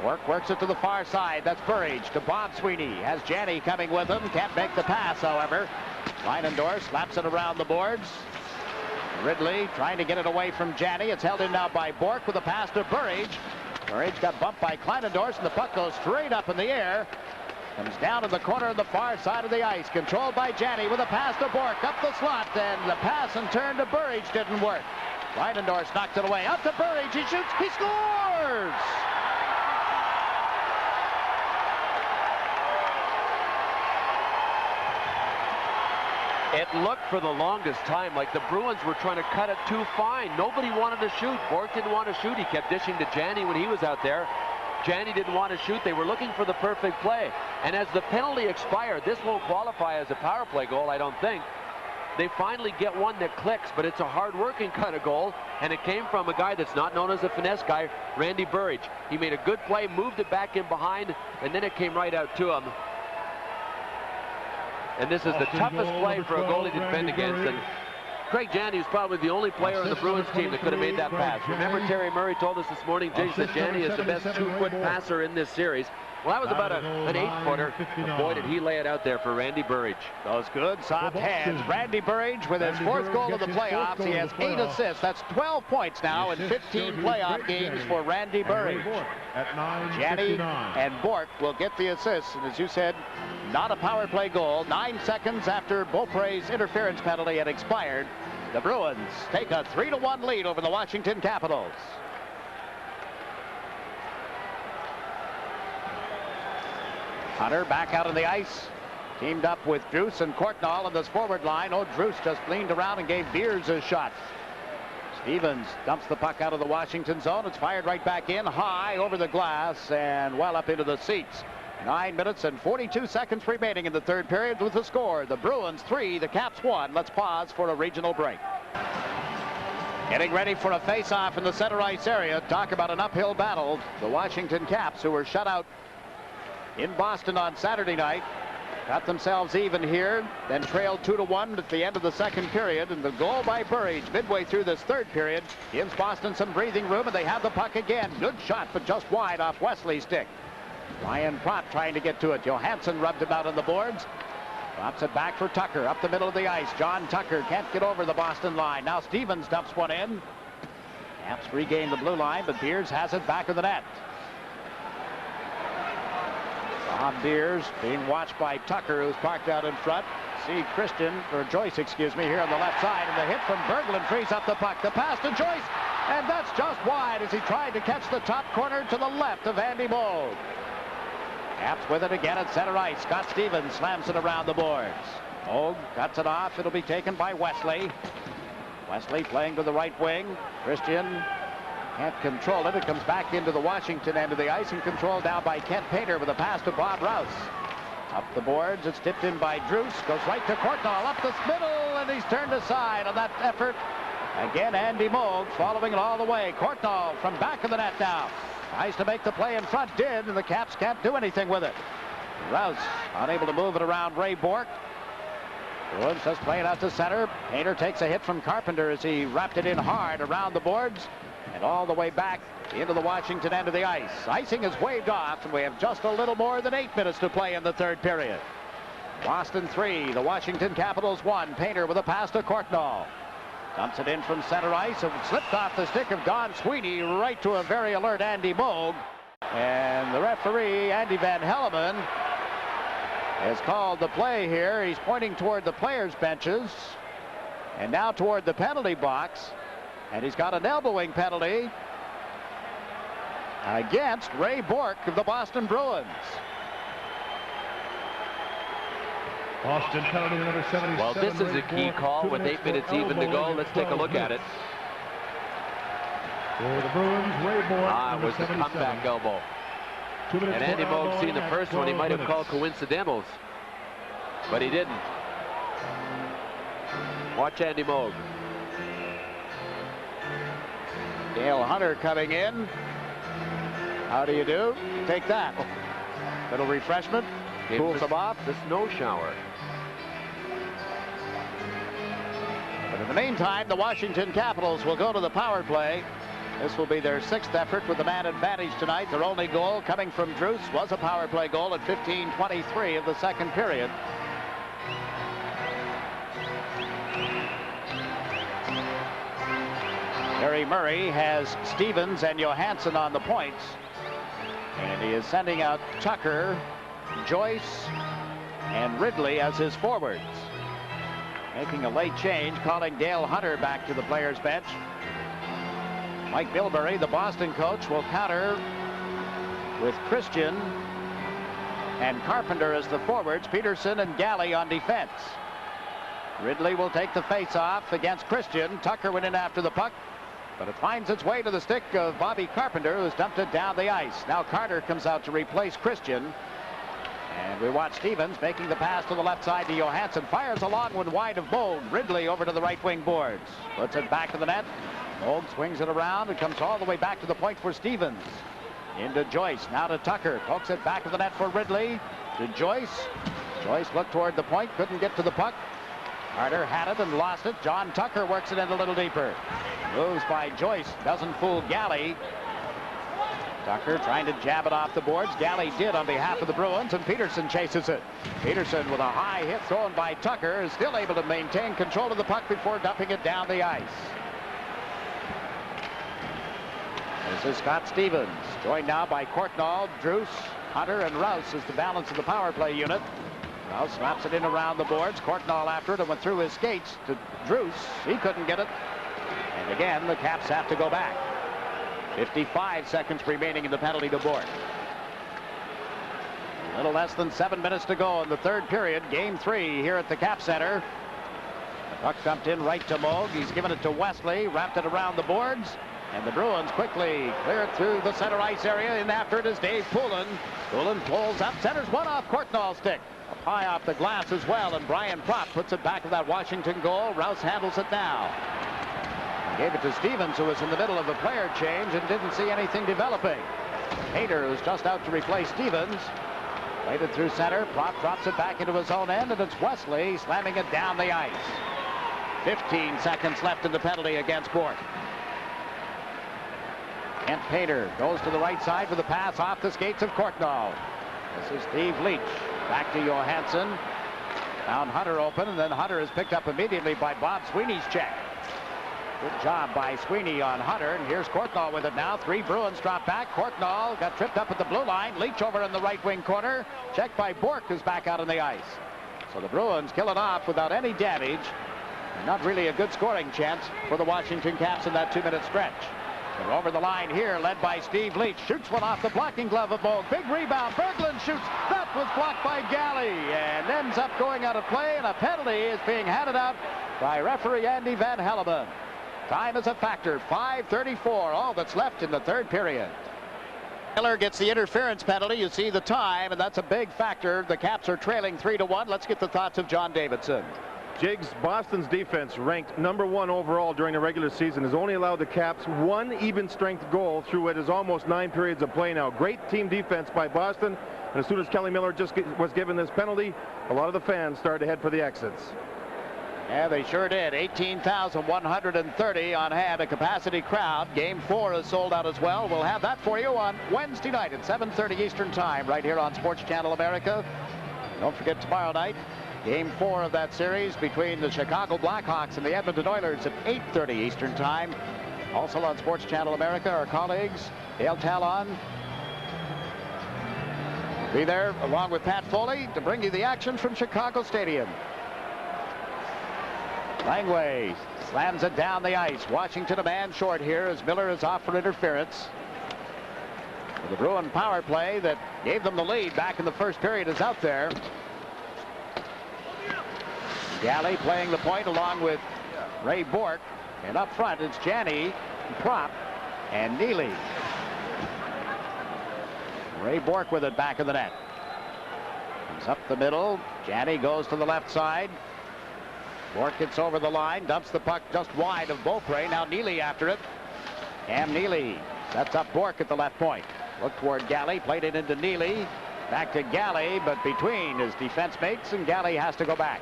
Bourque works it to the far side. That's Burridge to Bob Sweeney. Has Janney coming with him. Can't make the pass, however. Leinendorf slaps it around the boards. Ridley trying to get it away from Janney. It's held in now by Bourque with a pass to Burridge. Burridge got bumped by Kleinendorf, and the puck goes straight up in the air. Comes down in the corner on the far side of the ice. Controlled by Janney with a pass to Bourque up the slot, and the pass and turn to Burridge didn't work. Kleinendorf knocked it away. Up to Burridge. He shoots. He scores! It looked for the longest time like the Bruins were trying to cut it too fine. Nobody wanted to shoot. Bourque didn't want to shoot. He kept dishing to Janney when he was out there. Janney didn't want to shoot. They were looking for the perfect play. And as the penalty expired, this won't qualify as a power play goal, I don't think. They finally get one that clicks, but it's a hard-working kind of goal, and it came from a guy that's not known as a finesse guy, Randy Burridge. He made a good play, moved it back in behind, and then it came right out to him. And this is the toughest play for a goalie to defend against. And Craig Janney is probably the only player on the Bruins team that could have made that pass. Remember, Terry Murray told us this morning, Jace, that Janney is the best 2-foot passer in this series. Well, that was about an 8-footer. Boy, did he lay it out there for Randy Burridge. Those good, soft hands. Randy Burridge with his 4th goal of the playoffs. He has 8 assists. That's 12 points now in 15 playoff games for Randy Burridge. Janney and Bork will get the assists. And as you said, not a power play goal. 9 seconds after Beaupre's interference penalty had expired, the Bruins take a 3-1 lead over the Washington Capitals. Hunter back out on the ice, teamed up with Druce and Courtnall on this forward line. Oh, Druce just leaned around and gave Beers a shot. Stevens dumps the puck out of the Washington zone. It's fired right back in, high over the glass and well up into the seats. 9 minutes and 42 seconds remaining in the 3rd period with the score. The Bruins 3, the Caps 1. Let's pause for a regional break. Getting ready for a face-off in the center ice area. Talk about an uphill battle. The Washington Caps, who were shut out in Boston on Saturday night, got themselves even here, then trailed 2-1 at the end of the 2nd period, and the goal by Burridge midway through this 3rd period gives Boston some breathing room, and they have the puck again. Good shot, but just wide off Wesley's stick. Ryan Pratt trying to get to it. Johansson rubbed him out on the boards. Drops it back for Tucker up the middle of the ice. John Tucker can't get over the Boston line. Now Stevens dumps one in. Caps regain the blue line, but Beers has it back of the net. Bob Beers being watched by Tucker, who's parked out in front. See Joyce, excuse me, here on the left side, and the hit from Berglund frees up the puck. The pass to Joyce, and that's just wide as he tried to catch the top corner to the left of Andy Moog. Caps with it again at center ice. Scott Stevens slams it around the boards. Moog cuts it off. It'll be taken by Wesley. Wesley playing to the right wing. Christian can't control it. It comes back into the Washington end of the ice and controlled now by Kent Painter with a pass to Bob Rouse. Up the boards, it's tipped in by Druce. Goes right to Courtnall up the middle, and he's turned aside on that effort. Again, Andy Moog following it all the way. Courtnall from back of the net now. Tries to make the play in front, did, and the Caps can't do anything with it. Rouse unable to move it around Ray Bork. Bruins just playing out to center. Painter takes a hit from Carpenter as he wrapped it in hard around the boards and all the way back into the Washington end of the ice. Icing is waved off, and we have just a little more than 8 minutes to play in the 3rd period. Boston 3, the Washington Capitals 1. Painter with a pass to Courtnall. Dumps it in from center ice. It slipped off the stick of Don Sweeney right to a very alert Andy Moog. And the referee, Andy Van Helleman, has called the play here. He's pointing toward the players' benches and now toward the penalty box. And he's got an elbowing penalty against Ray Bork of the Boston Bruins. Boston penalty number 77. Well, this is a key call with 8 minutes even to go. Let's take a look at it. For the Bruins, Ray Bork. It was the comeback elbow. And Andy Moog, seen the first one, he might have called coincidentals, but he didn't. Watch Andy Moog. Dale Hunter coming in. How do you do? Take that. Little refreshment. Cools them off. The snow shower. But in the meantime, the Washington Capitals will go to the power play. This will be their 6th effort with the man advantage tonight. Their only goal coming from Druce was a power play goal at 15:23 of the 2nd period. Harry Murray has Stevens and Johansson on the points. And he is sending out Tucker, Joyce, and Ridley as his forwards. Making a late change, calling Dale Hunter back to the players' bench. Mike Bilberry, the Boston coach, will counter with Christian and Carpenter as the forwards, Peterson and Galley on defense. Ridley will take the face-off against Christian. Tucker went in after the puck, but it finds its way to the stick of Bobby Carpenter, who's dumped it down the ice. Now Carter comes out to replace Christian. And we watch Stevens making the pass to the left side to Johansson. Fires a long one wide of Moog. Ridley over to the right wing boards. Puts it back to the net. Moog swings it around. It comes all the way back to the point for Stevens. Into Joyce. Now to Tucker. Pokes it back to the net for Ridley. To Joyce. Joyce looked toward the point. Couldn't get to the puck. Carter had it and lost it. John Tucker works it in a little deeper. Moves by Joyce. Doesn't fool Galley. Tucker trying to jab it off the boards. Galley did on behalf of the Bruins, and Peterson chases it. Peterson with a high hit thrown by Tucker is still able to maintain control of the puck before dumping it down the ice. This is Scott Stevens, joined now by Courtnall, Druce, Hunter, and Rouse as the balance of the power play unit. Rouse slaps it in around the boards. Courtnall after it and went through his skates to Druce. He couldn't get it. And again, the Caps have to go back. 55 seconds remaining in the penalty to Bourque. A little less than 7 minutes to go in the third period. Game 3 here at the Cap Center. The puck dumped in right to Moog. He's given it to Wesley, wrapped it around the boards. And the Bruins quickly clear it through the center ice area. In after it is Dave Poulin. Poulin pulls up, centers one off Courtnall's stick. Up high off the glass as well, and Brian Propp puts it back of that Washington goal. Rouse handles it now. Gave it to Stevens, who was in the middle of a player change and didn't see anything developing. Hayter, who's just out to replace Stevens, played it through center. Propp drops it back into his own end, and it's Wesley slamming it down the ice. 15 seconds left in the penalty against Bourque. Kent Painter goes to the right side for the pass off the skates of Courtnall. This is Steve Leach. Back to Johansson. Found Hunter open, and then Hunter is picked up immediately by Bob Sweeney's check. Good job by Sweeney on Hunter, and here's Courtnall with it now. 3 Bruins drop back. Courtnall got tripped up at the blue line. Leach over in the right wing corner. Checked by Bourque, who's back out on the ice. So the Bruins kill it off without any damage. Not really a good scoring chance for the Washington Caps in that 2-minute stretch. They're over the line here, led by Steve Leach. Shoots one off the blocking glove of Moog. Big rebound. Berglund shoots. That was blocked by Galley and ends up going out of play, and a penalty is being handed out by referee Andy Van Helleman. Time is a factor. 5:34, all that's left in the third period. Miller gets the interference penalty. You see the time, and that's a big factor. The Caps are trailing 3-1. Let's get the thoughts of John Davidson. Jiggs, Boston's defense, ranked #1 overall during the regular season, has only allowed the Caps 1 even-strength goal through what is almost 9 periods of play now. Great team defense by Boston, and as soon as Kelly Miller was given this penalty, a lot of the fans started to head for the exits. Yeah, they sure did. 18,130 on hand, a capacity crowd. Game 4 is sold out as well. We'll have that for you on Wednesday night at 7:30 Eastern Time right here on Sports Channel America. Don't forget tomorrow night, Game 4 of that series between the Chicago Blackhawks and the Edmonton Oilers at 8:30 Eastern Time. Also on Sports Channel America, our colleagues, Dale Talon, be there along with Pat Foley to bring you the action from Chicago Stadium. Langway slams it down the ice. Washington a man short here as Miller is off for interference. The Bruin power play that gave them the lead back in the first period is out there. Galley playing the point along with Ray Bourque. And up front it's Janney, Propp, and Neely. Ray Bourque with it back in the net. Comes up the middle. Janney goes to the left side. Bourque gets over the line, dumps the puck just wide of Beaupre. Now Neely after it. Cam Neely sets up Bourque at the left point. Look toward Galley, played it into Neely. Back to Galley, but between his defense mates, and Galley has to go back.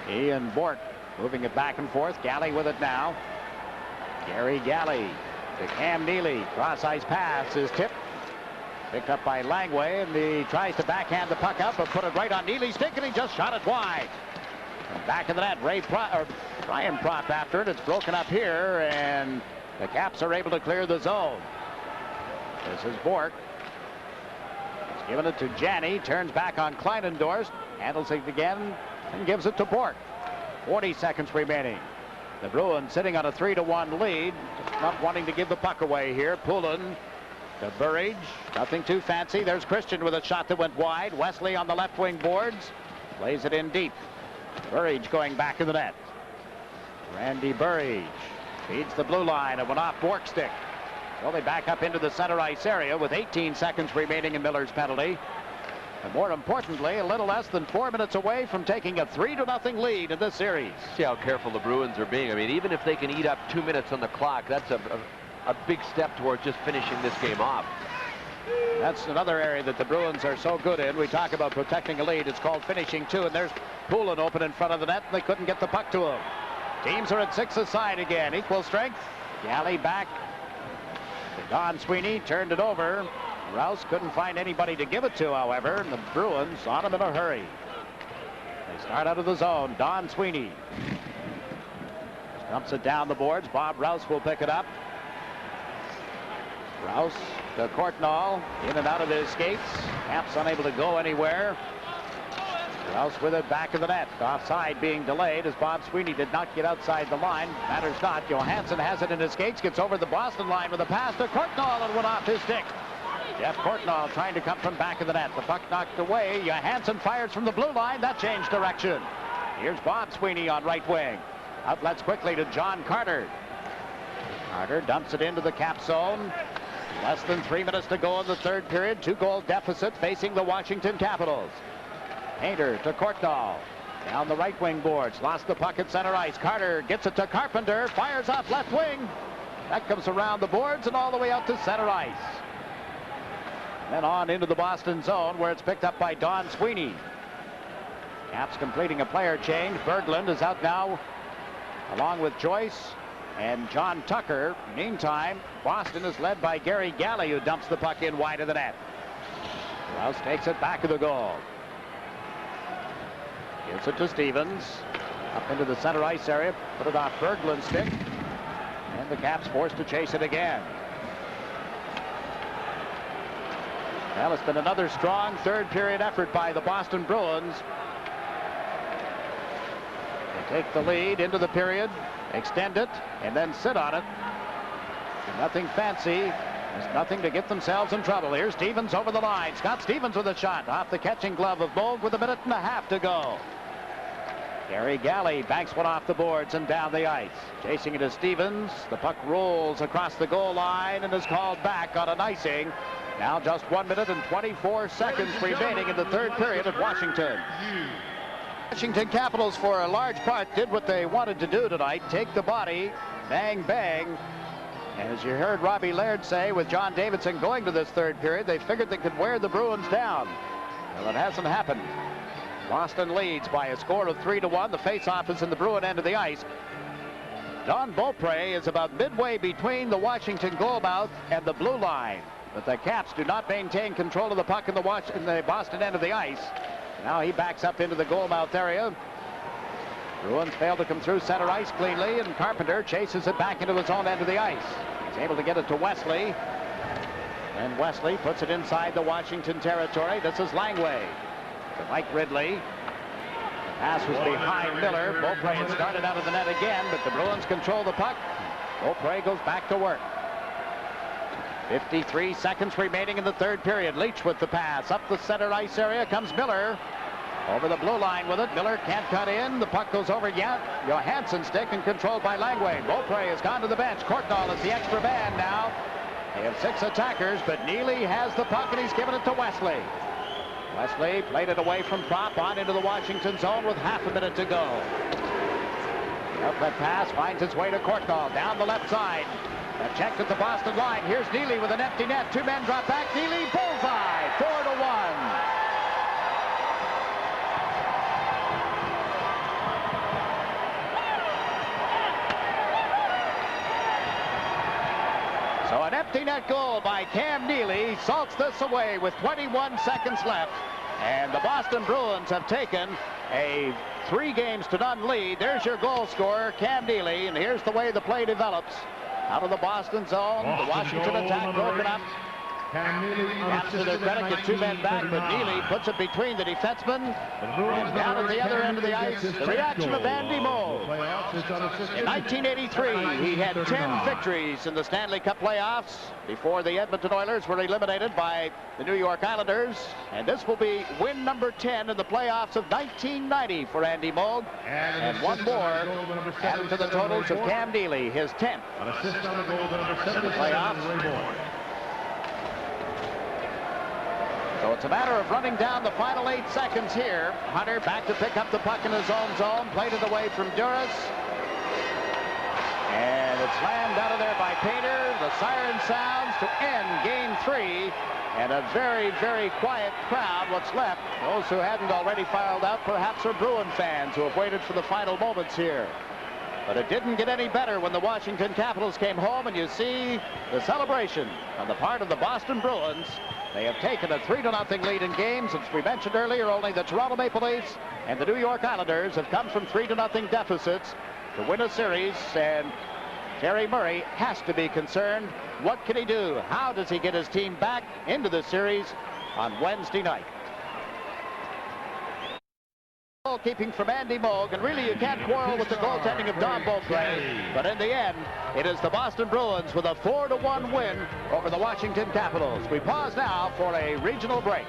He and Bourque moving it back and forth. Galley with it now. Gary Galley to Cam Neely. Cross-ice pass is tipped. Picked up by Langway, and he tries to backhand the puck up, but put it right on Neely's stick, and he just shot it wide. And back in the net, Brian Propp after it. It's broken up here, and the Caps are able to clear the zone. This is Bourque. He's given it to Janney, turns back on Kleinendorst, handles it again, and gives it to Bourque. 40 seconds remaining. The Bruins sitting on a 3-1 lead, just not wanting to give the puck away here. Poulin to Burridge, nothing too fancy. There's Christian with a shot that went wide. Wesley on the left wing boards, plays it in deep. Burridge going back in the net. Randy Burridge feeds the blue line. It went off Bourque's stick. Well, they back up into the center ice area with 18 seconds remaining in Miller's penalty. And more importantly, a little less than 4 minutes away from taking a 3-0 lead in this series. See how careful the Bruins are being. I mean, even if they can eat up 2 minutes on the clock, that's a big step towards just finishing this game off. That's another area that the Bruins are so good in. We talk about protecting a lead. It's called finishing two, and there's Poulin open in front of the net, and they couldn't get the puck to him. Teams are at 6 aside again. Equal strength. Galley back. Don Sweeney turned it over. Rouse couldn't find anybody to give it to, however, and the Bruins on him in a hurry. They start out of the zone. Don Sweeney dumps it down the boards. Bob Rouse will pick it up. Rouse to Courtnall, in and out of his skates. Caps unable to go anywhere. Rouse with it back of the net. Offside being delayed as Bob Sweeney did not get outside the line. Matters not. Johansson has it in his skates, gets over the Boston line with a pass to Courtnall and went off his stick. Jeff Courtnall trying to come from back of the net. The puck knocked away. Johansson fires from the blue line. That changed direction. Here's Bob Sweeney on right wing. Outlets quickly to John Carter. Carter dumps it into the cap zone. Less than 3 minutes to go in the third period. 2-goal deficit facing the Washington Capitals. Painter to Courtnall. Down the right wing boards. Lost the puck at center ice. Carter gets it to Carpenter. Fires off left wing. That comes around the boards and all the way out to center ice. Then on into the Boston zone where it's picked up by Don Sweeney. Caps completing a player change. Berglund is out now along with Joyce and John Tucker. Meantime, Boston is led by Gary Galley, who dumps the puck in wide of the net. Rouse takes it back of the goal. Gives it to Stevens. Up into the center ice area. Put it off Berglund's stick. And the Caps forced to chase it again. Well, it's been another strong third period effort by the Boston Bruins. They take the lead into the period, extend it, and then sit on it. Nothing fancy. There's nothing to get themselves in trouble. Here's Stevens over the line. Scott Stevens with a shot off the catching glove of Moog with 1.5 minutes to go. Gary Galley banks one off the boards and down the ice. Chasing it is Stevens. The puck rolls across the goal line and is called back on an icing. Now just 1 minute and 24 seconds remaining in the third period at Washington. Washington Capitals, for a large part, did what they wanted to do tonight. Take the body, bang, bang. And as you heard Robbie Laird say, with John Davidson going to this third period, they figured they could wear the Bruins down. Well, it hasn't happened. Boston leads by a score of 3-1. The face-off is in the Bruin end of the ice. Don Beaupre is about midway between the Washington goal mouth and the blue line. But the Caps do not maintain control of the puck in the Boston end of the ice. Now he backs up into the goal mouth area. Bruins fail to come through center ice cleanly, and Carpenter chases it back into his own end of the ice. He's able to get it to Wesley. And Wesley puts it inside the Washington territory. This is Langway to Mike Ridley. The pass was behind Miller. Beaupre had started out of the net again, but the Bruins control the puck. Beaupre goes back to work. 53 seconds remaining in the third period. Leach with the pass. Up the center ice area comes Miller. Over the blue line with it. Miller can't cut in. The puck goes over Johansson's stick and controlled by Langway. Beaupre has gone to the bench. Courtnall is the extra man now. They have 6 attackers, but Neely has the puck and he's given it to Wesley. Wesley played it away from Prop on into the Washington zone with 0.5 minute to go. The outlet pass finds its way to Courtnall down the left side. A check at the Boston line. Here's Neely with an empty net. 2 men drop back. Neely bullseye. 4-1. So an empty net goal by Cam Neely salts this away with 21 seconds left. And the Boston Bruins have taken a 3-0 lead. There's your goal scorer, Cam Neely. And here's the way the play develops. Out of the Boston zone, the Washington attack broken up. Caps to their credit get 2 men back, but Neely puts it between the defensemen. And down at the other end of the ice, the reaction of Andy Moog. In 1983, he had 10 victories in the Stanley Cup playoffs before the Edmonton Oilers were eliminated by the New York Islanders. And this will be win number 10 in the playoffs of 1990 for Andy Moog. And one more added to the totals of Cam Neely, his 10th in the playoffs. So it's a matter of running down the final 8 seconds here. Hunter back to pick up the puck in his own zone. Played it away from Duras. And it's slammed out of there by Painter. the siren sounds to end Game 3. And a very, very quiet crowd, what's left. Those who hadn't already filed out perhaps are Bruin fans who have waited for the final moments here. But it didn't get any better when the Washington Capitals came home, and you see the celebration on the part of the Boston Bruins. They have taken a 3-0 lead in games. As we mentioned earlier, only the Toronto Maple Leafs and the New York Islanders have come from 3-0 deficits to win a series, and Terry Murray has to be concerned. What can he do? How does he get his team back into the series on Wednesday night? Keeping from Andy Moog, and really you can't quarrel with the goaltending of Don Beauclair, but in the end it is the Boston Bruins with a 4-1 win over the Washington Capitals. We pause now for a regional break.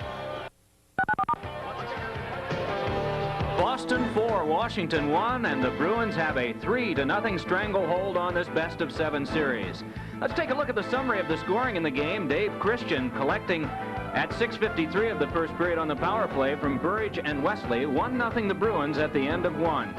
Boston 4, Washington 1, and the Bruins have a 3-0 stranglehold on this best-of-7 series. Let's take a look at the summary of the scoring in the game. Dave Christian collecting at 6:53 of the first period on the power play from Burridge and Wesley. 1-0 the Bruins at the end of 1.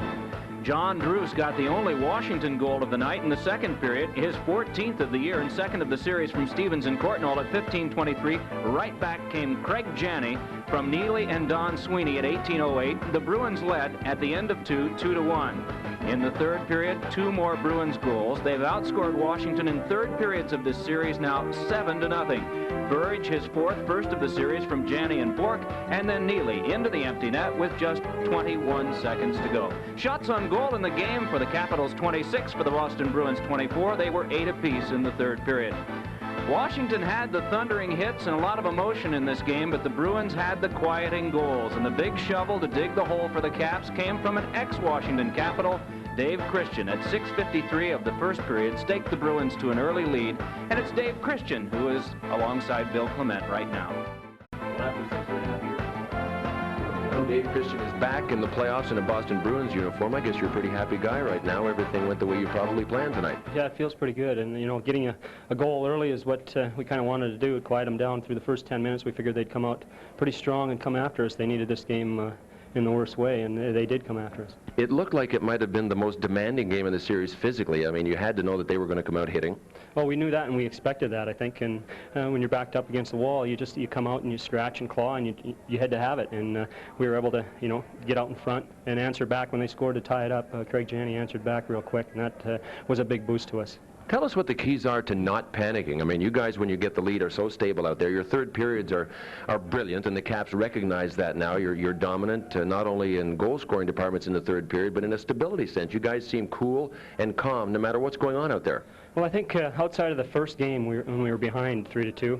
John Druce got the only Washington goal of the night in the second period, his 14th of the year and second of the series from Stevens and Courtnall at 15:23. Right back came Craig Janney from Neely and Don Sweeney at 18:08. The Bruins led at the end of 2, 2-1. In the third period, 2 more Bruins goals. They've outscored Washington in third periods of this series now 7-0. Burridge his first of the series from Janney and Bork, and then Neely into the empty net with just 21 seconds to go. Shots on goal in the game for the Capitals 26, for the Boston Bruins 24. They were 8 apiece in the third period. Washington had the thundering hits and a lot of emotion in this game, but the Bruins had the quieting goals, and the big shovel to dig the hole for the Caps came from an ex-Washington Capital, Dave Christian. At 6:53 of the first period, staked the Bruins to an early lead, and it's Dave Christian who is alongside Bill Clement right now. Dave Christian is back in the playoffs in a Boston Bruins uniform. I guess you're a pretty happy guy right now. Everything went the way you probably planned tonight. Yeah, it feels pretty good. And, you know, getting a goal early is what we kind of wanted to do, quiet them down through the first 10 minutes. We figured they'd come out pretty strong and come after us. They needed this game in the worst way, and they did come after us. It looked like it might have been the most demanding game in the series physically. I mean, you had to know that they were going to come out hitting. Well, we knew that, and we expected that, I think. And when you're backed up against the wall, you come out and you scratch and claw, and you had to have it. And we were able to, you know, get out in front and answer back when they scored to tie it up. Craig Janney answered back real quick, and that was a big boost to us. Tell us what the keys are to not panicking. I mean, you guys, when you get the lead, are so stable out there. Your third periods are brilliant, and the Caps recognize that now. You're dominant, not only in goal-scoring departments in the third period, but in a stability sense. You guys seem cool and calm no matter what's going on out there. Well, I think outside of the first game, when we were behind 3-2,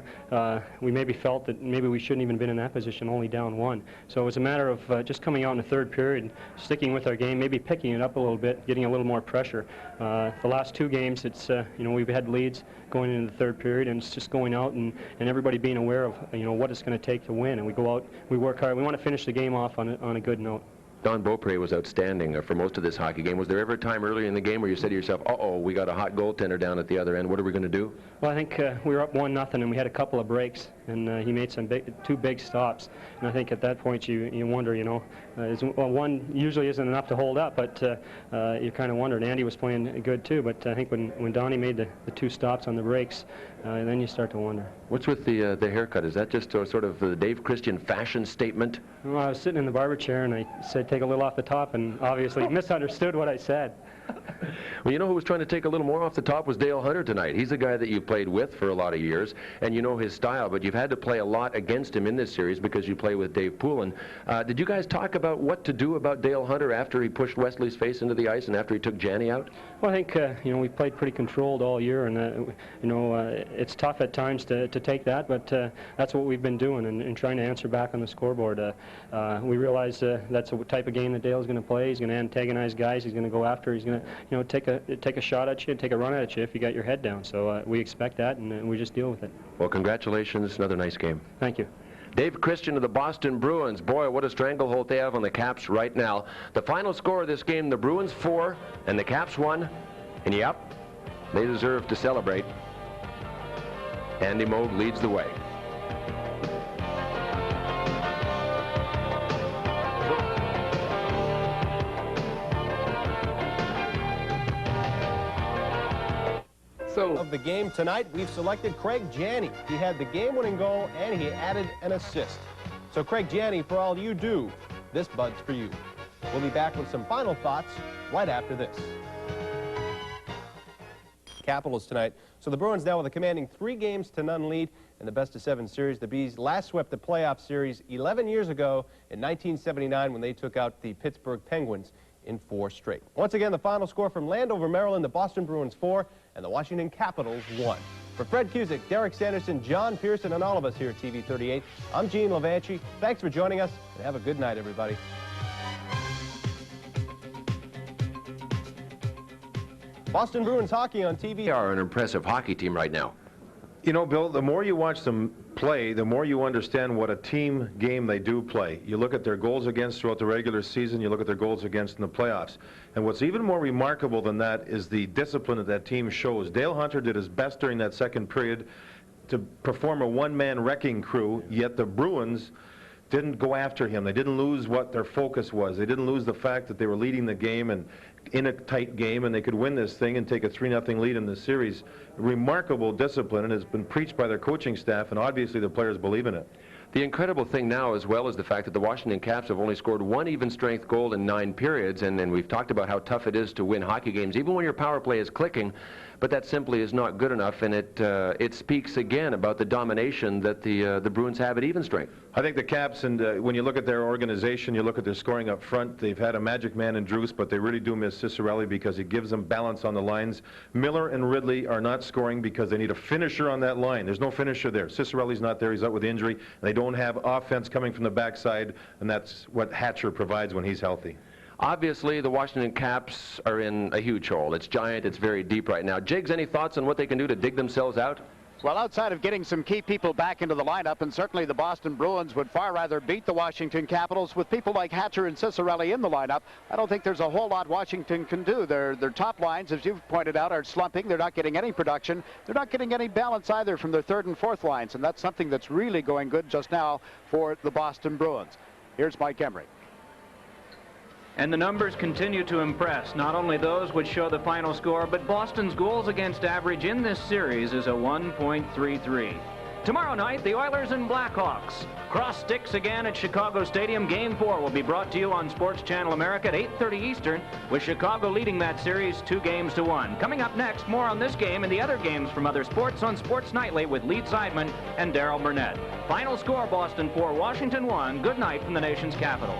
we maybe felt that maybe we shouldn't even been in that position, only down 1. So it was a matter of just coming out in the third period, sticking with our game, maybe picking it up a little bit, getting a little more pressure. The last 2 games, it's you know, we've had leads going into the third period, and it's just going out and everybody being aware of, you know, what it's going to take to win. And we go out, we work hard. We want to finish the game off on a good note. Don Beaupre was outstanding for most of this hockey game. Was there ever a time earlier in the game where you said to yourself, uh-oh, we got a hot goaltender down at the other end. What are we going to do? Well, I think we were up 1-0, and we had a couple of breaks, and he made some 2 big stops. And I think at that point you wonder, you know, well, 1 usually isn't enough to hold up, but you kind of wondered. Andy was playing good too, but I think when Donnie made the 2 stops on the breaks, then you start to wonder. What's with the haircut? Is that just sort of the Dave Christian fashion statement? Well, I was sitting in the barber chair, and I said take a little off the top, and obviously misunderstood what I said. Well, you know who was trying to take a little more off the top was Dale Hunter tonight. He's a guy that you've played with for a lot of years, and you know his style, but you've had to play a lot against him in this series because you play with Dave Poulin. Did you guys talk about what to do about Dale Hunter after he pushed Wesley's face into the ice and after he took Janney out? Well, I think, you know, we played pretty controlled all year, and, you know, it's tough at times to take that, but that's what we've been doing and trying to answer back on the scoreboard. We realize that's the type of game that Dale's going to play. He's going to antagonize guys. He's going to go after. He's going to, you know, take a shot at you, take a run at you if you got your head down. So we expect that, and we just deal with it. Well, congratulations. Another nice game. Thank you. Dave Christian of the Boston Bruins. Boy, what a stranglehold they have on the Caps right now. The final score of this game, the Bruins 4 and the Caps 1. And yep, they deserve to celebrate. Andy Moog leads the way. of the game tonight, we've selected Craig Janney. He had the game-winning goal, and he added an assist. So, Craig Janney, for all you do, this Bud's for you. We'll be back with some final thoughts right after this. Capitals tonight. So the Bruins now with a commanding 3-0 lead in the best-of-7 series. The Bees last swept the playoff series 11 years ago in 1979 when they took out the Pittsburgh Penguins in 4 straight. Once again, the final score from Landover, Maryland, the Boston Bruins 4 and the Washington Capitals 1. For Fred Cusick, Derek Sanderson, John Pearson, and all of us here at TV 38, I'm Gene Levanchi. Thanks for joining us, and have a good night, everybody. Boston Bruins hockey on TV. They are an impressive hockey team right now. You know, Bill, the more you watch them play, the more you understand what a team game they do play. You look at their goals against throughout the regular season, you look at their goals against in the playoffs. And what's even more remarkable than that is the discipline that team shows. Dale Hunter did his best during that second period to perform a one-man wrecking crew, yet the Bruins didn't go after him. They didn't lose what their focus was. They didn't lose the fact that they were leading the game and in a tight game, and they could win this thing and take a 3-0 lead in the series. Remarkable discipline, and has been preached by their coaching staff, and obviously the players believe in it. The incredible thing now, as well, is the fact that the Washington Caps have only scored 1 even-strength goal in 9 periods, and we've talked about how tough it is to win hockey games, even when your power play is clicking. But that simply is not good enough, and it speaks again about the domination that the Bruins have at even strength. I think the Caps, and when you look at their organization, you look at their scoring up front, they've had a magic man in Druce, but they really do miss Cicerelli because he gives them balance on the lines. Miller and Ridley are not scoring because they need a finisher on that line. There's no finisher there. Cicerelli's not there. He's out with injury. And they don't have offense coming from the backside, and that's what Hatcher provides when he's healthy. Obviously, the Washington Caps are in a huge hole. It's giant. It's very deep right now. Jiggs, any thoughts on what they can do to dig themselves out? Well, outside of getting some key people back into the lineup, and certainly the Boston Bruins would far rather beat the Washington Capitals with people like Hatcher and Cicerelli in the lineup, I don't think there's a whole lot Washington can do. Their top lines, as you've pointed out, are slumping. They're not getting any production. They're not getting any balance either from their 3rd and 4th lines, and that's something that's really going good just now for the Boston Bruins. Here's Mike Emery. And the numbers continue to impress, not only those which show the final score, but Boston's goals against average in this series is a 1.33. Tomorrow night, the Oilers and Blackhawks cross sticks again at Chicago Stadium. Game 4 will be brought to you on Sports Channel America at 8:30 Eastern, with Chicago leading that series 2-1. Coming up next, more on this game and the other games from other sports on Sports Nightly with Lee Seidman and Daryl Burnett. Final score, Boston 4, Washington 1. Good night from the nation's capital.